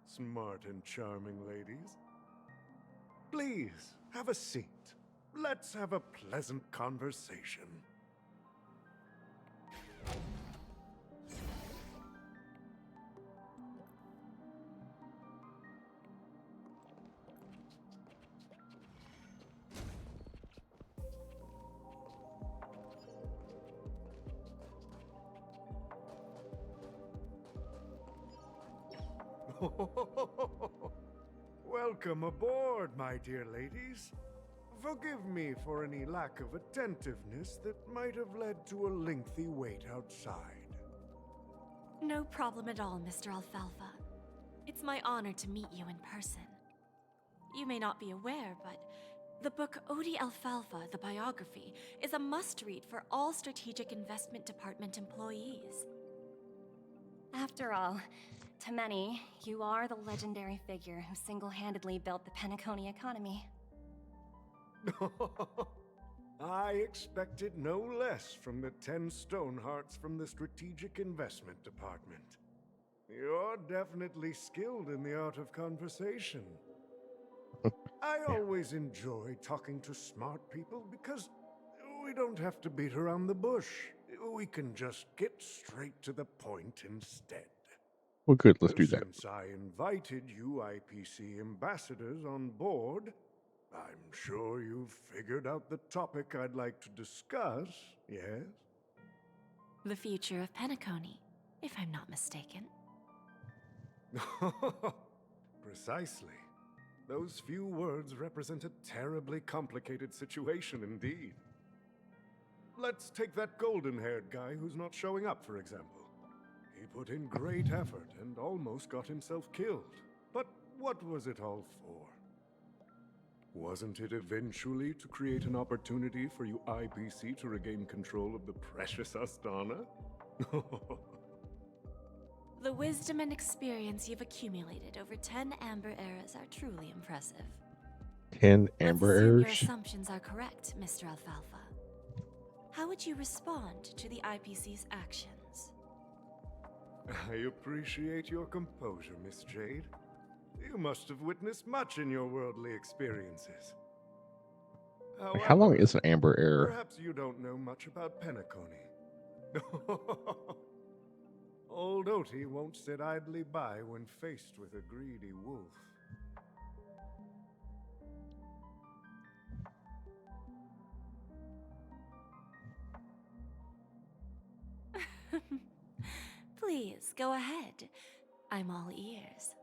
Smart and charming ladies. Please, have a seat. Let's have a pleasant conversation. Welcome aboard, my dear ladies. Forgive me for any lack of attentiveness that might have led to a lengthy wait outside. No problem at all, Mr. Alfalfa. It's my honor to meet you in person. You may not be aware, but the book Odi Alfalfa, the biography, is a must-read for all Strategic Investment Department employees. After all, to many, you are the legendary figure who single-handedly built the Penacony economy. I expected no less from the 10 Stonehearts from the Strategic Investment Department. You're definitely skilled in the art of conversation. I always enjoy talking to smart people because we don't have to beat around the bush. We can just get straight to the point instead. Well, good. Let's do that. Since I invited you IPC ambassadors on board, I'm sure you've figured out the topic I'd like to discuss, yes? The future of Penacony, if I'm not mistaken. Precisely. Those few words represent a terribly complicated situation indeed. Let's take that golden-haired guy who's not showing up, for example. He put in great effort and almost got himself killed. But what was it all for? Wasn't it eventually to create an opportunity for you IPC to regain control of the precious Astana? The wisdom and experience you've accumulated over 10 Amber Eras are truly impressive. 10 Amber Let's assume your Errors? assumptions are correct, Mr. Alfalfa. How would you respond to the IPC's actions? I appreciate your composure, Miss Jade. You must have witnessed much in your worldly experiences. How long However, is an Amber Error? perhaps you don't know much about Penacony. Old Oti won't sit idly by when faced with a greedy wolf. Please, go ahead. I'm all ears.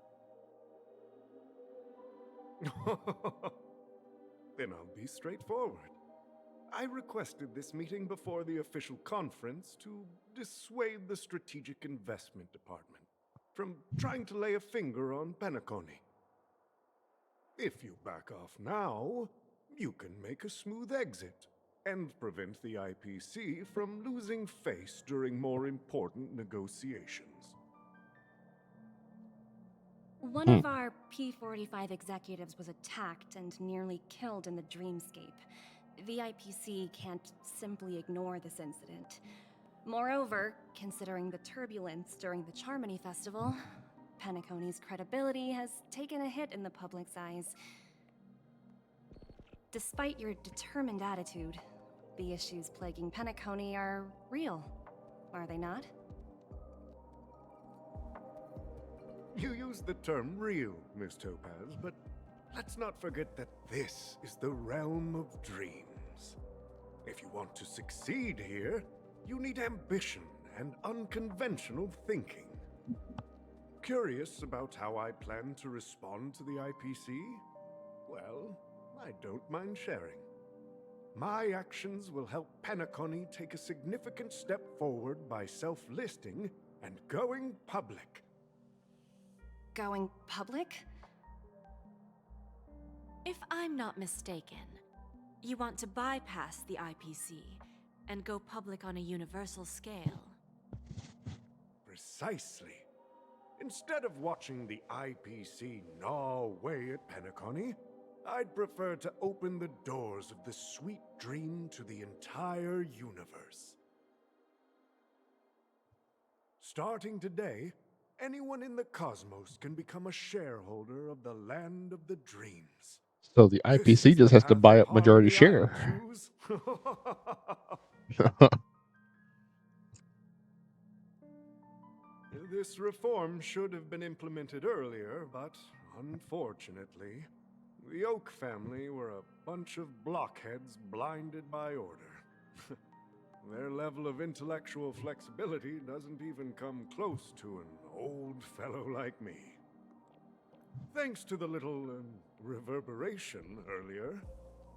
Then I'll be straightforward. I requested this meeting before the official conference to dissuade the Strategic Investment Department from trying to lay a finger on Penacony. If you back off now, you can make a smooth exit and prevent the IPC from losing face during more important negotiations. One of our P-45 executives was attacked and nearly killed in the dreamscape. The IPC can't simply ignore this incident. Moreover, considering the turbulence during the Charmony Festival, Penacony's credibility has taken a hit in the public's eyes. Despite your determined attitude, the issues plaguing Penacony are real, are they not? You use the term real, Miss Topaz, but let's not forget that this is the realm of dreams. If you want to succeed here, you need ambition and unconventional thinking. Curious about how I plan to respond to the IPC? Well, I don't mind sharing. My actions will help Penacony take a significant step forward by self-listing and going public. Going public? If I'm not mistaken, you want to bypass the IPC and go public on a universal scale. Precisely. Instead of watching the IPC gnaw away at Penacony, I'd prefer to open the doors of the sweet dream to the entire universe. Starting today, anyone in the cosmos can become a shareholder of the land of the dreams. So the This IPC is just the has to path buy of up majority harmony I'll share. choose. This reform should have been implemented earlier, but unfortunately, the Oak family were a bunch of blockheads blinded by order. Their level of intellectual flexibility doesn't even come close to an old fellow like me. Thanks to the little reverberation earlier,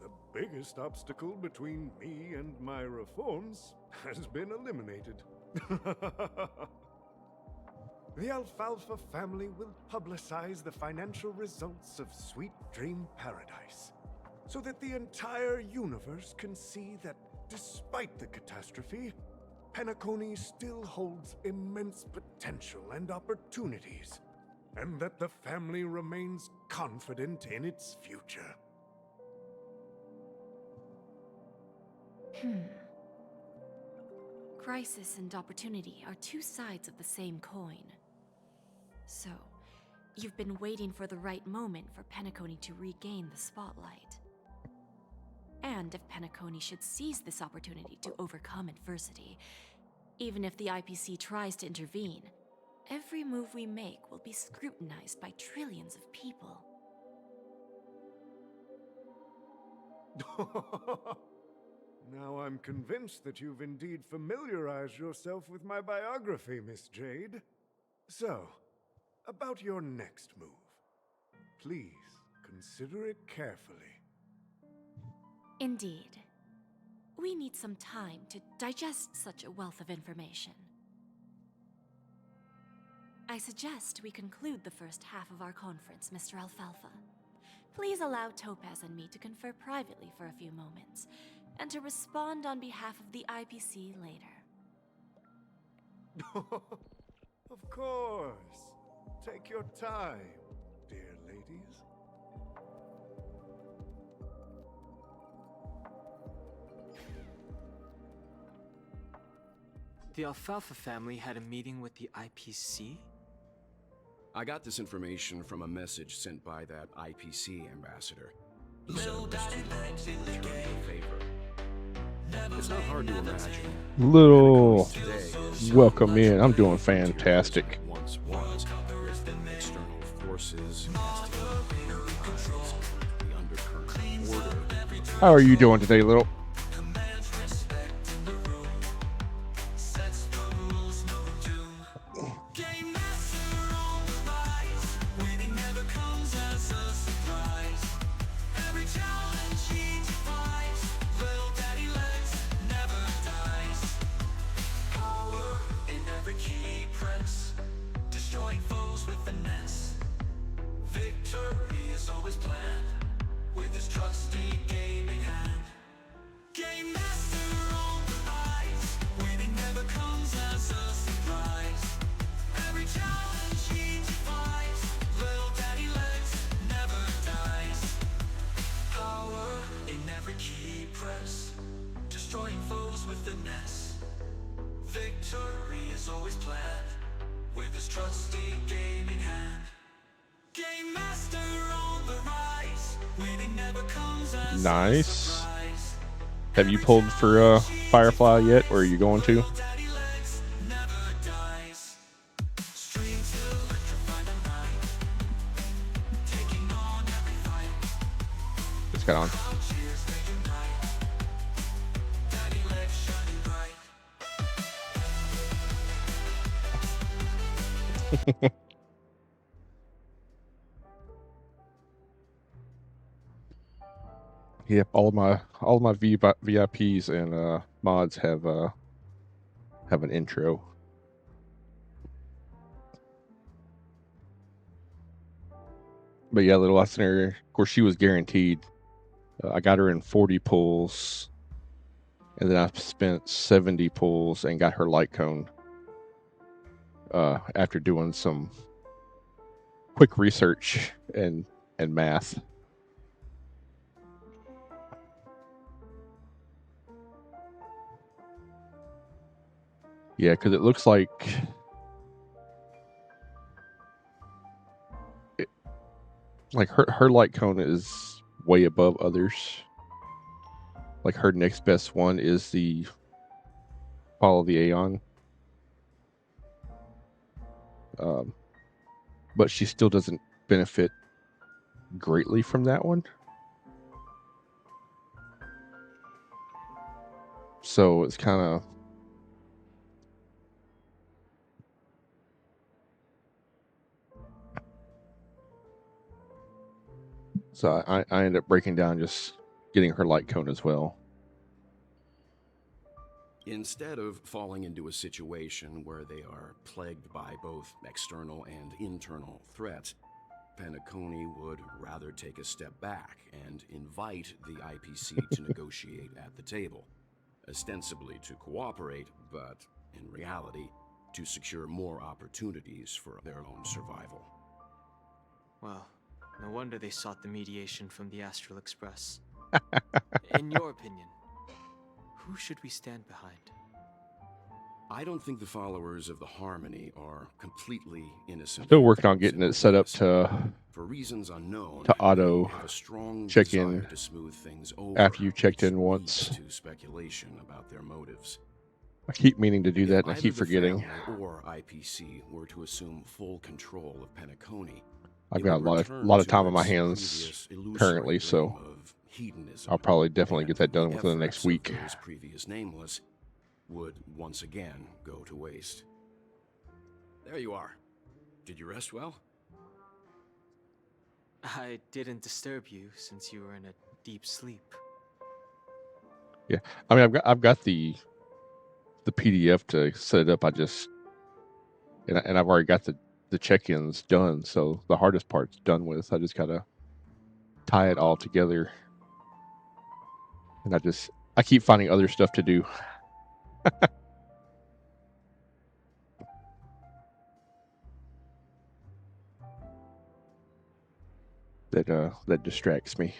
the biggest obstacle between me and my reforms has been eliminated. The Alfalfa family will publicize the financial results of Sweet Dream Paradise, so that the entire universe can see that despite the catastrophe, Penacony still holds immense potential and opportunities, and that the family remains confident in its future. Crisis and opportunity are two sides of the same coin. So, you've been waiting for the right moment for Penacony to regain the spotlight. And if Penacony should seize this opportunity to overcome adversity, even if the IPC tries to intervene, Every move we make will be scrutinized by trillions of people. Now I'm convinced that you've indeed familiarized yourself with my biography, Miss Jade. So, about your next move. Please consider it carefully. Indeed. We need some time to digest such a wealth of information. I suggest we conclude the first half of our conference, Mr. Alfalfa. Please allow Topaz and me to confer privately for a few moments, and to respond on behalf of the IPC later. Of course. Take your time, dear ladies. The Alfalfa family had a meeting with the IPC? I got this information from a message sent by that IPC ambassador. He said it was to return the favor. It's not hard to imagine. Little welcome in. I'm doing fantastic. Once was with external forces the undercurrent order. How are you doing today, Little? Nice. Have you pulled for Firefly yet, or are you going to? Just got on. Yep, all my VIPs and mods have an intro. But yeah, little listener, of course, she was guaranteed. I got her in 40 pulls, and then I spent 70 pulls and got her light cone. After doing some quick research and math. Yeah, because it looks like her light cone is way above others. Like her next best one is the Follow the Aeon. But she still doesn't benefit greatly from that one. So it's kind of so I ended up breaking down just getting her light cone as well. Instead of falling into a situation where they are plagued by both external and internal threats, Penacony would rather take a step back and invite the IPC to negotiate at the table, ostensibly to cooperate, but in reality, to secure more opportunities for their own survival. Well, no wonder they sought the mediation from the Astral Express. In your opinion, who should we stand behind? I don't think the followers of the Harmony are completely innocent. Still working on getting it set up to, for reasons unknown, to auto have a strong check desire in to smooth things over, after you checked in which once. leads to speculation about their motives. I keep meaning to do that, and I Either keep the forgetting. family or IPC were to assume full control of Penacony, I've it got a would lot return of to time on my its hands previous illusory currently, dream so of hedonism, I'll probably definitely get that and done within the next efforts week. of those previous nameless would once again go to waste. There you are. Did you rest well? I didn't disturb you since you were in a deep sleep. Yeah, I mean, I've got the PDF to set it up. I just and I've already got the check-ins done, so the hardest part's done with. I just gotta tie it all together, and I keep finding other stuff to do. That distracts me.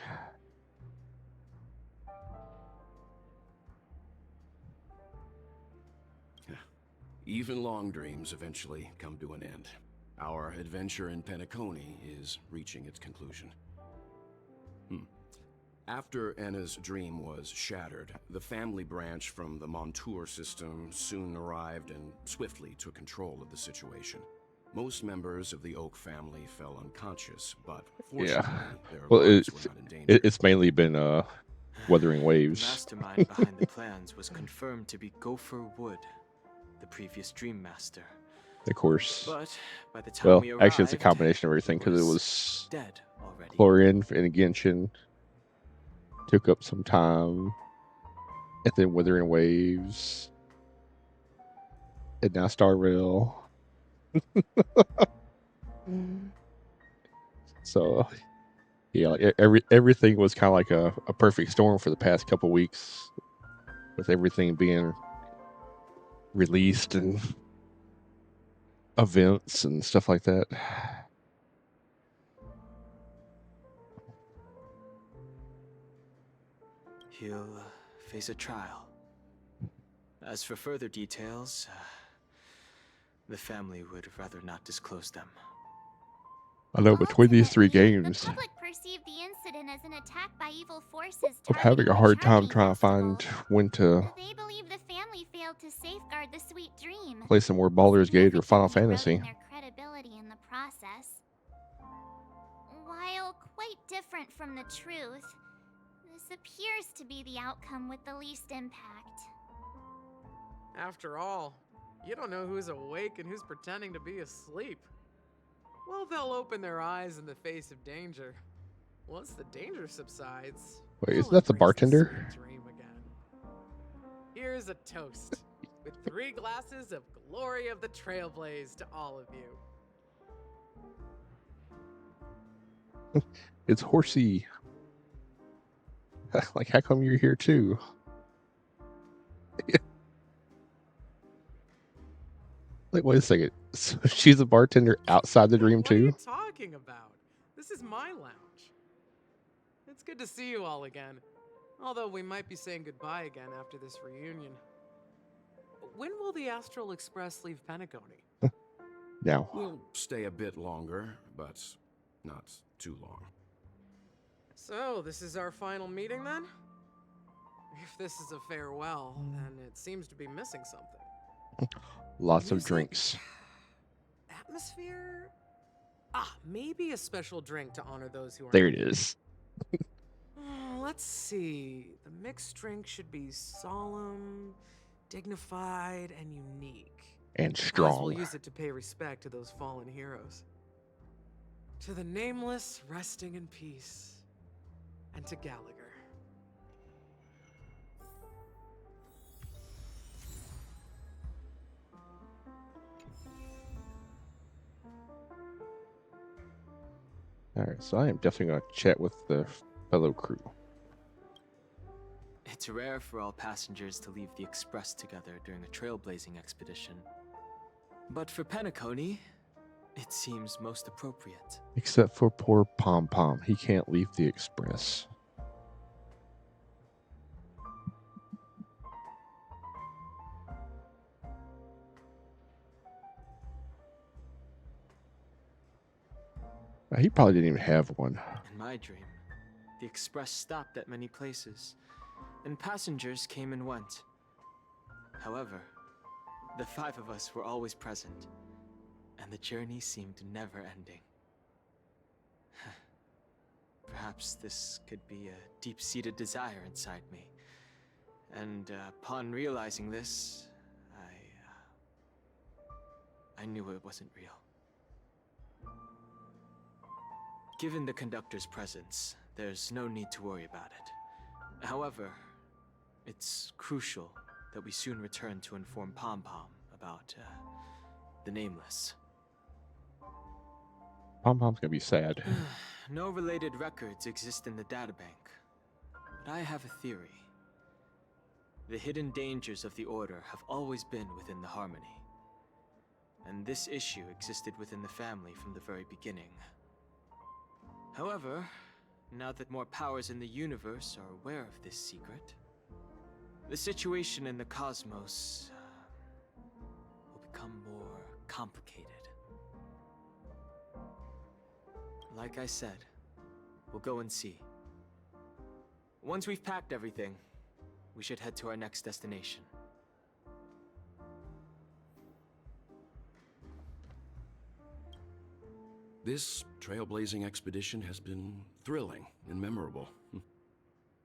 Even long dreams eventually come to an end. Our adventure in Penacony is reaching its conclusion. After Enna's dream was shattered, the family branch from the Montour system soon arrived and swiftly took control of the situation. Most members of the Oak family fell unconscious, but fortunately, their lives were not in danger. It's mainly been Wuthering Waves. The mastermind behind the plans was confirmed to be Gopher Wood, the previous Dream Master. Of course. But by the time we arrived, actually, it's a combination of everything because it was dead already. Chlorian and Genshin took up some time, and then Wuthering Waves, and now Starville. So, yeah, like everything was kind of like a perfect storm for the past couple weeks, with everything being released and events and stuff like that. He'll face a trial. As for further details, the family would rather not disclose them. I know, between these three games, The public perceived the incident as an attack by evil forces. I'm having a hard time trying to find when to They believe the family failed to safeguard the sweet dream. play some more Baldur's Gate or Final Fantasy. Their credibility in the process. While quite different from the truth, this appears to be the outcome with the least impact. After all, you don't know who's awake and who's pretending to be asleep. Well, they'll open their eyes in the face of danger. Once the danger subsides, Wait, isn't that the bartender? dream again. Here's a toast, with 3 glasses of glory of the Trailblaze to all of you. It's Horsey. Like, how come you're here too? Like, wait a second. So she's a bartender outside the dream too? What are you talking about? This is my lounge. It's good to see you all again. Although we might be saying goodbye again after this reunion. When will the Astral Express leave Penacony? Now. We'll stay a bit longer, but not too long. So, this is our final meeting then? If this is a farewell, then it seems to be missing something. Lots of drinks. Atmosphere? Maybe a special drink to honor those who are. There it is. Let's see. The mixed drink should be solemn, dignified, and unique. And Might as strong. well use it to pay respect to those fallen heroes. To the nameless resting in peace. And to Gallagher. Alright, so I am definitely going to chat with the fellow crew. It's rare for all passengers to leave the Express together during a trailblazing expedition. But for Penacony, it seems most appropriate. Except for poor Pom Pom. He can't leave the Express. He probably didn't even have one. In my dream, the Express stopped at many places, and passengers came and went. However, The 5 of us were always present, and the journey seemed never ending. Perhaps this could be a deep-seated desire inside me. And upon realizing this, I knew it wasn't real. Given the conductor's presence, there's no need to worry about it. However, it's crucial that we soon return to inform Pom Pom about the Nameless. Pom Pom's gonna be sad. No related records exist in the databank, but I have a theory. The hidden dangers of the Order have always been within the Harmony, and this issue existed within the family from the very beginning. However, now that more powers in the universe are aware of this secret, the situation in the cosmos will become more complicated. Like I said, we'll go and see. Once we've packed everything, we should head to our next destination. This trailblazing expedition has been thrilling and memorable.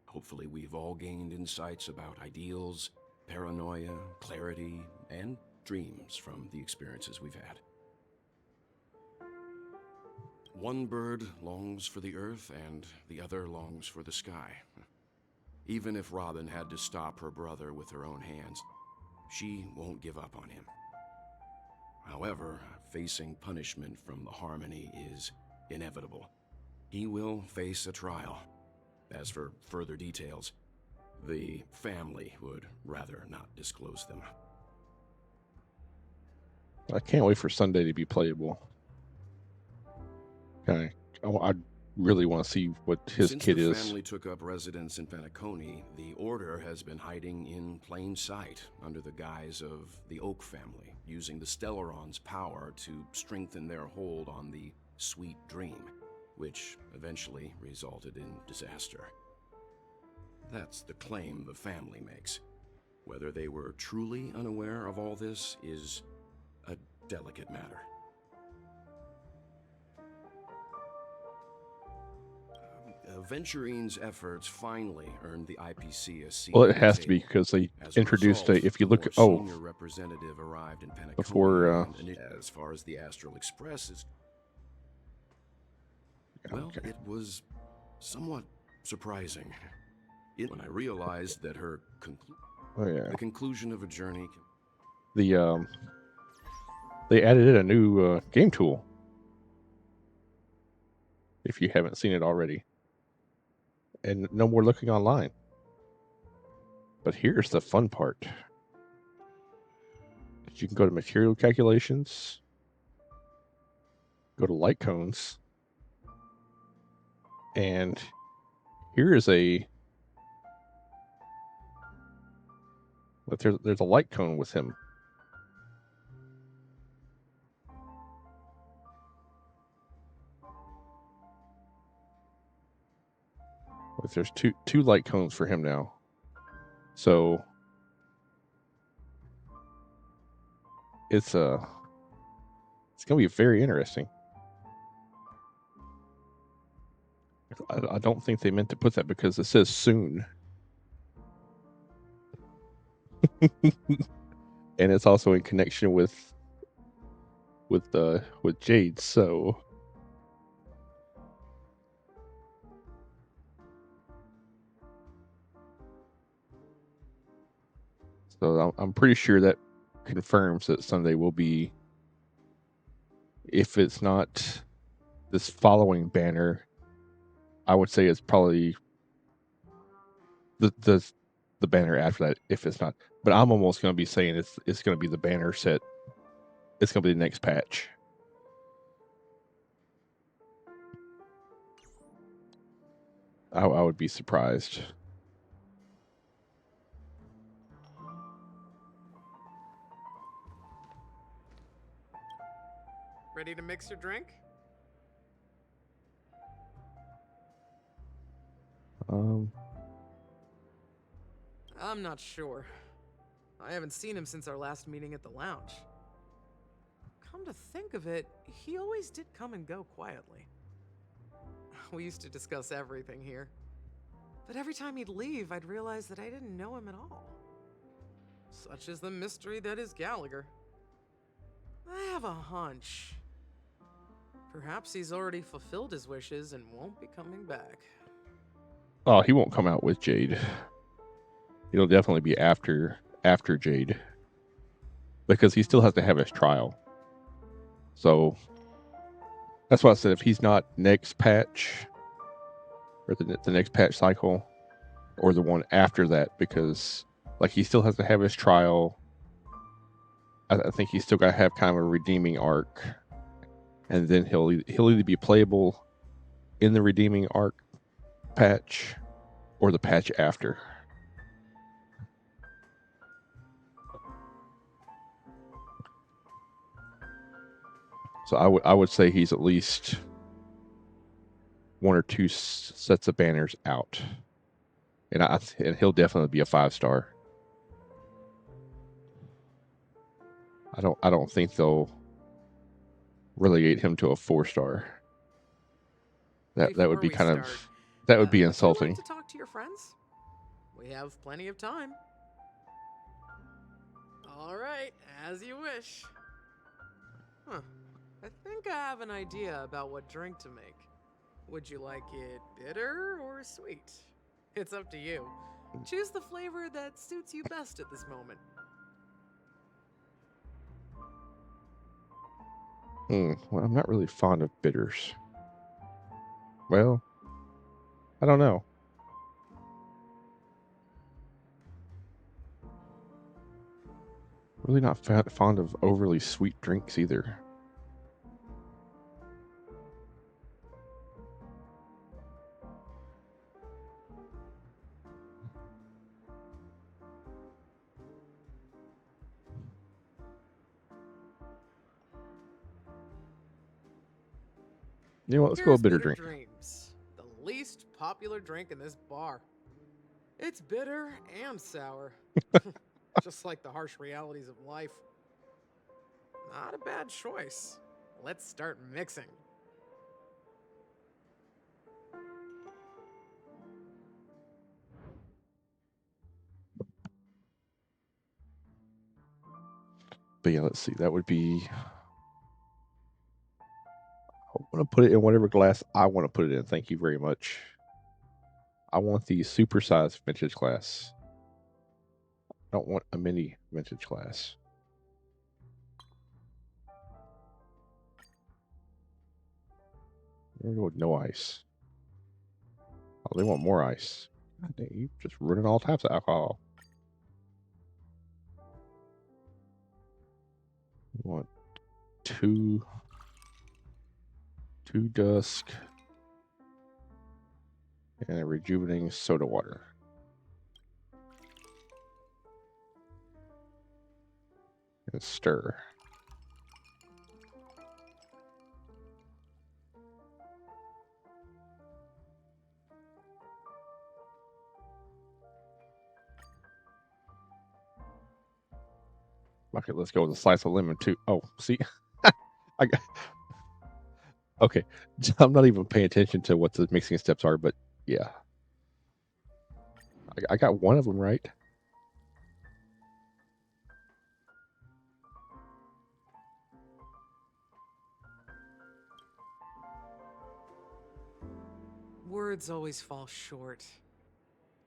Hopefully we've all gained insights about ideals, paranoia, clarity, and dreams from the experiences we've had. One bird longs for the earth and the other longs for the sky. Even if Robin had to stop her brother with her own hands, she won't give up on him. However, facing punishment from the Harmony is inevitable. He will face a trial. As for further details, the family would rather not disclose them. I can't wait for Sunday to be playable. Okay, I really want to see what his Since kid the is. family took up residence in Penacony, the Order has been hiding in plain sight under the guise of the Oak family, using the Stellaron's power to strengthen their hold on the Sweet Dream, which eventually resulted in disaster. That's the claim the family makes. Whether they were truly unaware of all this is a delicate matter. Venturine's efforts finally earned the IPC a seat. Well, it has to be because they introduced a. If you look, Senior representative arrived in Penacony before and as far as the Astral Express is, well, it was somewhat surprising when I realized that her the conclusion of a journey. They added in a new game tool. If you haven't seen it already. And no more looking online. But here's the fun part. You can go to material calculations, go to light cones, and here is a but there's a light cone with him. But there's two light cones for him now. So it's gonna be very interesting. I don't think they meant to put that because it says soon. And it's also in connection with Jade, so I'm pretty sure that confirms that Sunday will be, if it's not this following banner, I would say it's probably the banner after that, if it's not. But I'm almost going to be saying it's going to be the banner set. It's going to be the next patch. I would be surprised. Ready to mix your drink? I'm not sure. I haven't seen him since our last meeting at the lounge. Come to think of it, he always did come and go quietly. We used to discuss everything here. But every time he'd leave, I'd realize that I didn't know him at all. Such is the mystery that is Gallagher. I have a hunch. Perhaps he's already fulfilled his wishes and won't be coming back. Oh, he won't come out with Jade. It'll definitely be after Jade. Because he still has to have his trial. So that's why I said if he's not next patch, or the next patch cycle, or the one after that, because like he still has to have his trial. I think he's still got to have kind of a redeeming arc, and then he'll either be playable in the redeeming arc patch or the patch after. So I would say he's at least one or two sets of banners out, and he'll definitely be a 5-star. I don't think they'll relegate him to a 4-star. That would be kind of that would be insulting. Would you like to talk to your friends? We have plenty of time. All right, as you wish. Huh. I think I have an idea about what drink to make. Would you like it bitter or sweet? It's up to you. Choose the flavor that suits you best at this moment. Well, I'm not really fond of bitters. Well, I don't know. Really not fond of overly sweet drinks either. You know what? Let's go a bitter drink. Dreams, the least popular drink in this bar. It's bitter and sour. Just like the harsh realities of life. Not a bad choice. Let's start mixing. But yeah, let's see. That would be... I want to put it in whatever glass I want to put it in. Thank you very much. I want the supersized vintage glass. I don't want a mini vintage glass. We're going to go with no ice. Oh, they want more ice. God dang, you just running all types of alcohol. We want two dusk and a rejuvenating soda water. And stir. Okay, let's go with a slice of lemon too. Oh, see, I got. Okay, I'm not even paying attention to what the mixing steps are, but yeah, I got one of them right. Words always fall short.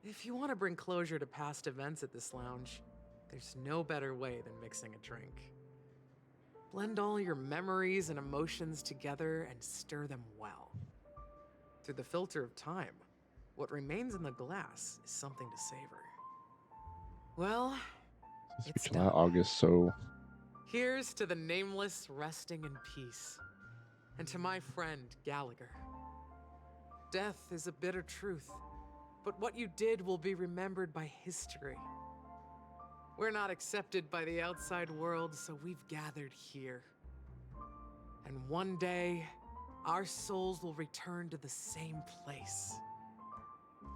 If you want to bring closure to past events at this lounge, there's no better way than mixing a drink. Blend all your memories and emotions together and stir them well. Through the filter of time, what remains in the glass is something to savor. Well, it's July, done. August, so... Here's to the nameless resting in peace, and to my friend Gallagher. Death is a bitter truth, but what you did will be remembered by history. We're not accepted by the outside world, so we've gathered here. And one day, our souls will return to the same place.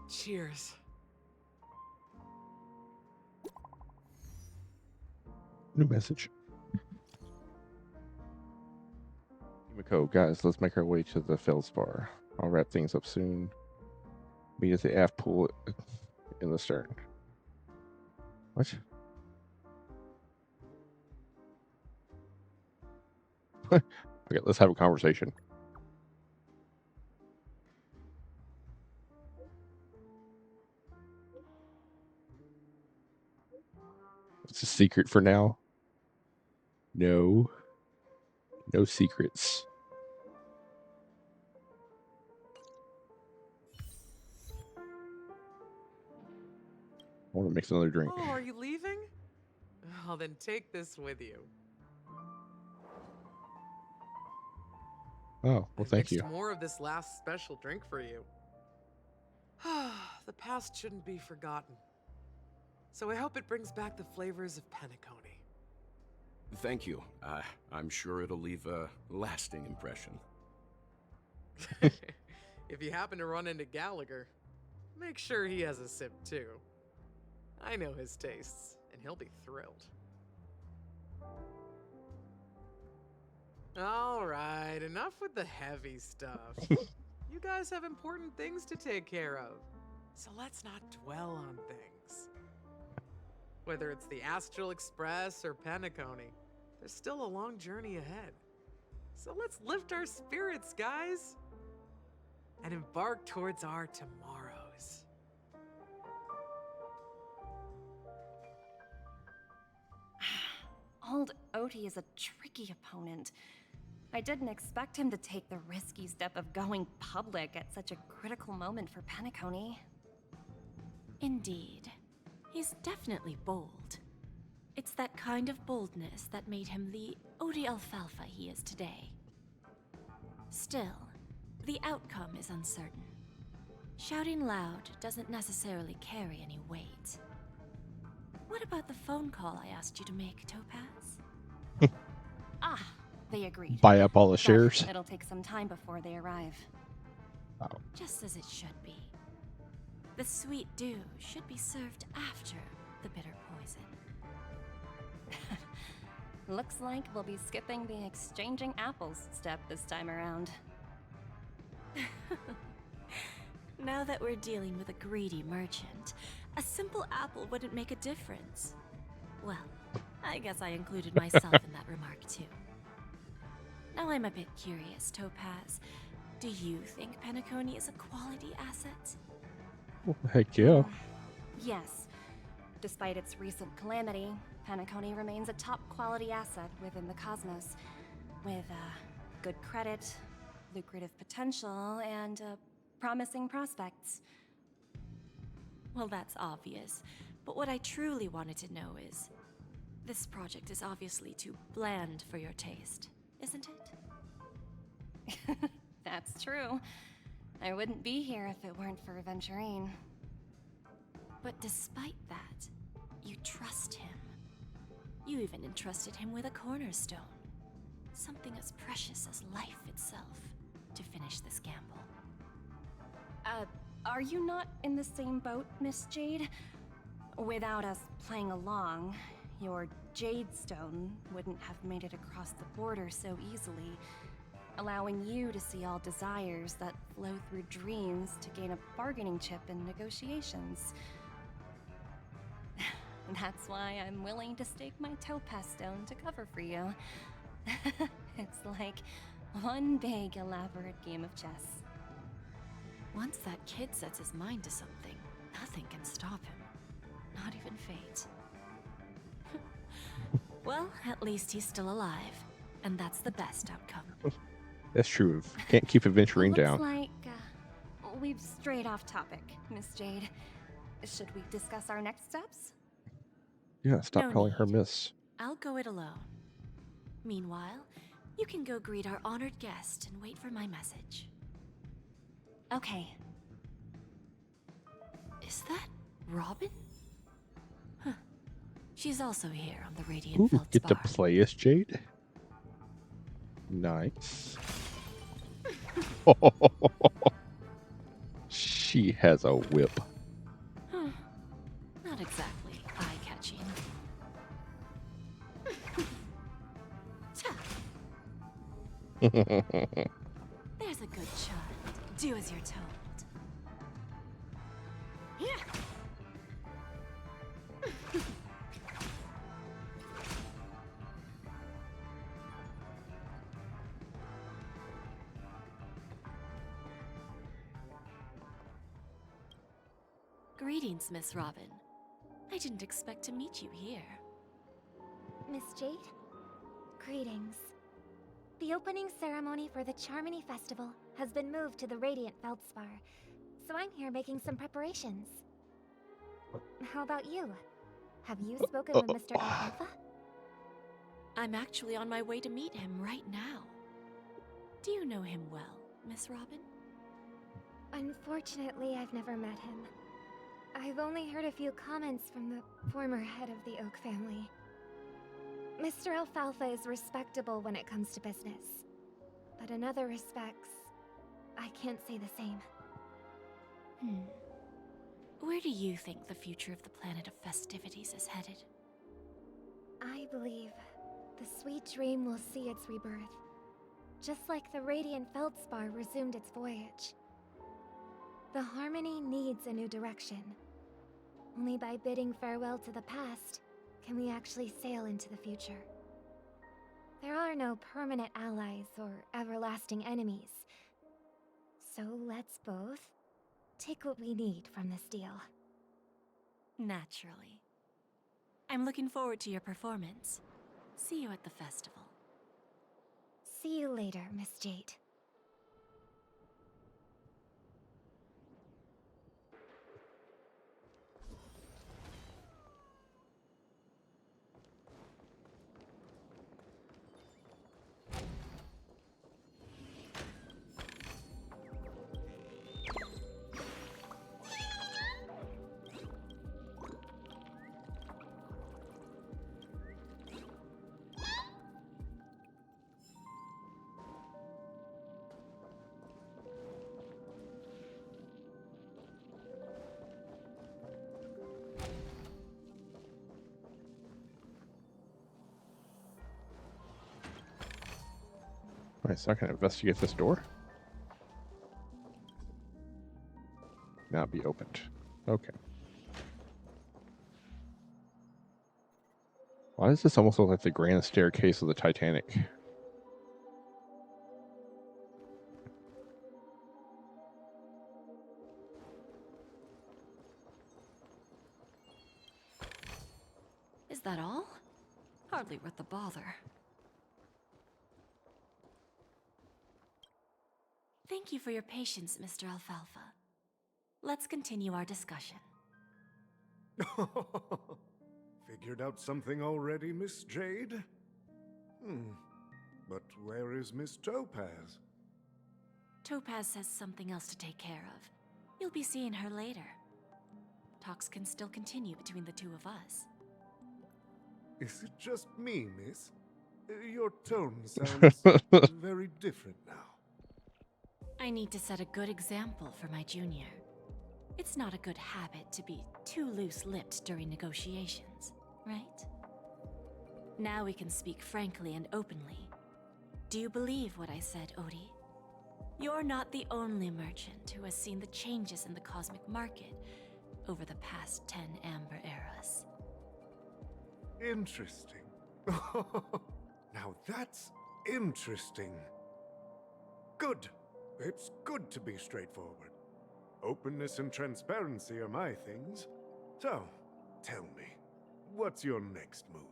Cheers. New message. Kimiko, guys, let's make our way to the Feldspar. I'll wrap things up soon. Meet at the aft pool in the stern. What? Okay, let's have a conversation. It's a secret for now. No. No secrets. I want to mix another drink. Oh, are you leaving? Oh, then take this with you. Oh, well, thank you. Mixed more of this last special drink for you. The past shouldn't be forgotten. So I hope it brings back the flavors of Penacony. Thank you. I'm sure it'll leave a lasting impression. If you happen to run into Gallagher, make sure he has a sip too. I know his tastes, and he'll be thrilled. Alright, enough with the heavy stuff. You guys have important things to take care of, so let's not dwell on things. Whether it's the Astral Express or Penacony, there's still a long journey ahead. So let's lift our spirits, guys, and embark towards our tomorrows. Old Odie is a tricky opponent. I didn't expect him to take the risky step of going public at such a critical moment for Penacony. Indeed. He's definitely bold. It's that kind of boldness that made him the Odie Alfalfa he is today. Still, the outcome is uncertain. Shouting loud doesn't necessarily carry any weight. What about the phone call I asked you to make, Topaz? They agreed. Buy up all the But shares. it'll take some time before they arrive. Oh. Just as it should be. The sweet dew should be served after the bitter poison. Looks like we'll be skipping the exchanging apples step this time around. Now that we're dealing with a greedy merchant, a simple apple wouldn't make a difference. Well, I guess I included myself in that remark too. Now I'm a bit curious, Topaz. Do you think Penacony is a quality asset? Well, heck yeah. Yes. Despite its recent calamity, Penacony remains a top quality asset within the cosmos, with good credit, lucrative potential, and promising prospects. Well, that's obvious, but what I truly wanted to know is, this project is obviously too bland for your taste, isn't it? That's true. I wouldn't be here if it weren't for Venturine. But despite that, you trust him. You even entrusted him with a cornerstone. Something as precious as life itself, to finish this gamble. Are you not in the same boat, Miss Jade? Without us playing along, your Jade Stone wouldn't have made it across the border so easily, allowing you to see all desires that flow through dreams to gain a bargaining chip in negotiations. That's why I'm willing to stake my Topaz Stone to cover for you. It's like one big, elaborate game of chess. Once that kid sets his mind to something, nothing can stop him. Not even fate. Well, at least he's still alive, and that's the best outcome. That's true. Can't keep adventuring Looks down. like we've strayed off topic, Miss Jade. Should we discuss our next steps? Yeah, stop No calling her need. Miss. I'll go it alone. Meanwhile, you can go greet our honored guest and wait for my message. Okay. Is that Robin? Huh. She's also here on the Radiant Ooh, get to Feldspar. play as Jade. Nice. She has a whip. Not exactly eye-catching. There's a good child. Do as you're told. Greetings, Miss Robin. I didn't expect to meet you here. Miss Jade? Greetings. The opening ceremony for the Charmony Festival has been moved to the Radiant Feldspar, so I'm here making some preparations. How about you? Have you spoken with Mr. Alfalfa? I'm actually on my way to meet him right now. Do you know him well, Miss Robin? Unfortunately, I've never met him. I've only heard a few comments from the former head of the Oak family. Mr. Alfalfa is respectable when it comes to business. But in other respects, I can't say the same. Where do you think the future of the planet of festivities is headed? I believe the sweet dream will see its rebirth, just like the Radiant Feldspar resumed its voyage. The Harmony needs a new direction. Only by bidding farewell to the past can we actually sail into the future. There are no permanent allies or everlasting enemies. So let's both take what we need from this deal. Naturally. I'm looking forward to your performance. See you at the festival. See you later, Miss Jade. Alright, so I can investigate this door. Now be opened. Okay. Why does this almost look like the grand staircase of the Titanic? Is that all? Hardly worth the bother. Thank you for your patience, Mr. Alfalfa. Let's continue our discussion. Figured out something already, Miss Jade? But where is Miss Topaz? Topaz has something else to take care of. You'll be seeing her later. Talks can still continue between the two of us. Is it just me, miss? Your tone sounds very different now. I need to set a good example for my junior. It's not a good habit to be too loose-lipped during negotiations, right? Now we can speak frankly and openly. Do you believe what I said, Odie? You're not the only merchant who has seen the changes in the cosmic market over the past 10 Amber Eras. Interesting. Now that's interesting. Good. It's good to be straightforward. Openness and transparency are my things. So, tell me, what's your next move?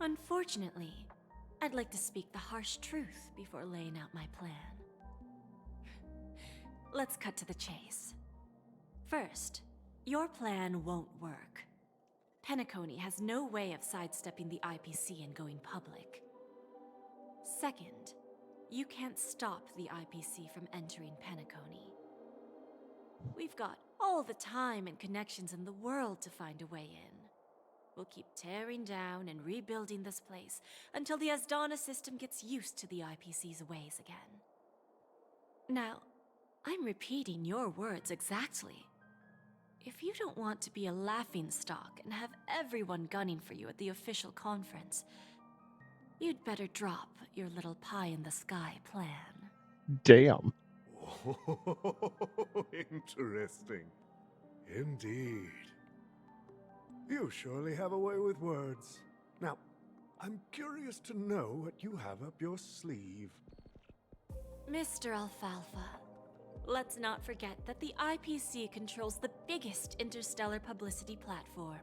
Unfortunately, I'd like to speak the harsh truth before laying out my plan. Let's cut to the chase. First, your plan won't work. Penacony has no way of sidestepping the IPC and going public. Second, you can't stop the IPC from entering Penacony. We've got all the time and connections in the world to find a way in. We'll keep tearing down and rebuilding this place until the Asdana system gets used to the IPC's ways again. Now, I'm repeating your words exactly. If you don't want to be a laughingstock and have everyone gunning for you at the official conference, You'd better drop your little pie-in-the-sky plan. Damn. Interesting. Indeed. You surely have a way with words. Now, I'm curious to know what you have up your sleeve. Mr. Alfalfa, let's not forget that the IPC controls the biggest interstellar publicity platform.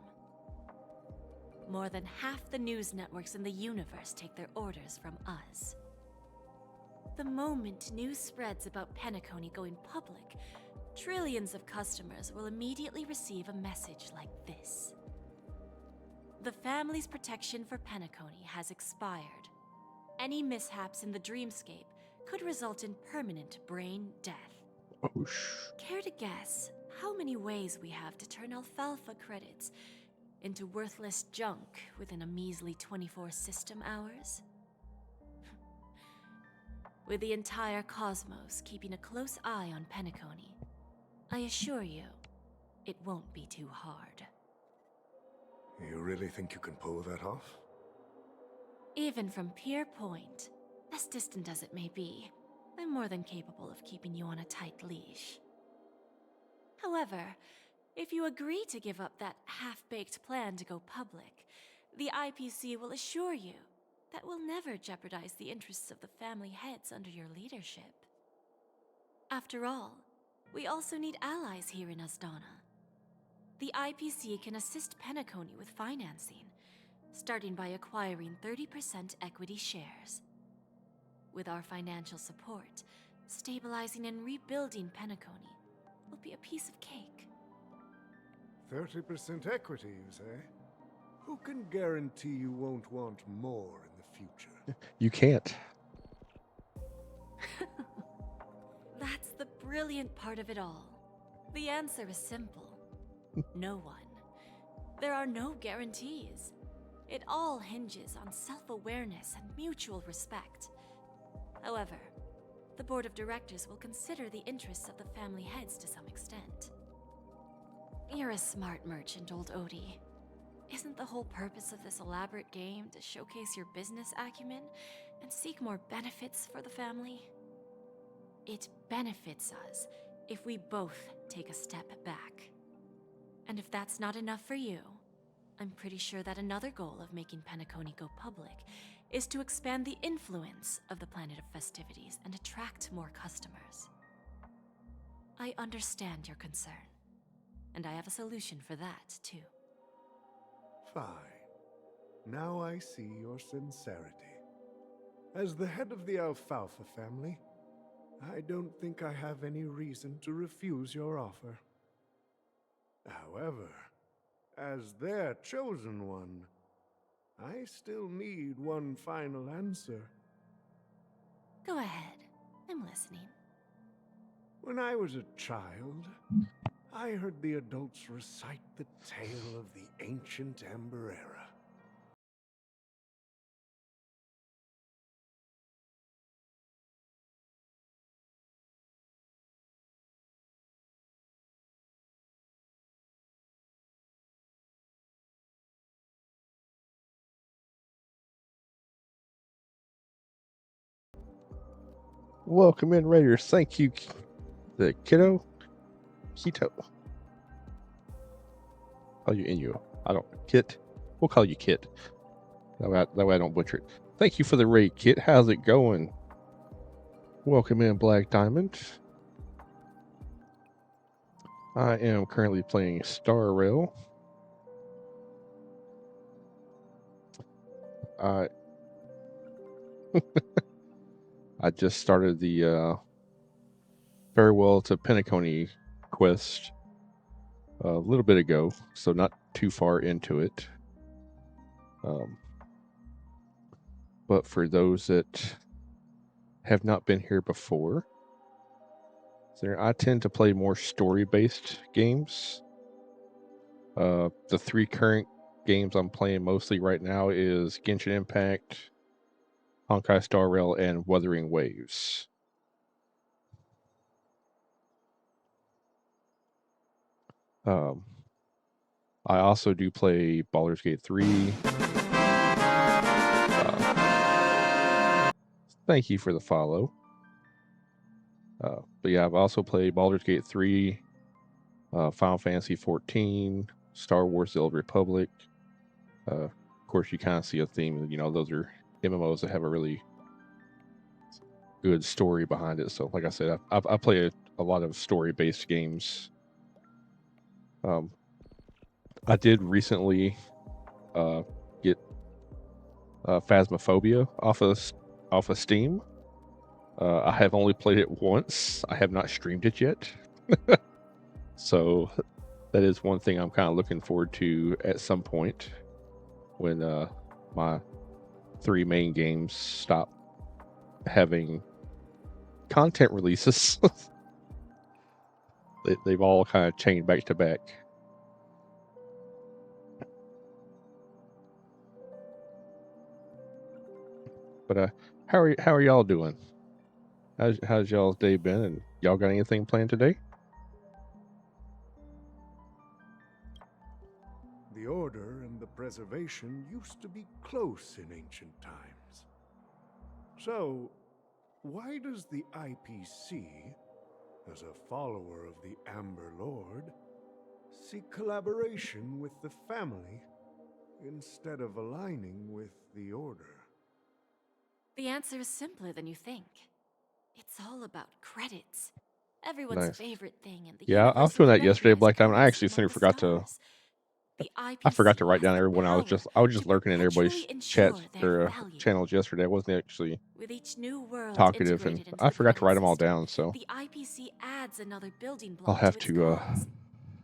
More than half the news networks in the universe take their orders from us. The moment news spreads about Penacony going public, trillions of customers will immediately receive a message like this. The family's protection for Penacony has expired. Any mishaps in the dreamscape could result in permanent brain death. Oh, Care to guess how many ways we have to turn alfalfa credits into worthless junk within a measly 24 system hours? With the entire cosmos keeping a close eye on Penacony, I assure you, it won't be too hard. You really think you can pull that off? Even from Pier Point, as distant as it may be, I'm more than capable of keeping you on a tight leash. However, if you agree to give up that half-baked plan to go public, the IPC will assure you that we'll never jeopardize the interests of the family heads under your leadership. After all, we also need allies here in Asdana. The IPC can assist Penacony with financing, starting by acquiring 30% equity shares. With our financial support, stabilizing and rebuilding Penacony will be a piece of cake. 30% equity, you say? Who can guarantee you won't want more in the future? You can't. That's the brilliant part of it all. The answer is simple. No one. There are no guarantees. It all hinges on self-awareness and mutual respect. However, the board of directors will consider the interests of the family heads to some extent. You're a smart merchant, old Odie. Isn't the whole purpose of this elaborate game to showcase your business acumen and seek more benefits for the family? It benefits us if we both take a step back. And if that's not enough for you, I'm pretty sure that another goal of making Penacony go public is to expand the influence of the Planet of Festivities and attract more customers. I understand your concern, and I have a solution for that, too. Fine. Now I see your sincerity. As the head of the Alfalfa family, I don't think I have any reason to refuse your offer. However, as their chosen one, I still need one final answer. Go ahead. I'm listening. When I was a child, I heard the adults recite the tale of the ancient Ember Era. Welcome in, Raiders. Thank you, the Keto. Call you Inu. I don't Kit. We'll call you Kit. That way I don't butcher it. Thank you for the raid, Kit. How's it going? Welcome in, Black Diamond. I am currently playing Star Rail. I just started the Farewell to Penacony quest a little bit ago, so not too far into it. But for those that have not been here before, I tend to play more story-based games. The three current games I'm playing mostly right now is Genshin Impact, Honkai Star Rail, and Wuthering Waves. I also do play Baldur's Gate 3, Thank you for the follow. But yeah, I've also played Baldur's Gate 3, Final Fantasy 14, Star Wars: The Old Republic. Of course, you kind of see a theme. You know, those are MMOs that have a really good story behind it. So, like I said, I play a lot of story-based games. I did recently get Phasmophobia off of Steam. I have only played it once. I have not streamed it yet. So that is one thing I'm kind of looking forward to at some point when my 3 main games stop having content releases. They've all kind of chained back to back. But how are y'all doing? How's y'all's day been? And y'all got anything planned today? The Order and the Preservation used to be close in ancient times. So, why does the IPC, as a follower of the Amber Lord, seek collaboration with the family instead of aligning with the Order? The answer is simpler than you think. It's all about credits. Everyone's Nice. favorite thing in the Yeah, I was doing that yesterday, Black Diamond. I actually forgot to. I forgot to write down everyone. I was just lurking in everybody's chats or channels yesterday. I wasn't actually With each new world talkative, and integrated into I the forgot to credit write them all system, down. So the IPC adds another building I'll block have to its to. cause.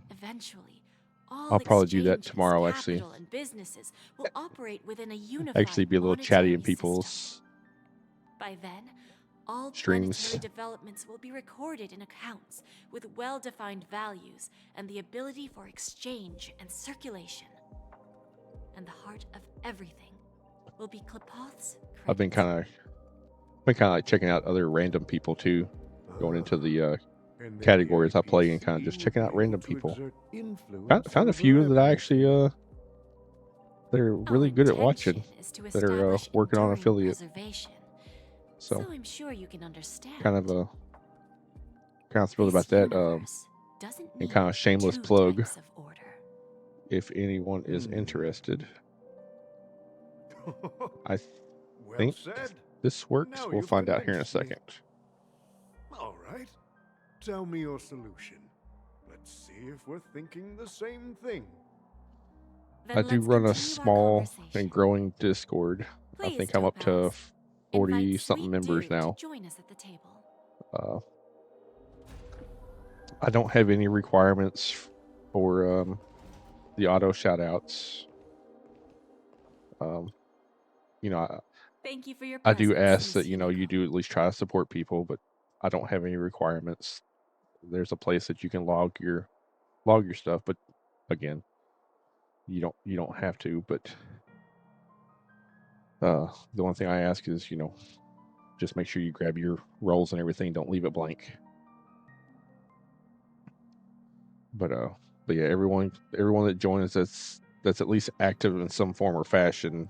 Eventually, all I'll probably do that exchanges, tomorrow. Actually, capital, and businesses will operate within a unified actually be a little chatty in monetary people's system. By then, all streams. planetary developments will be recorded in accounts with well-defined values and the ability for exchange and circulation. And the heart of everything will be Klepoth's I've been kind of like checking out other random people too, going into the categories I play and kind of just checking out random people. Found a few that I actually they're really good at watching that are working on affiliate. So I'm sure you can understand. kind of thrilled about that. And kind of shameless plug. If anyone is interested, I think this works. We'll find out here in a second. All right. Tell me your solution. Let's see if we're thinking the same thing. I do run a small and growing Discord. I think I'm up to 40 something members now. Join us at the table. I don't have any requirements for the auto shoutouts. You know, Thank you for your I do presence, ask that you do at least try to support people, but I don't have any requirements. There's a place that you can log your stuff, but again, you don't have to. But the one thing I ask is just make sure you grab your roles and everything. Don't leave it blank. But yeah, everyone that joins that's at least active in some form or fashion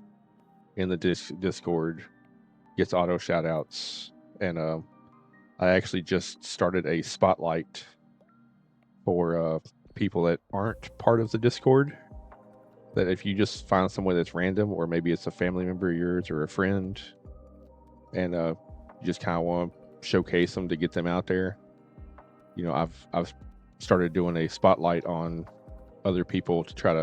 in the Discord gets auto shoutouts. And I actually just started a spotlight for people that aren't part of the Discord. That if you just find someone that's random, or maybe it's a family member of yours or a friend, and you just kind of want to showcase them to get them out there, I've started doing a spotlight on other people to try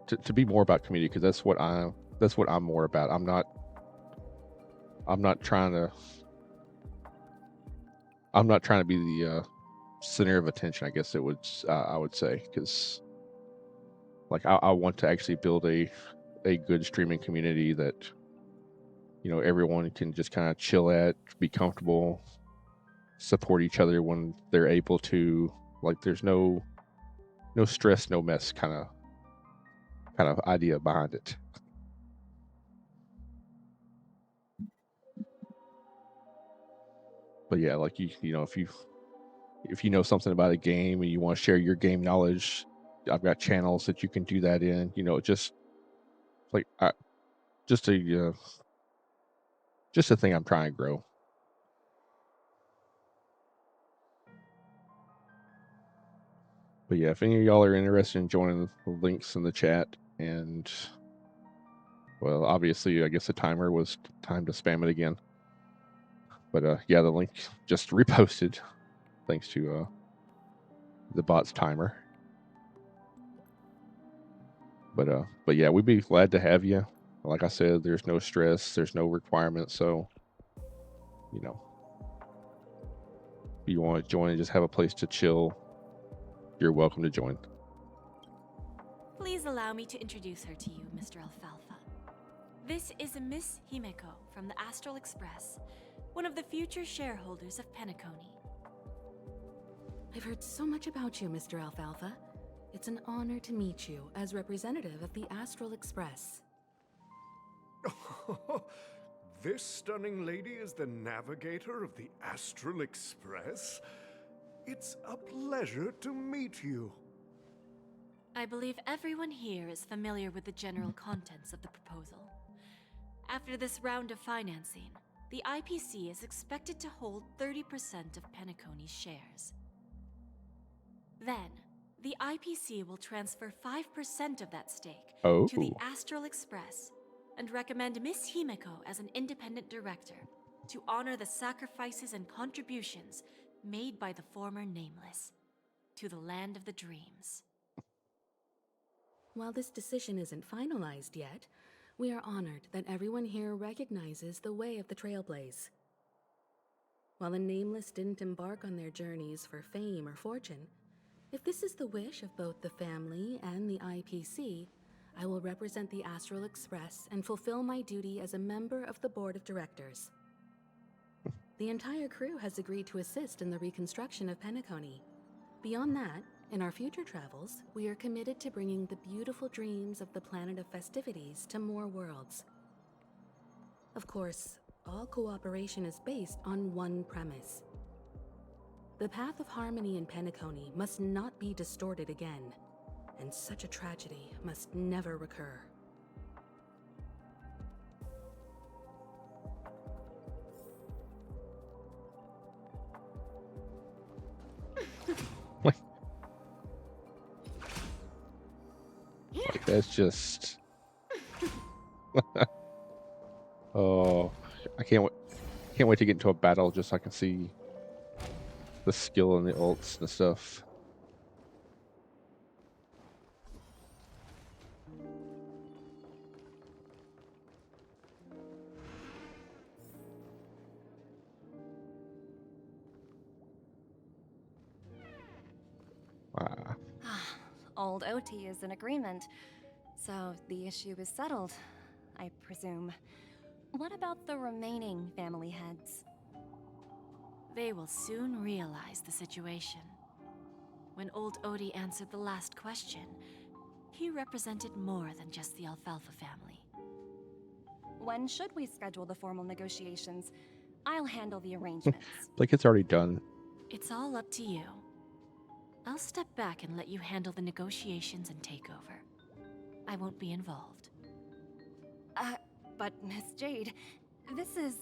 to be more about community, because that's what I'm more about. I'm not trying to be the center of attention, I guess I would say, because like I want to actually build a good streaming community that everyone can just kind of chill at, be comfortable, support each other when they're able to. Like there's no stress, no mess kind of idea behind it. But yeah, like if you know something about a game and you want to share your game knowledge, I've got channels that you can do that in. Just like just to just a thing I'm trying to grow. But yeah, if any of y'all are interested in joining, the links in the chat. And, well, obviously, I guess the timer was time to spam it again. But yeah, the link just reposted thanks to the bot's timer. But yeah, we'd be glad to have you. Like I said, there's no stress, there's no requirements. So, you know, if you want to join and just have a place to chill, you're welcome to join. Please allow me to introduce her to you, Mr. Alfalfa. This is Miss Himeko from the Astral Express, one of the future shareholders of Penacony. I've heard so much about you, Mr. Alfalfa. It's an honor to meet you as representative of the Astral Express. This stunning lady is the navigator of the Astral Express? It's a pleasure to meet you. I believe everyone here is familiar with the general contents of the proposal. After this round of financing, the IPC is expected to hold 30% of Penacony's shares. Then, the IPC will transfer 5% of that stake to the Astral Express and recommend Miss Himeko as an independent director to honor the sacrifices and contributions made by the former Nameless to the land of the dreams. While this decision isn't finalized yet, we are honored that everyone here recognizes the way of the Trailblaze. While the Nameless didn't embark on their journeys for fame or fortune, if this is the wish of both the family and the IPC, I will represent the Astral Express and fulfill my duty as a member of the board of directors. The entire crew has agreed to assist in the reconstruction of Penacony. Beyond that, in our future travels, we are committed to bringing the beautiful dreams of the planet of festivities to more worlds. Of course, all cooperation is based on one premise. The path of harmony in Penacony must not be distorted again, and such a tragedy must never recur. Like, that's just... Oh, I can't wait to get into a battle just so I can see the skill and the ults and stuff. Old OT is in agreement, so the issue is settled, I presume. What about the remaining family heads? They will soon realize the situation. When old Odie answered the last question, he represented more than just the Alfalfa family. When should we schedule the formal negotiations? I'll handle the arrangements. Like, it's already done. It's all up to you. I'll step back and let you handle the negotiations and takeover. I won't be involved. But Miss Jade, this is...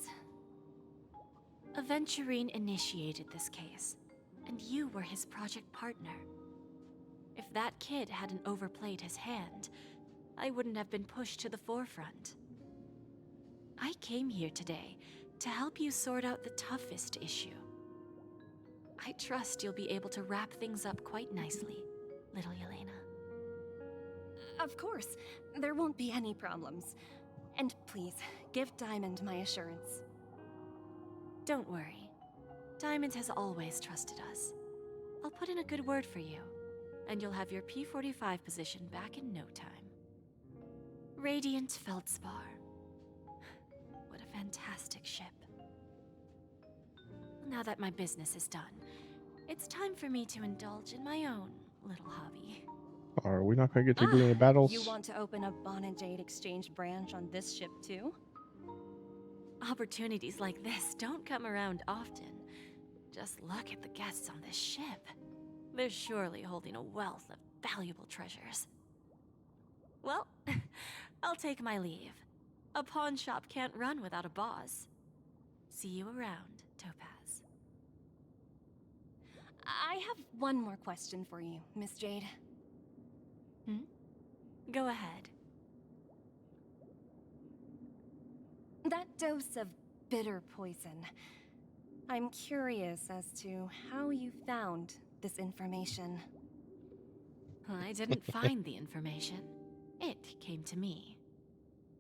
Aventurine initiated this case, and you were his project partner. If that kid hadn't overplayed his hand, I wouldn't have been pushed to the forefront. I came here today to help you sort out the toughest issue. I trust you'll be able to wrap things up quite nicely, little Yelena. Of course, there won't be any problems. And please, give Diamond my assurance. Don't worry. Diamond has always trusted us. I'll put in a good word for you, and you'll have your P-45 position back in no time. Radiant Feldspar. What a fantastic ship. Now that my business is done, it's time for me to indulge in my own little hobby. Are we not going to get to do any battles? You want to open a Bon and Jade exchange branch on this ship too? Opportunities like this don't come around often. Just look at the guests on this ship. They're surely holding a wealth of valuable treasures. Well, I'll take my leave. A pawn shop can't run without a boss. See you around, Topaz. I have one more question for you, Miss Jade. Go ahead. That dose of bitter poison. I'm curious as to how you found this information. I didn't find the information. It came to me.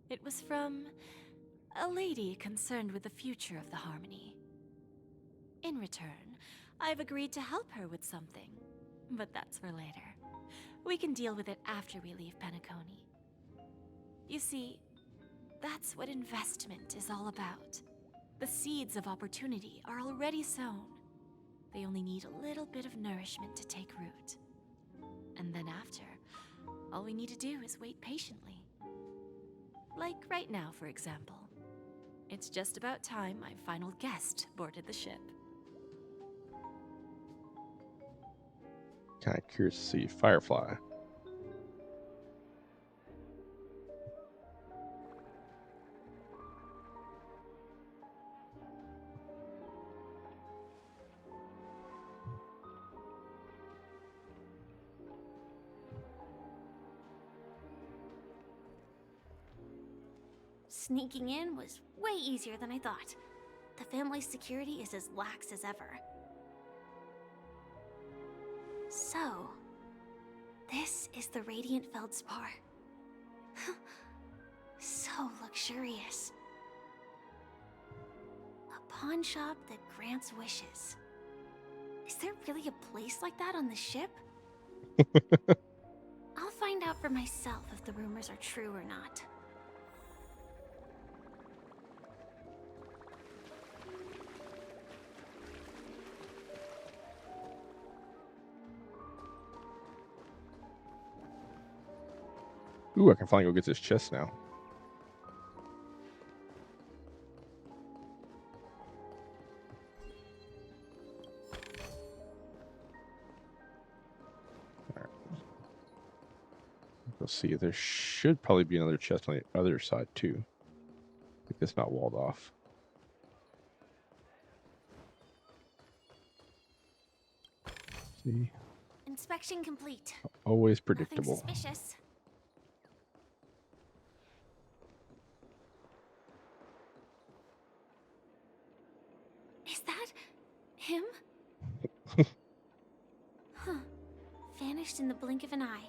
It was from a lady concerned with the future of the Harmony. In return, I've agreed to help her with something. But that's for later. We can deal with it after we leave Penacony. You see, that's what investment is all about. The seeds of opportunity are already sown. They only need a little bit of nourishment to take root. And then after, all we need to do is wait patiently. Like right now, for example. It's just about time my final guest boarded the ship. Kind of curious to see Firefly. Sneaking in was way easier than I thought. The family's security is as lax as ever. So, this is the Radiant Feldspar. So luxurious. A pawn shop that grants wishes. Is there really a place like that on the ship? I'll find out for myself if the rumors are true or not. Ooh, I can finally go get this chest now. Alright. Let's see. There should probably be another chest on the other side, too. If it's not walled off. See? Inspection complete. Always Nothing predictable. suspicious. Is that him? Huh. Vanished in the blink of an eye.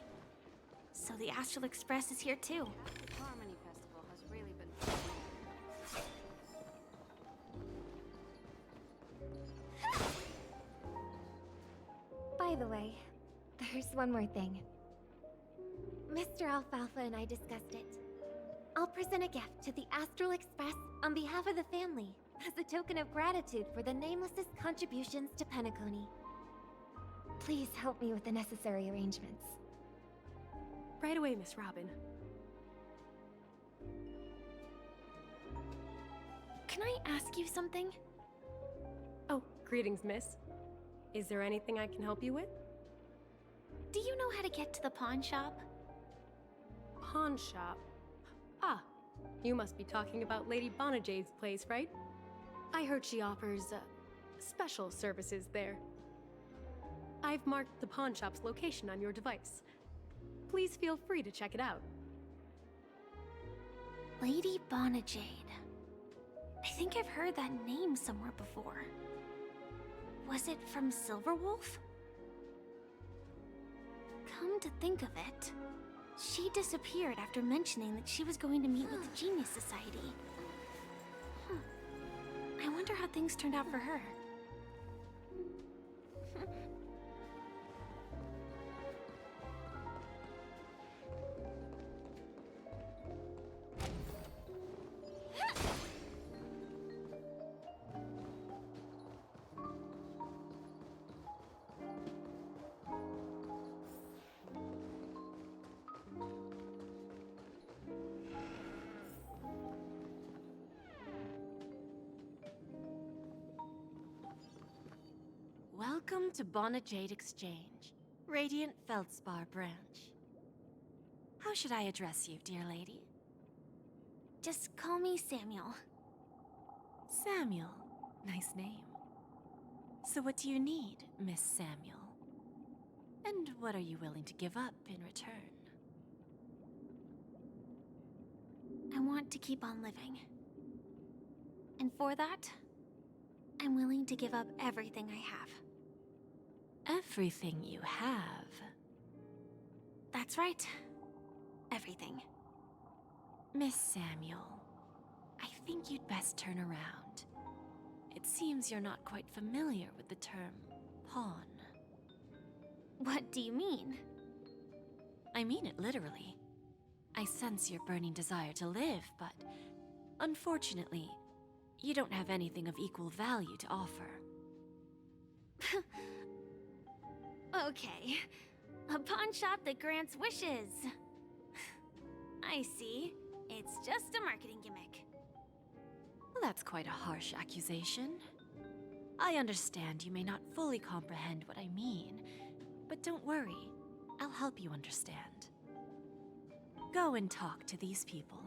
So the Astral Express is here too. The Harmony Festival has really been... By the way, there's one more thing. Mr. Alfalfa and I discussed it. I'll present a gift to the Astral Express on behalf of the family as a token of gratitude for the Nameless's contributions to Penacony. Please help me with the necessary arrangements. Right away, Miss Robin. Can I ask you something? Oh, greetings, miss. Is there anything I can help you with? Do you know how to get to the pawn shop? Pawn shop? Ah, you must be talking about Lady Bonajade's place, right? I heard she offers, special services there. I've marked the pawn shop's location on your device. Please feel free to check it out. Lady Bonajade. I think I've heard that name somewhere before. Was it from Silverwolf? Come to think of it, she disappeared after mentioning that she was going to meet with the Genius Society. I wonder how things turned out for her. Welcome to Bonajade Exchange, Radiant Feldspar branch. How should I address you, dear lady? Just call me Samuel. Samuel. Nice name. So what do you need, Miss Samuel? And what are you willing to give up in return? I want to keep on living. And for that, I'm willing to give up everything I have. Everything you have? That's right. Everything. Miss Samuel, I think you'd best turn around. It seems you're not quite familiar with the term pawn. What do you mean? I mean it literally. I sense your burning desire to live, but unfortunately, you don't have anything of equal value to offer. Okay. A pawn shop that grants wishes. I see. It's just a marketing gimmick. Well, that's quite a harsh accusation. I understand you may not fully comprehend what I mean, but don't worry, I'll help you understand. Go and talk to these people.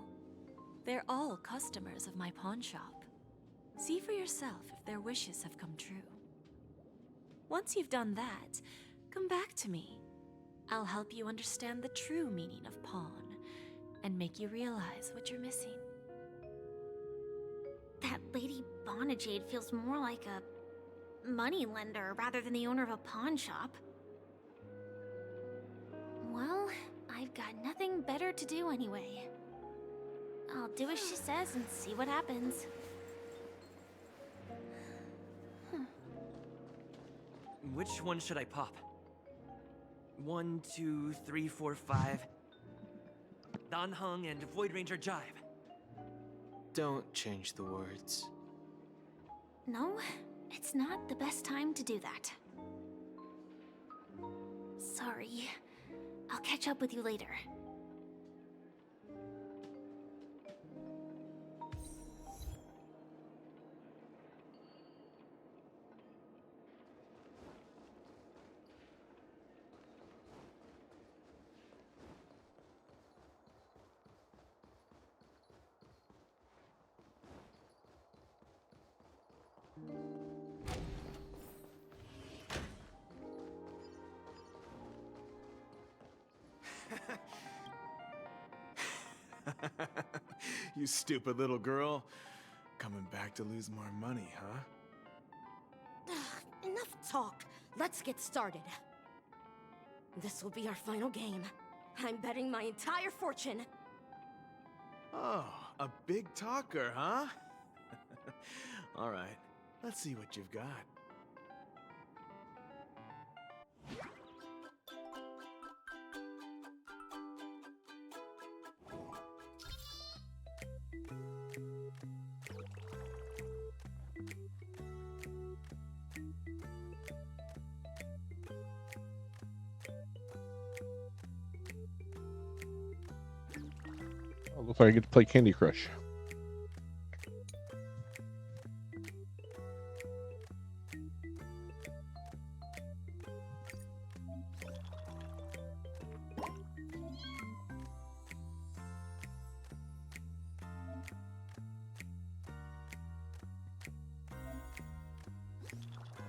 They're all customers of my pawn shop. See for yourself if their wishes have come true. Once you've done that, come back to me. I'll help you understand the true meaning of pawn and make you realize what you're missing. That Lady Bonajade feels more like a money lender rather than the owner of a pawn shop. Well, I've got nothing better to do anyway. I'll do as she says and see what happens. Which one should I pop? 1, 2, 3, 4, 5. Dan Heng and Void Ranger Jive. Don't change the words. No, it's not the best time to do that. Sorry. I'll catch up with you later. You stupid little girl. Coming back to lose more money, huh? Enough talk. Let's get started. This will be our final game. I'm betting my entire fortune. Oh, a big talker, huh? All right, let's see what you've got. Oh, looks like I get to play Candy Crush.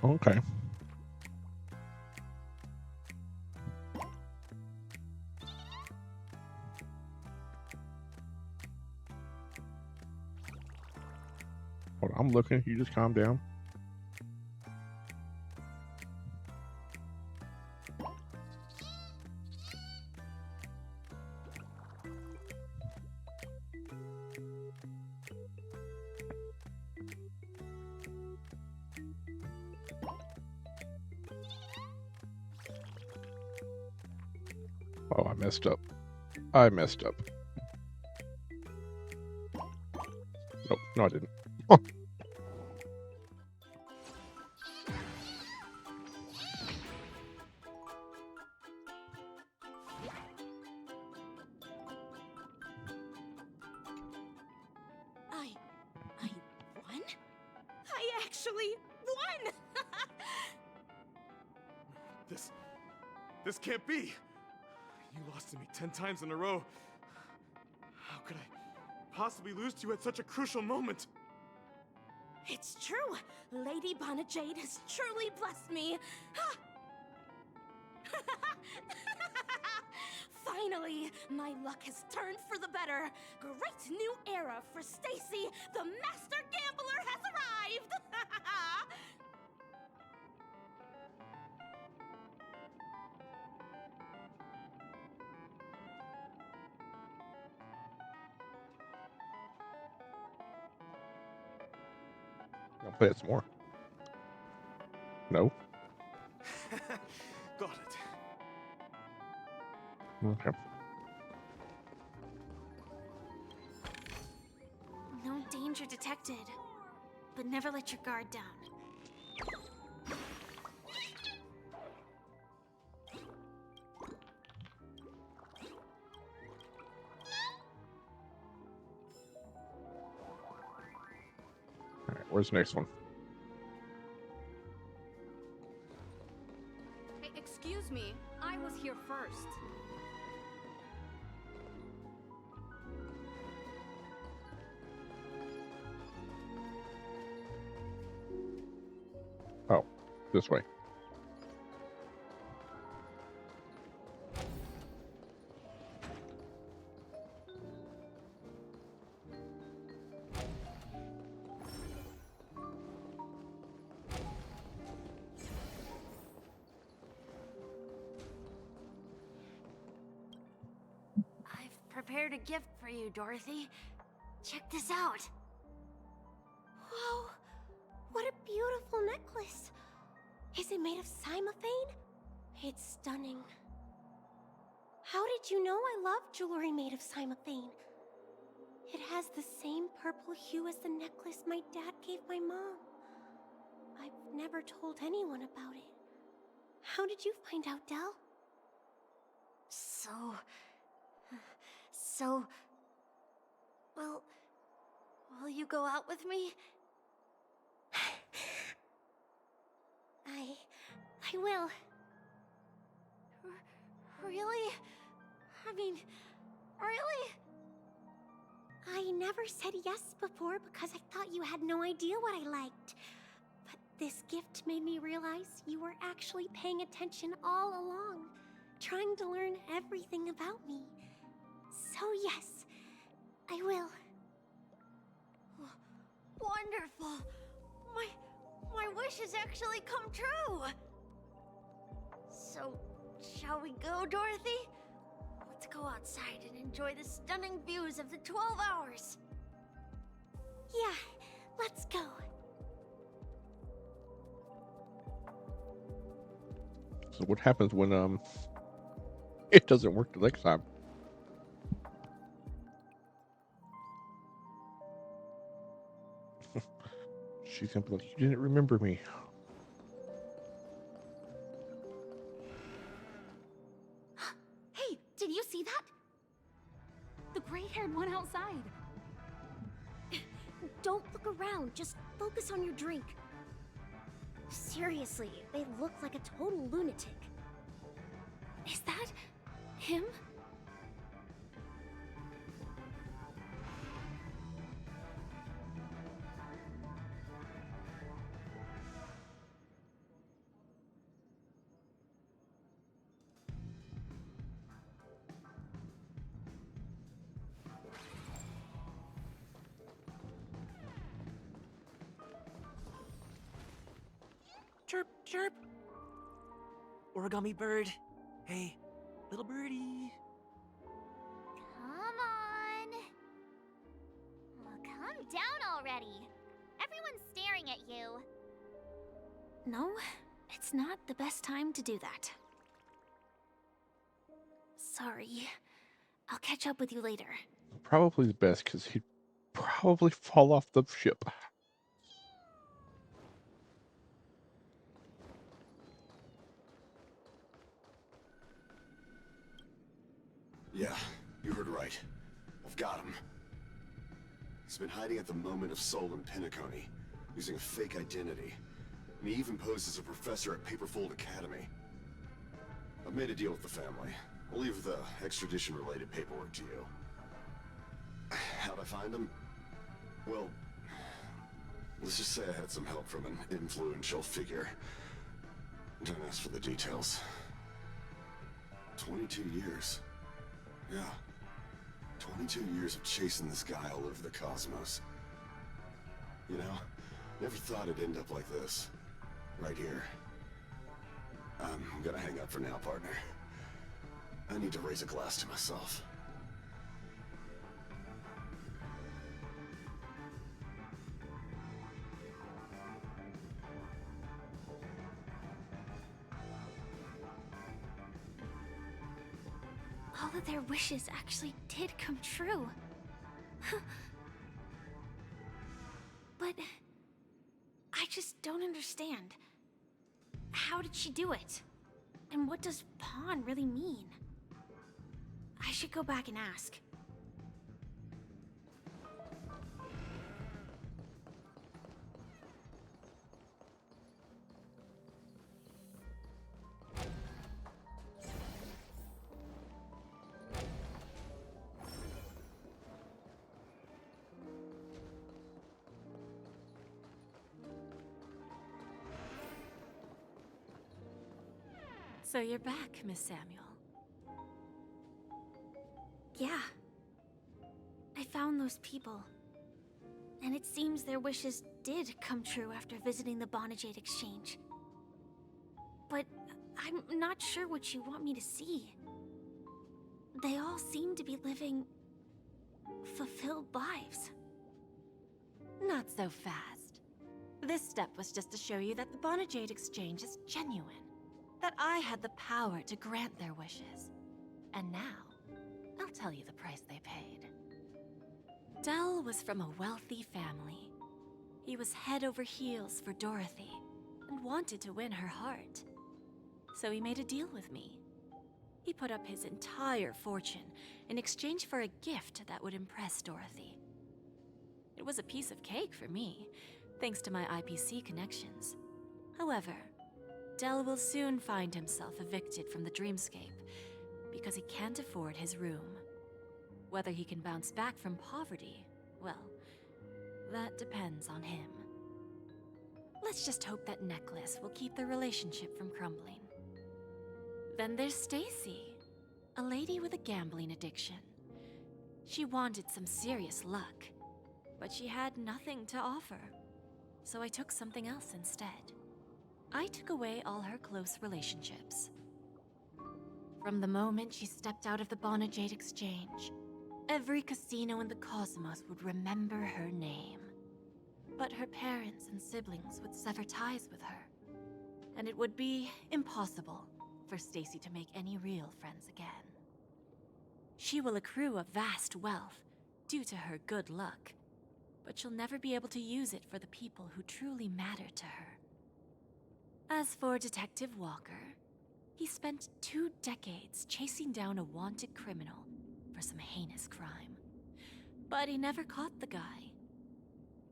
Okay. Hold on, I'm looking. You just calm down. Oh, I messed up. I messed up. Nope, no, I didn't. I won? I actually won! This can't be! You lost to me 10 times in a row. How could I possibly lose to you at such a crucial moment? It's true! Lady Bonajade has truly blessed me! Finally, my luck has turned for the better. Great new era for Stacy. The Master Gambler has arrived! I'll play it some more. No? Got it. Okay. No danger detected. But never let your guard down. Alright, where's the next one? Hey, excuse me. I was here first. Oh, this way. I've prepared a gift for you, Dorothy. Check this out. Whoa! What a beautiful necklace! Is it made of cymophane? It's stunning. How did you know I love jewelry made of cymophane? It has the same purple hue as the necklace my dad gave my mom. I've never told anyone about it. How did you find out, Del? Well, will you go out with me? I will. Really? I mean, really? I never said yes before because I thought you had no idea what I liked. But this gift made me realize you were actually paying attention all along, trying to learn everything about me. So yes, I will. Wonderful! My wish has actually come true! So, shall we go, Dorothy? Let's go outside and enjoy the stunning views of the 12 hours! Yeah, let's go. So what happens when it doesn't work the next time? She's gonna be like, you didn't remember me. Hey, did you see that? The gray-haired one outside. Don't look around, just focus on your drink. Seriously, they look like a total lunatic. Is that him? Chirp, chirp. Origami bird. Hey, little birdie. Come on. Oh, calm down already. Everyone's staring at you. No, it's not the best time to do that. Sorry. I'll catch up with you later. Probably the best, because he'd probably fall off the ship. Yeah, you heard right. I've got him. He's been hiding at the Moment of Soul in Penacony, using a fake identity. And he even posed as a professor at Paperfold Academy. I've made a deal with the family. I'll leave the extradition-related paperwork to you. How'd I find him? Well, Let's just say I had some help from an influential figure. Don't ask for the details. 22 years. Yeah. 22 years of chasing this guy all over the cosmos. You know, never thought it'd end up like this. Right here. I'm gonna hang up for now, partner. I need to raise a glass to myself. All of their wishes actually did come true. But I just don't understand. How did she do it? And what does pawn really mean? I should go back and ask. So you're back, Miss Samuel. Yeah. I found those people. And it seems their wishes did come true after visiting the Bonajade Exchange. But I'm not sure what you want me to see. They all seem to be living fulfilled lives. Not so fast. This step was just to show you that the Bonajade Exchange is genuine. That I had the power to grant their wishes. And now, I'll tell you the price they paid. Dell was from a wealthy family. He was head over heels for Dorothy, and wanted to win her heart. So he made a deal with me. He put up his entire fortune in exchange for a gift that would impress Dorothy. It was a piece of cake for me, thanks to my IPC connections. However, Dell will soon find himself evicted from the dreamscape because he can't afford his room. Whether he can bounce back from poverty, well, that depends on him. Let's just hope that necklace will keep their relationship from crumbling. Then there's Stacy, a lady with a gambling addiction. She wanted some serious luck, but she had nothing to offer, so I took something else instead. I took away all her close relationships. From the moment she stepped out of the Bonajade Exchange, every casino in the cosmos would remember her name. But her parents and siblings would sever ties with her, and it would be impossible for Stacy to make any real friends again. She will accrue a vast wealth due to her good luck, but she'll never be able to use it for the people who truly matter to her. As for Detective Walker, he spent 2 decades chasing down a wanted criminal for some heinous crime. But he never caught the guy.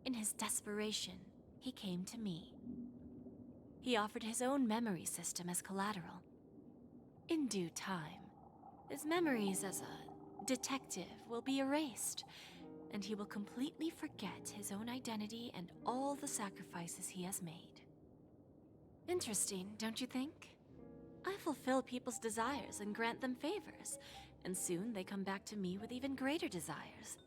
In his desperation, he came to me. He offered his own memory system as collateral. In due time, his memories as a detective will be erased, and he will completely forget his own identity and all the sacrifices he has made. Interesting, don't you think? I fulfill people's desires and grant them favors, and soon they come back to me with even greater desires.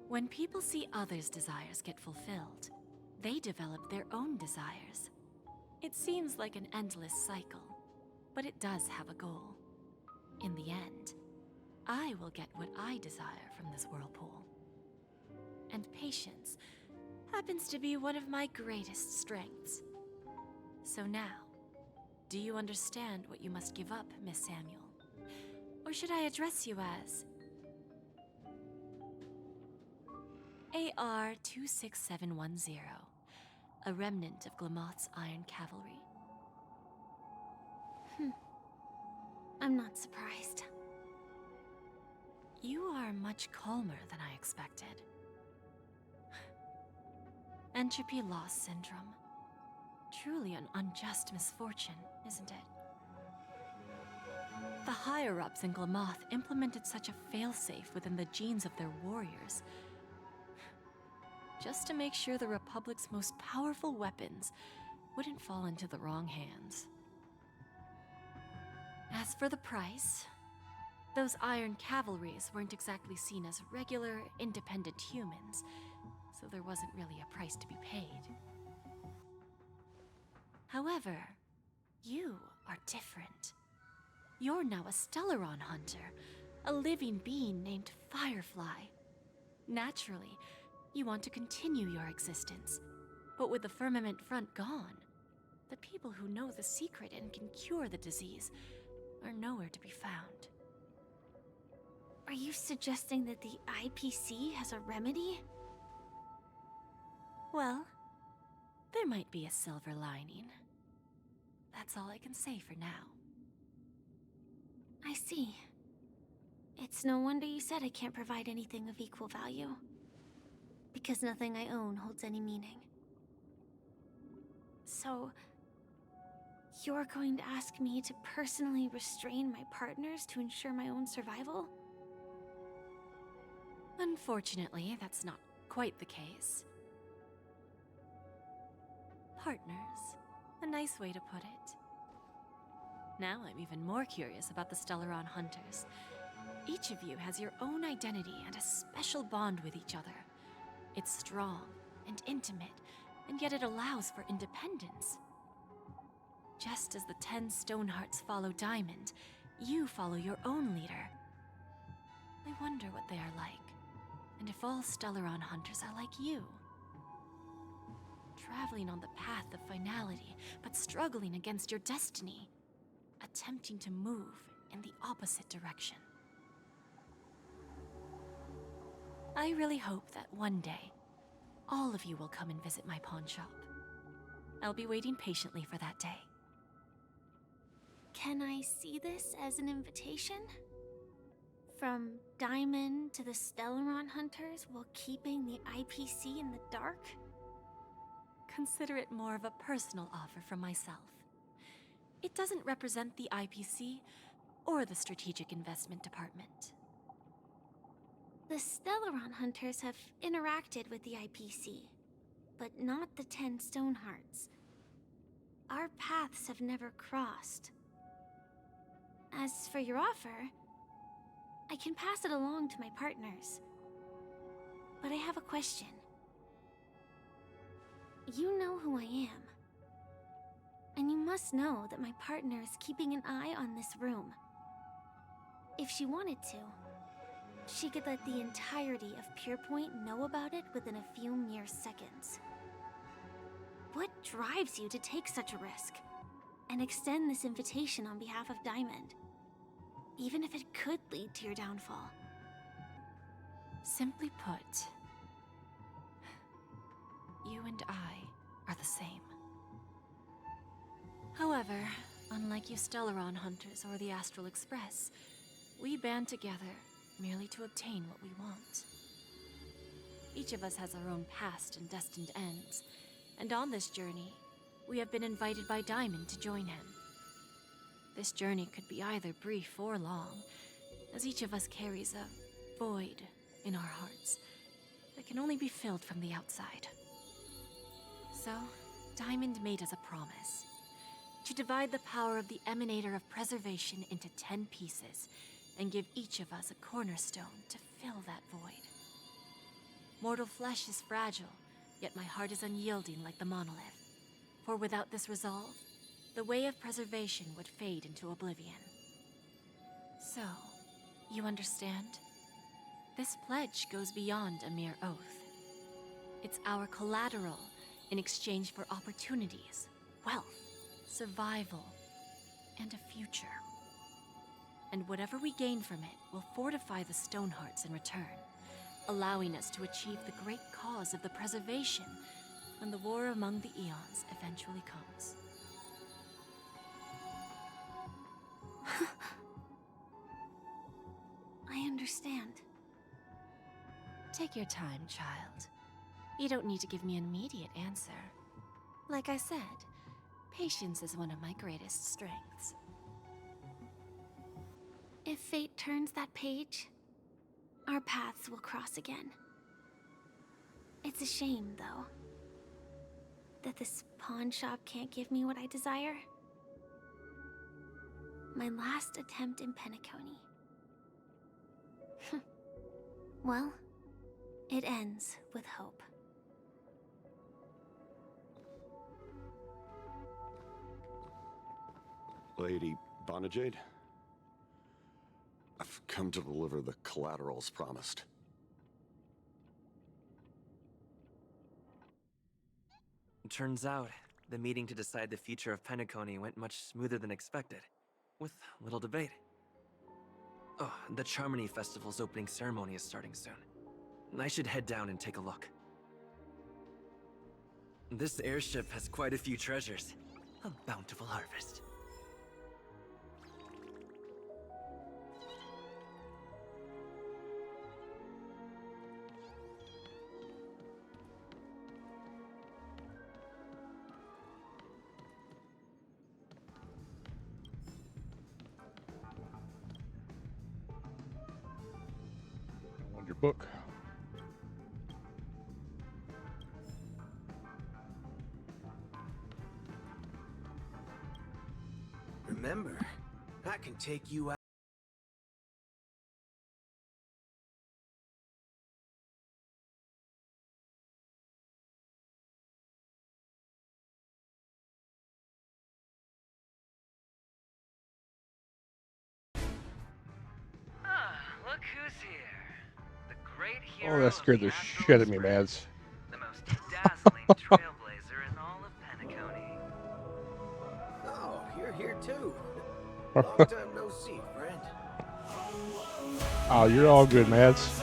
When people see others' desires get fulfilled, they develop their own desires. It seems like an endless cycle, but it does have a goal. In the end, I will get what I desire from this whirlpool. And patience happens to be one of my greatest strengths. So now, do you understand what you must give up, Miss Samuel? Or should I address you as AR-26710, a remnant of Glamoth's Iron Cavalry? I'm not surprised. You are much calmer than I expected. Entropy loss syndrome. Truly an unjust misfortune, isn't it? The higher-ups in Glamoth implemented such a failsafe within the genes of their warriors. just to make sure the Republic's most powerful weapons wouldn't fall into the wrong hands. As for the price, those Iron Cavalries weren't exactly seen as regular, independent humans, so there wasn't really a price to be paid. However, you are different. You're now a Stellaron hunter, a living being named Firefly. Naturally, you want to continue your existence, but with the firmament front gone, the people who know the secret and can cure the disease are nowhere to be found. Are you suggesting that the IPC has a remedy? Well, there might be a silver lining. That's all I can say for now. I see. It's no wonder you said I can't provide anything of equal value. Because nothing I own holds any meaning. So, you're going to ask me to personally restrain my partners to ensure my own survival? Unfortunately, that's not quite the case. Partners. A nice way to put it. Now I'm even more curious about the Stellaron Hunters. Each of you has your own identity and a special bond with each other. It's strong and intimate, and yet it allows for independence. Just as the 10 Stonehearts follow Diamond, you follow your own leader. I wonder what they are like, and if all Stellaron Hunters are like you. Traveling on the path of finality, but struggling against your destiny. Attempting to move in the opposite direction. I really hope that one day, all of you will come and visit my pawn shop. I'll be waiting patiently for that day. Can I see this as an invitation? From Diamond to the Stellaron Hunters while keeping the IPC in the dark? Consider it more of a personal offer from myself. It doesn't represent the IPC or the Strategic Investment Department. The Stellaron Hunters have interacted with the IPC, but not the 10 Stonehearts. Our paths have never crossed. As for your offer, I can pass it along to my partners. But I have a question. You know who I am. And you must know that my partner is keeping an eye on this room. If she wanted to, she could let the entirety of Purepoint know about it within a few mere seconds. What drives you to take such a risk and extend this invitation on behalf of Diamond, even if it could lead to your downfall? Simply put, you and I are the same. However, unlike you Stellaron Hunters or the Astral Express, we band together merely to obtain what we want. Each of us has our own past and destined ends, and on this journey, we have been invited by Diamond to join him. This journey could be either brief or long, as each of us carries a void in our hearts that can only be filled from the outside. So, Diamond made us a promise to divide the power of the Emanator of Preservation into 10 pieces and give each of us a cornerstone to fill that void. Mortal flesh is fragile, yet my heart is unyielding like the monolith. For without this resolve, the way of preservation would fade into oblivion. So, you understand? This pledge goes beyond a mere oath. It's our collateral in exchange for opportunities, wealth, survival, and a future. And whatever we gain from it will fortify the Stonehearts in return, allowing us to achieve the great cause of the preservation when the war among the eons eventually comes. I understand. Take your time, child. You don't need to give me an immediate answer. Like I said, patience is one of my greatest strengths. If fate turns that page, our paths will cross again. It's a shame, though, that this pawn shop can't give me what I desire. My last attempt in Penacony. Well, it ends with hope. Lady Bonajade? I've come to deliver the collaterals promised. Turns out, the meeting to decide the future of Penacony went much smoother than expected, with little debate. Oh, the Charmony Festival's opening ceremony is starting soon. I should head down and take a look. This airship has quite a few treasures. A bountiful harvest. I want your book. Remember, I can take you out. Look who's here. The great hero Oh, that scared the shit out of me, Mads. the most dazzling trailblazer in all of Penacony. Oh, you're here too. Long time no see, friend. Oh, you're all good, Mads.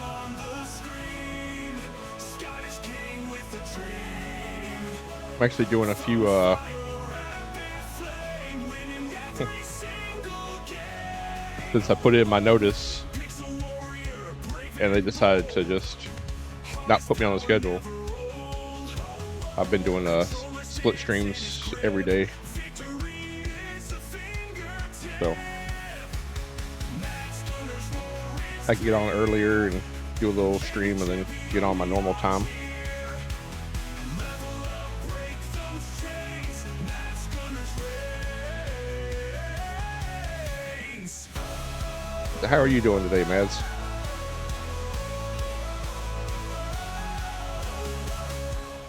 I'm actually doing a few since I put in my notice and they decided to just not put me on the schedule. I've been doing split streams every day. So I can get on earlier and do a little stream and then get on my normal time. How are you doing today, Mads?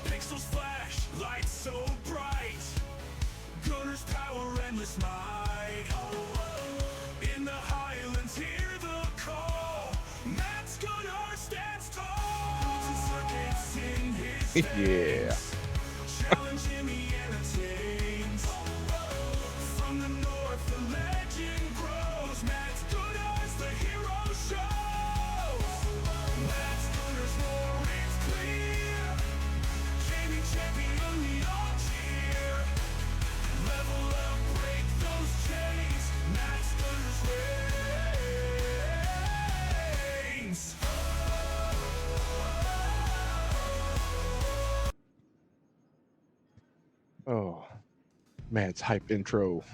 Pixels flash, lights so bright. Gunners power, endless might. In the Highlands, hear the call. Matt's gunner stands tall. Circuits in his Yeah. challenge him, he entertains. From the north, the legend grows. Matt's gunner's the hero shows. Matt's gunner's roar is clear. Jamie champion, the all cheer. Level up, break those chains. Matt's gunner's reigns. Oh, Mads hype intro.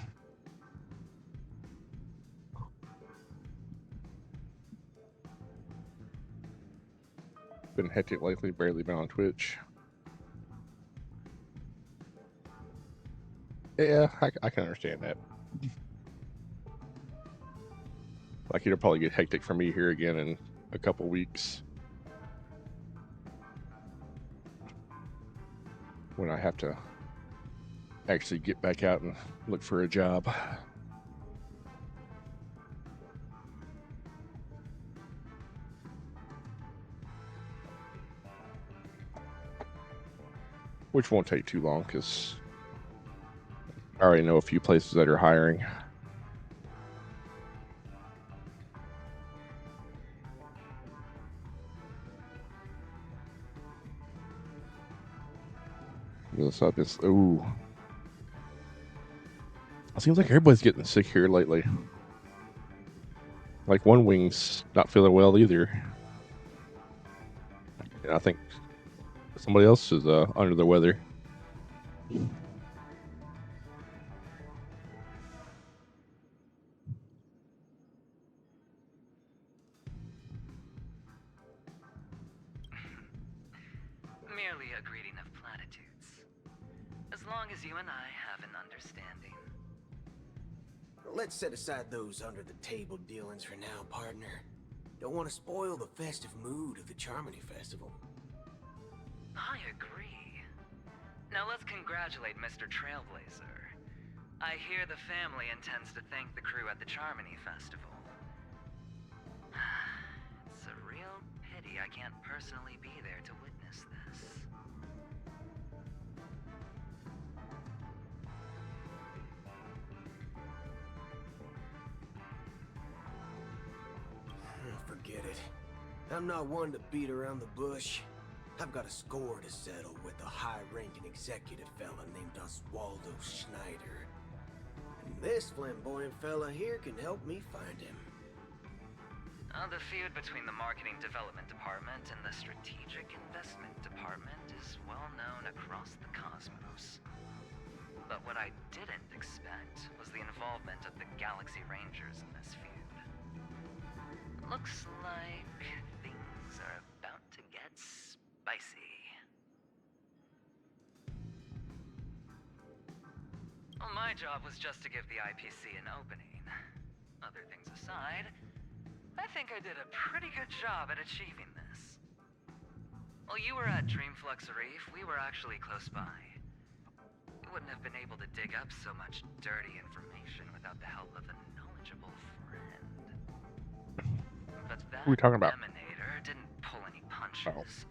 Been hectic lately, barely been on Twitch. Yeah, I can understand that. Like, it'll probably get hectic for me here again in a couple weeks when I have to actually get back out and look for a job. Which won't take too long because I already know a few places that are hiring. What's up? It's ooh. It seems like everybody's getting sick here lately. Like, one wing's not feeling well either. And I think somebody else is under the weather. long as you and I have an understanding. Let's set aside those under-the-table dealings for now, partner. Don't want to spoil the festive mood of the Charmony Festival. I agree. Now let's congratulate Mr. Trailblazer. I hear the family intends to thank the crew at the Charmony Festival. It's a real pity I can't personally be there to witness this. Forget it. I'm not one to beat around the bush. I've got a score to settle with a high-ranking executive fella named Oswaldo Schneider. And this flamboyant fella here can help me find him. The feud between the Marketing Development Department and the Strategic Investment Department is well known across the cosmos. But what I didn't expect was the involvement of the Galaxy Rangers in this feud. Looks like things are about to get spicy. Well, my job was just to give the IPC an opening. Other things aside, I think I did a pretty good job at achieving this. While you were at Dreamflux Reef, we were actually close by. We wouldn't have been able to dig up so much dirty information without the help of a knowledgeable friend. But that What are we talking about? emanator didn't pull any punches.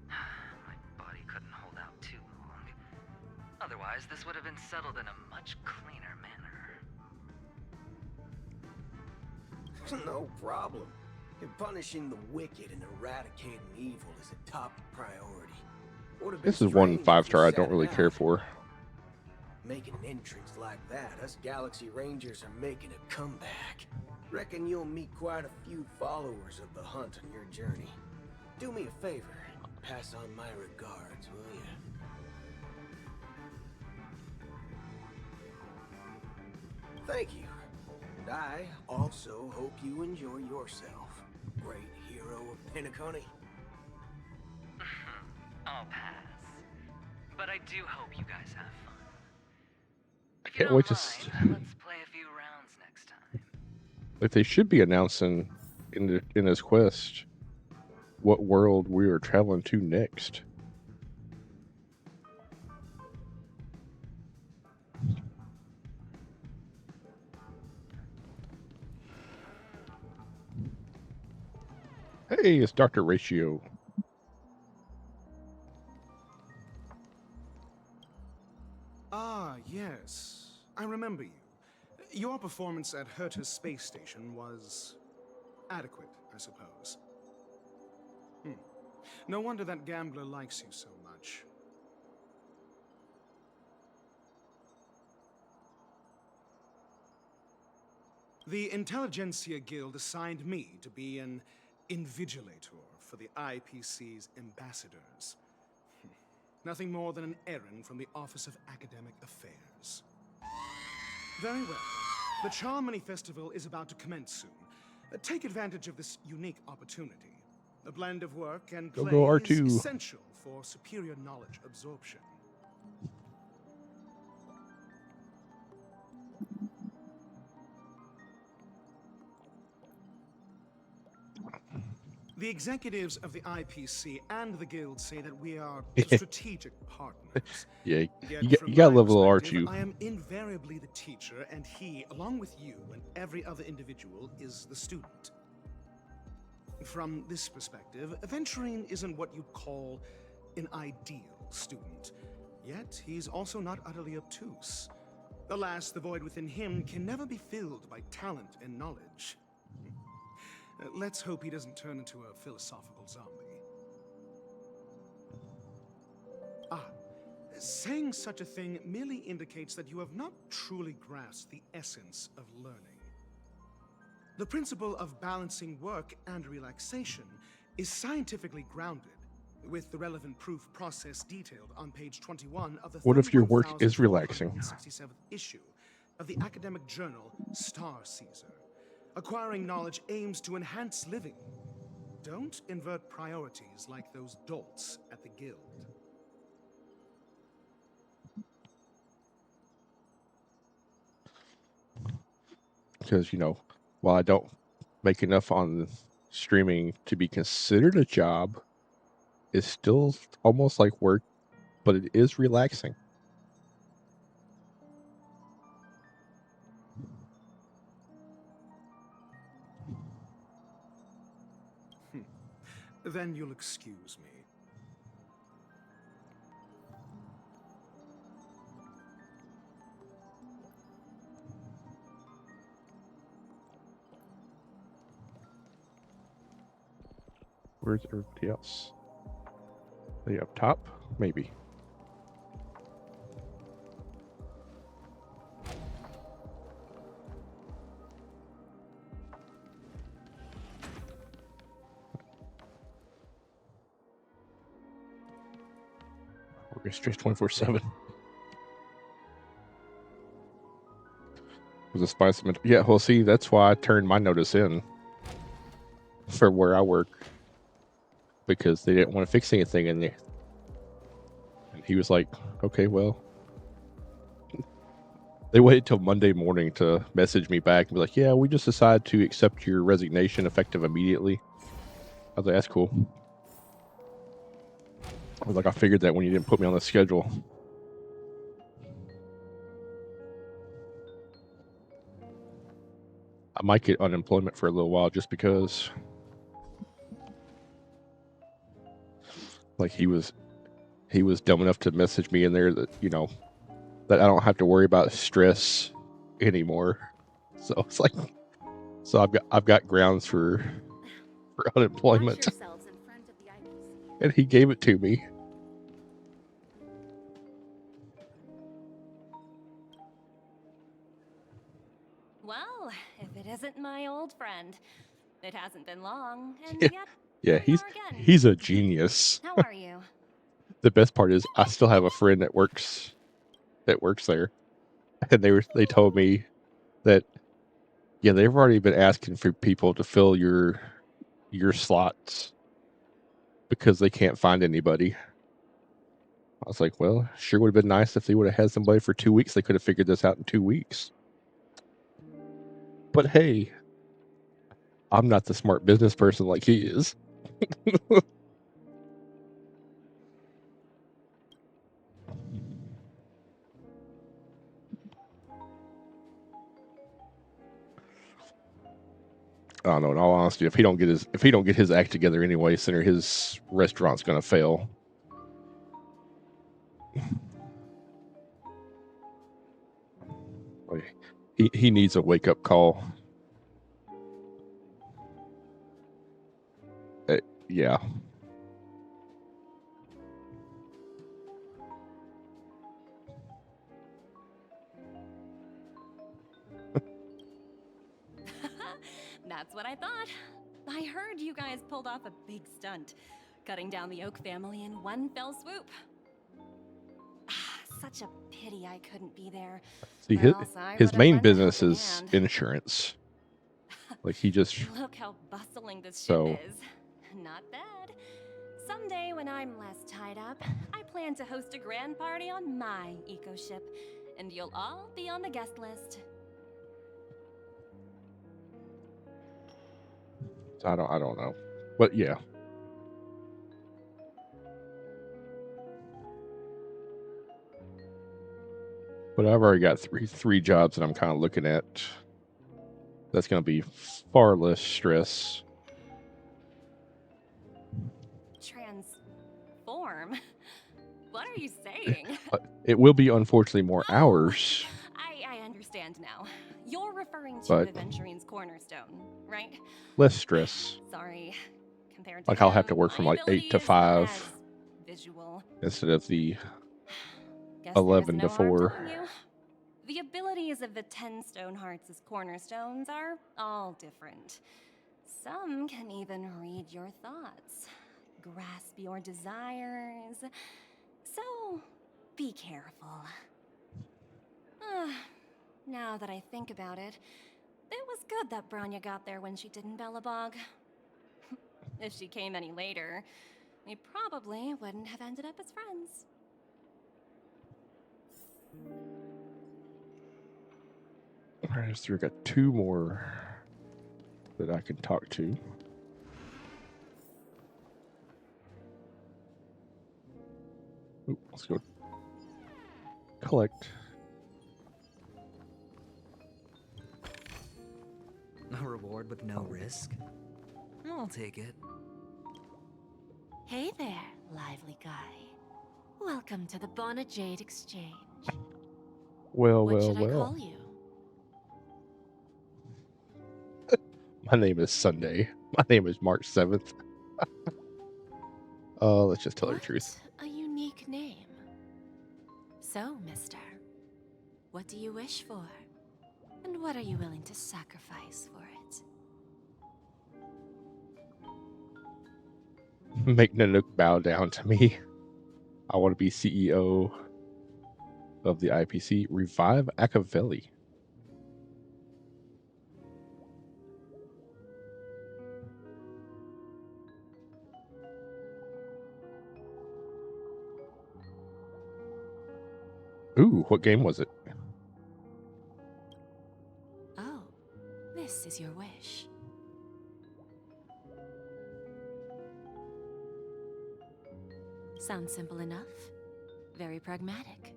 My body couldn't hold out too long. Otherwise, this would have been settled in a much cleaner manner. No problem. Punishing the wicked and eradicating evil is a top priority. Would've been This is one strange if you 5-star I sat don't really it care out. for. Making an entrance like that, us Galaxy Rangers are making a comeback. Reckon you'll meet quite a few followers of the hunt on your journey. Do me a favor, pass on my regards, will you? Thank you. And I also hope you enjoy yourself, great hero of Penacony. I'll pass. But I do hope you guys have fun. I can't wait to Let's play a few rounds next time. Like they should be announcing in this quest what world we are traveling to next. Hey, it's Dr. Ratio. Ah, yes. I remember you. Your performance at Herta's space station was adequate, I suppose. No wonder that gambler likes you so much. The Intelligentsia Guild assigned me to be an invigilator for the IPC's ambassadors. Nothing more than an errand from the Office of Academic Affairs. Very well. The Charmony Festival is about to commence soon. Take advantage of this unique opportunity. A blend of work and play Go R2. is essential for superior knowledge absorption. The executives of the IPC and the Guild say that we are strategic partners. Yeah, Yet you from got my level perspective, R2. I am invariably the teacher, and he, along with you and every other individual, is the student. From this perspective, Aventurine isn't what you'd call an ideal student. Yet, he's also not utterly obtuse. Alas, the void within him can never be filled by talent and knowledge. Let's hope he doesn't turn into a philosophical zombie. Saying such a thing merely indicates that you have not truly grasped the essence of learning. The principle of balancing work and relaxation is scientifically grounded, with the relevant proof process detailed on page 21 of the What if your work is relaxing? 67th issue of the academic journal Star Caesar. Acquiring knowledge aims to enhance living. Don't invert priorities like those dolts at the Guild. because while I don't make enough on streaming to be considered a job, it's still almost like work, but it is relaxing. Then you'll excuse me. Where's everybody else? Are they up top? Maybe. Straight 24/7. Was a spice? Yeah, well, see, that's why I turned my notice in for where I work, because they didn't want to fix anything in there. And he was like, "Okay, well." They waited till Monday morning to message me back and be like, "Yeah, we just decided to accept your resignation effective immediately." I was like, "That's cool." I was like, "I figured that when you didn't put me on the schedule." I might get unemployment for a little while just because, like, he was dumb enough to message me in there that that I don't have to worry about stress anymore. So it's like, I've got grounds for unemployment, and he gave it to me. Well, if it isn't my old friend, it hasn't been long, and Yeah, yet yeah, he's a genius. How are you? The best part is I still have a friend that works there, and they told me that they've already been asking for people to fill your slots because they can't find anybody. I was like, well, sure would have been nice if they would have had somebody for 2 weeks. They could have figured this out in 2 weeks. But hey, I'm not the smart business person like he is. I don't know. In all honesty, if he don't get his act together anyway, Center, his restaurant's gonna fail. Like, he needs a wake up call. Yeah. That's what I thought. I heard you guys pulled off a big stunt, cutting down the Oak family in one fell swoop. Such a pity I couldn't be there. See, his main business is insurance. Like, he just Look how bustling this so ship is. Not bad. Someday when I'm less tied up, I plan to host a grand party on my eco ship, and you'll all be on the guest list. I don't know, but yeah. But I've already got three jobs that I'm kind of looking at. That's going to be far less stress. Transform? What are you saying? It will be, unfortunately, more hours. I understand now. You're referring to But Adventuring's cornerstone, right? less stress. Sorry. Compared to Like, I'll have to work from like 8 to 5 visual. instead of the Guess 11 to there's no harm 4. telling you. The abilities of the 10 Stonehearts' cornerstones are all different. Some can even read your thoughts, grasp your desires. So, be careful. Now that I think about it, it was good that Branya got there when she did in Bellabog. If she came any later, we probably wouldn't have ended up as friends. Alright, so we got 2 more that I can talk to. Ooh, let's go collect. A reward with no risk? I'll take it. Hey there, lively guy. Welcome to the Bonnet Jade Exchange. Well, What well, should I well. call you? My name is Sunday. My name is March 7th. Let's just tell her the truth. A unique name. So, mister, what do you wish for? And what are you willing to sacrifice for it? Make Nanook bow down to me. I want to be CEO of the IPC. Revive Akavelli. Ooh, what game was it? Oh, this is your wish. Sounds simple enough. Very pragmatic.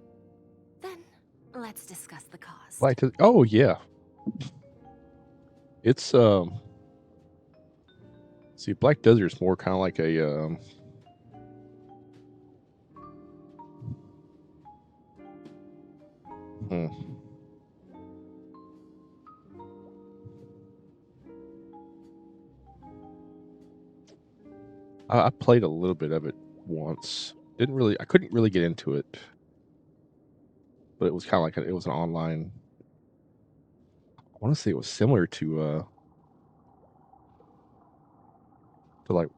Then, let's discuss the cost. Like, oh yeah. It's see, Black Desert's more kind of like a I played a little bit of it once. I couldn't really get into it. But it was kind of like it was an online. I want to say it was similar to like.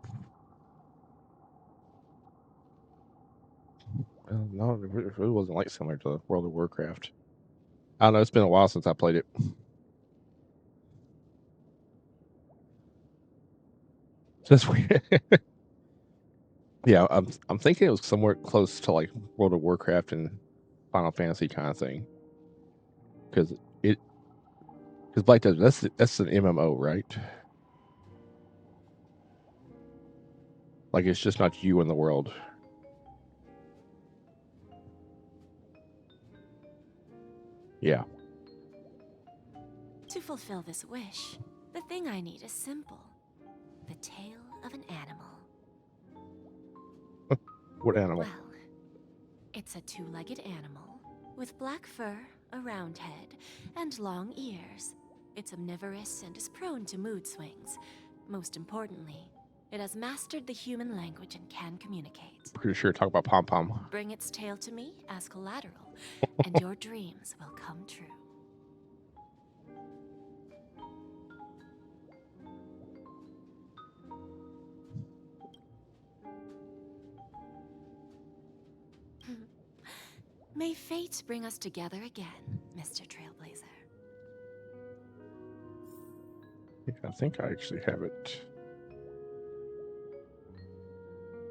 Well, no, it really wasn't like similar to World of Warcraft. I don't know. It's been a while since I played it. That's weird. Yeah, I'm thinking it was somewhere close to like World of Warcraft and Final Fantasy kind of thing. Because Black Desert, that's an MMO, right? Like it's just not you in the world. Yeah. To fulfill this wish, the thing I need is simple. The tail of an animal. What animal? Well, it's a 2-legged animal with black fur, a round head, and long ears. It's omnivorous and is prone to mood swings. Most importantly, it has mastered the human language and can communicate. Pretty sure talk about Pom Pom. Bring its tail to me as collateral, and your dreams will come true. May fate bring us together again, Mr. Trailblazer. Yeah, I think I actually have it.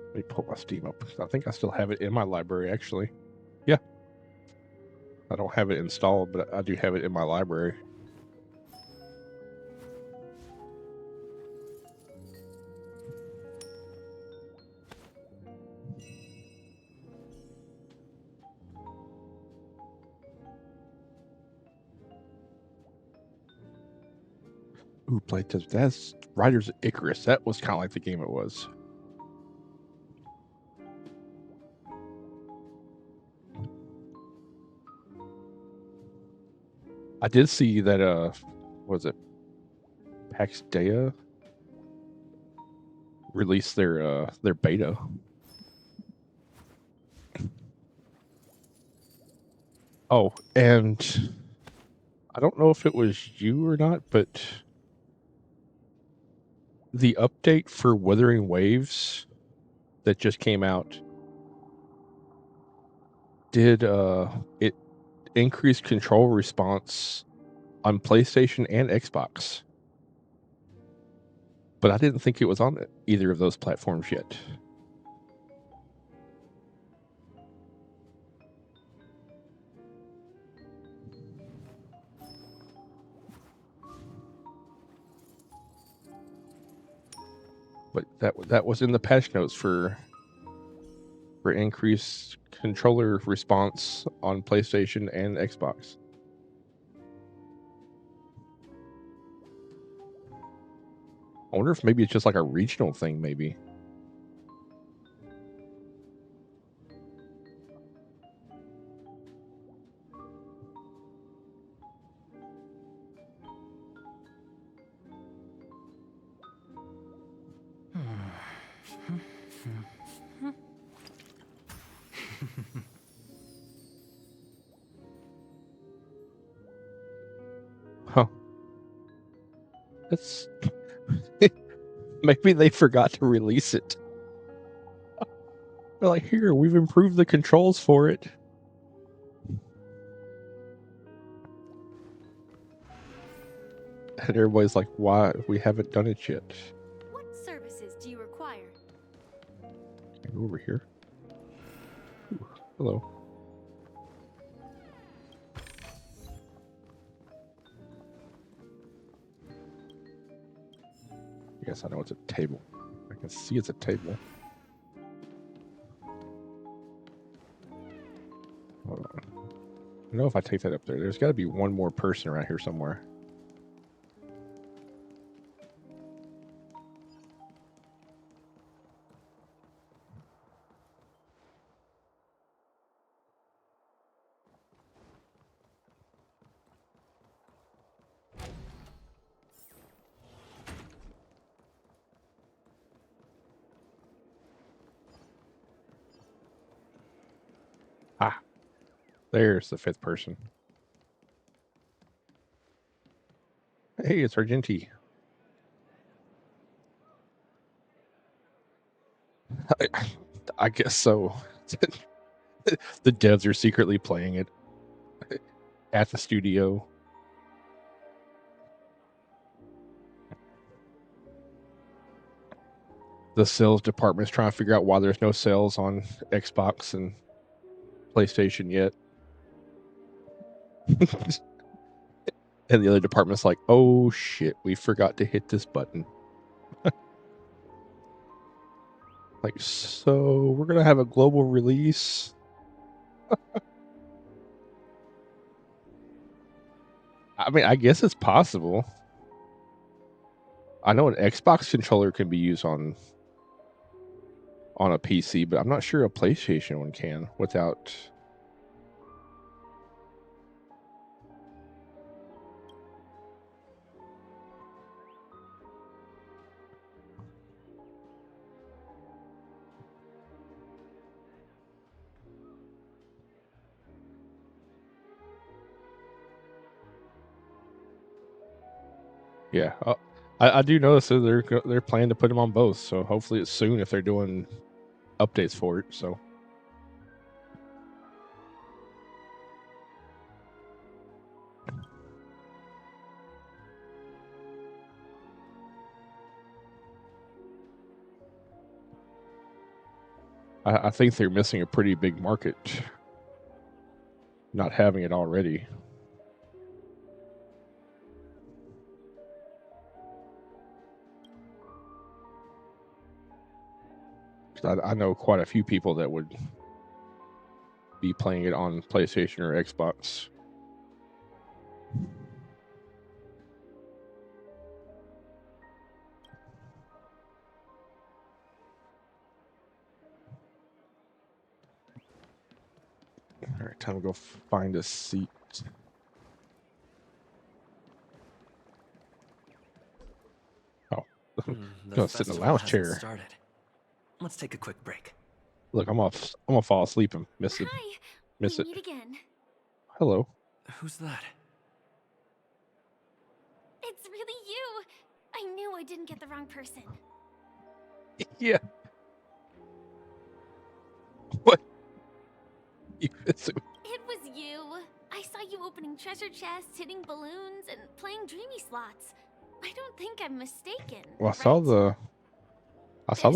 Let me pull my Steam up. I think I still have it in my library, actually. Yeah. I don't have it installed, but I do have it in my library. Ooh, that's Riders of Icarus. That was kind of like the game it was. I did see that what was it? PAX Dea released their beta. Oh, and I don't know if it was you or not, but the update for Wuthering Waves that just came out did it increase control response on PlayStation and Xbox. But I didn't think it was on either of those platforms yet. That was in the patch notes for increased controller response on PlayStation and Xbox. I wonder if maybe it's just like a regional thing, maybe. Huh. It's maybe they forgot to release it. They're like, here, we've improved the controls for it. And everybody's like, why? We haven't done it yet. What services do you require? Can I go over here? Ooh, hello. I guess I know it's a table. I can see it's a table. Hold on. I know if I take that up there, there's got to be one more person around here somewhere. Ah, there's the fifth person. Hey, it's Argenti. I guess so. The devs are secretly playing it at the studio. The sales department's trying to figure out why there's no sales on Xbox and PlayStation yet. And the other department's like, oh shit, we forgot to hit this button. Like, so we're gonna have a global release. I mean, I guess it's possible. I know an Xbox controller can be used on a PC, but I'm not sure a PlayStation one can without. Yeah, I do notice that they're planning to put them on both, so hopefully it's soon if they're doing updates for it. So I think they're missing a pretty big market, not having it already. I know quite a few people that would be playing it on PlayStation or Xbox. All right, time to go find a seat. Oh, gonna sit in the lounge chair. Started. Let's take a quick break. Look, I'm gonna fall asleep and miss it. Hi. Miss We it. meet again. Hello. Who's that? It's really you. I knew I didn't get the wrong person. Yeah. What? It was you. I saw you opening treasure chests, hitting balloons, and playing dreamy slots. I don't think I'm mistaken. Well, I saw the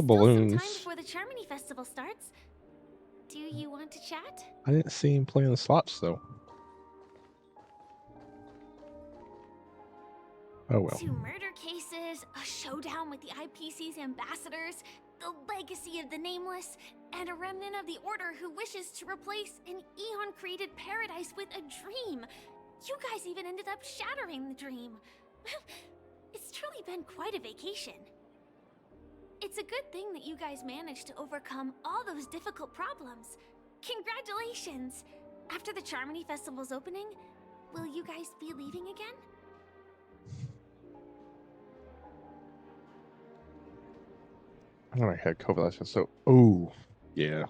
balloons. Some time before the Charmony Festival starts. Do you want to chat? I didn't see him playing the slots though. Oh well. 2 murder cases, a showdown with the IPC's ambassadors, the legacy of the Nameless, and a remnant of the Order who wishes to replace an Eon-created paradise with a dream. You guys even ended up shattering the dream. It's truly been quite a vacation. It's a good thing that you guys managed to overcome all those difficult problems. Congratulations! After the Charmony Festival's opening, will you guys be leaving again? I don't know, I had COVID last year, so yeah.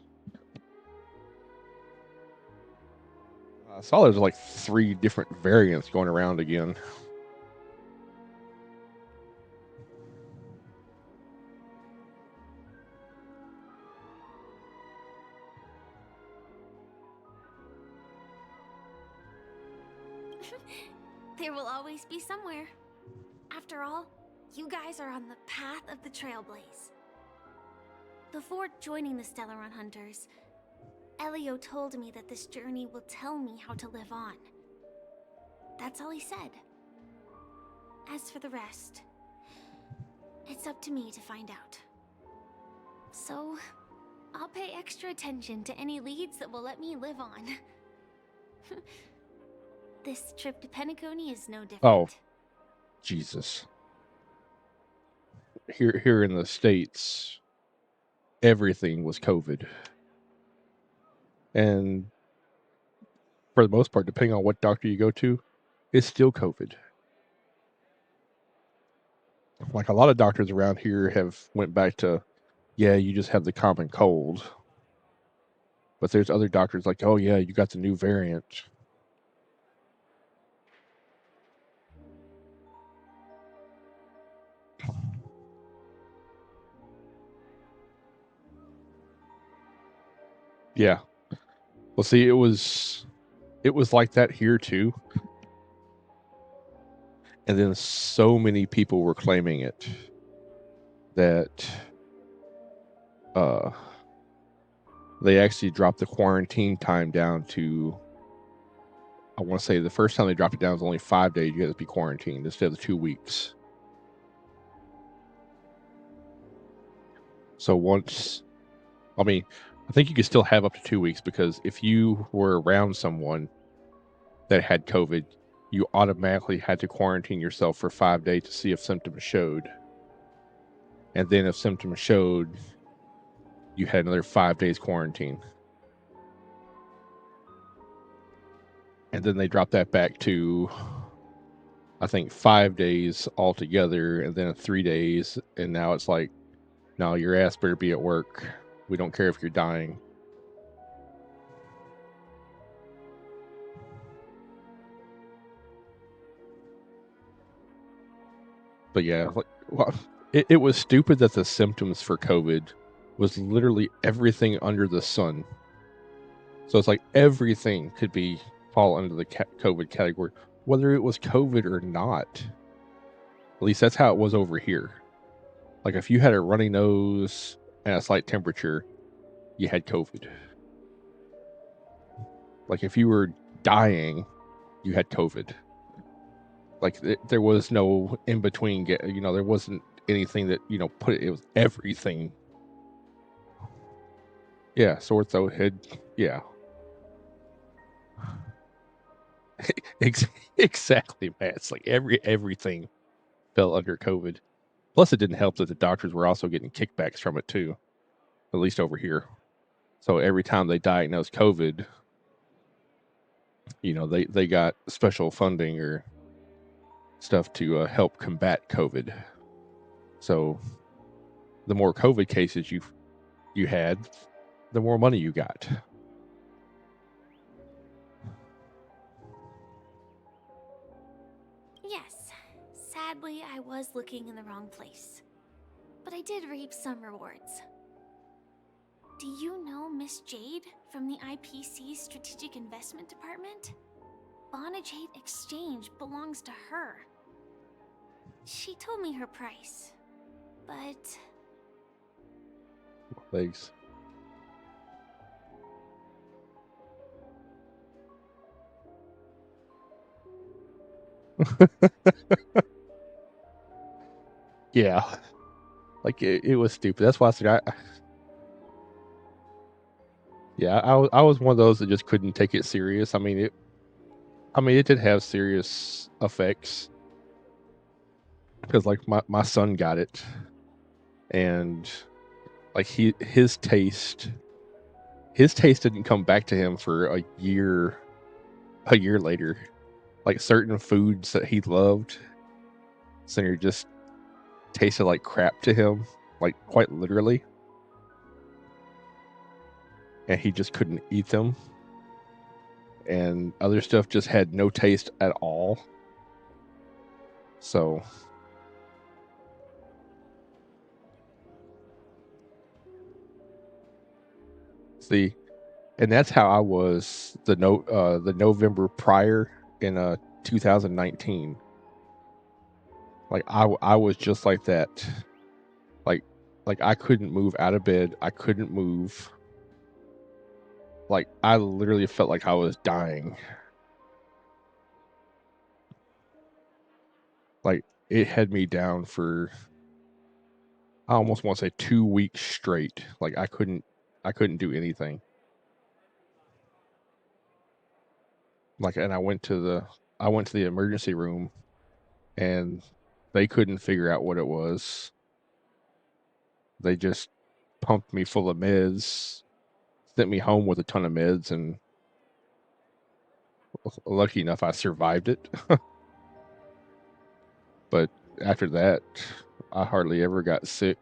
I saw there's like 3 different variants going around again. There will always be somewhere. After all, you guys are on the path of the Trailblaze. Before joining the Stellaron Hunters, Elio told me that this journey will tell me how to live on. That's all he said. As for the rest, it's up to me to find out. So, I'll pay extra attention to any leads that will let me live on. This trip to Penacony is no different. Oh, Jesus. Here in the States, everything was COVID. And for the most part, depending on what doctor you go to, it's still COVID. Like a lot of doctors around here have went back to, yeah, you just have the common cold. But there's other doctors like, oh yeah, you got the new variant. Yeah. Well, see, it was like that here too. And then so many people were claiming it that they actually dropped the quarantine time down to, I want to say the first time they dropped it down was only 5 days. You had to be quarantined instead of 2 weeks. So I think you could still have up to 2 weeks, because if you were around someone that had COVID, you automatically had to quarantine yourself for 5 days to see if symptoms showed. And then if symptoms showed, you had another 5 days quarantine. And then they dropped that back to, I think, 5 days altogether, and then 3 days. And now it's like, no, your ass better be at work. We don't care if you're dying. But yeah, it was stupid that the symptoms for COVID was literally everything under the sun. So it's like everything could fall under the COVID category, whether it was COVID or not. At least that's how it was over here. Like if you had a runny nose and a slight temperature, you had COVID. Like if you were dying, you had COVID. Like there was no in between. There wasn't anything that it was everything. Yeah, sore throat, head. Yeah, exactly, Matt. It's like everything fell under COVID. Plus, it didn't help that the doctors were also getting kickbacks from it too, at least over here. So every time they diagnosed COVID, they got special funding or stuff to help combat COVID. So the more COVID cases you had, the more money you got. Yes, sadly I was looking in the wrong place. But I did reap some rewards. Do you know Miss Jade from the IPC's Strategic Investment Department? Bonajade Exchange belongs to her. She told me her price, but... Thanks. Yeah, like it was stupid. That's why I said I was one of those that just couldn't take it serious. I mean it did have serious effects because like my son got it, and like his taste didn't come back to him for a year later. Like certain foods that he loved, so just tasted like crap to him, like quite literally, and he just couldn't eat them. And other stuff just had no taste at all. So see, and that's how I was the November prior in 2019. Like I was just like that. Like I couldn't move out of bed. I couldn't move. Like I literally felt like I was dying. Like it had me down for I almost want to say 2 weeks straight. Like I couldn't do anything. Like and I went to the emergency room and they couldn't figure out what it was. They just pumped me full of meds, sent me home with a ton of meds, and lucky enough I survived it. But after that, I hardly ever got sick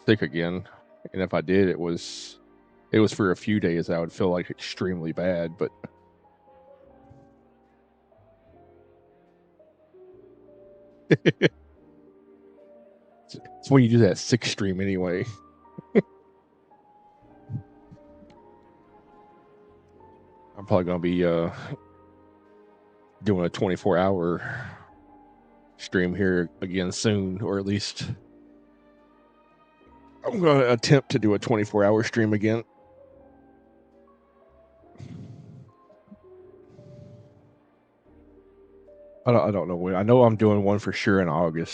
again. And if I did, it was for a few days. I would feel like extremely bad, but it's when you do that sick stream anyway. I'm probably gonna be doing a 24-hour stream here again soon, or at least I'm gonna attempt to do a 24-hour stream again. I don't know when. I know I'm doing one for sure in August.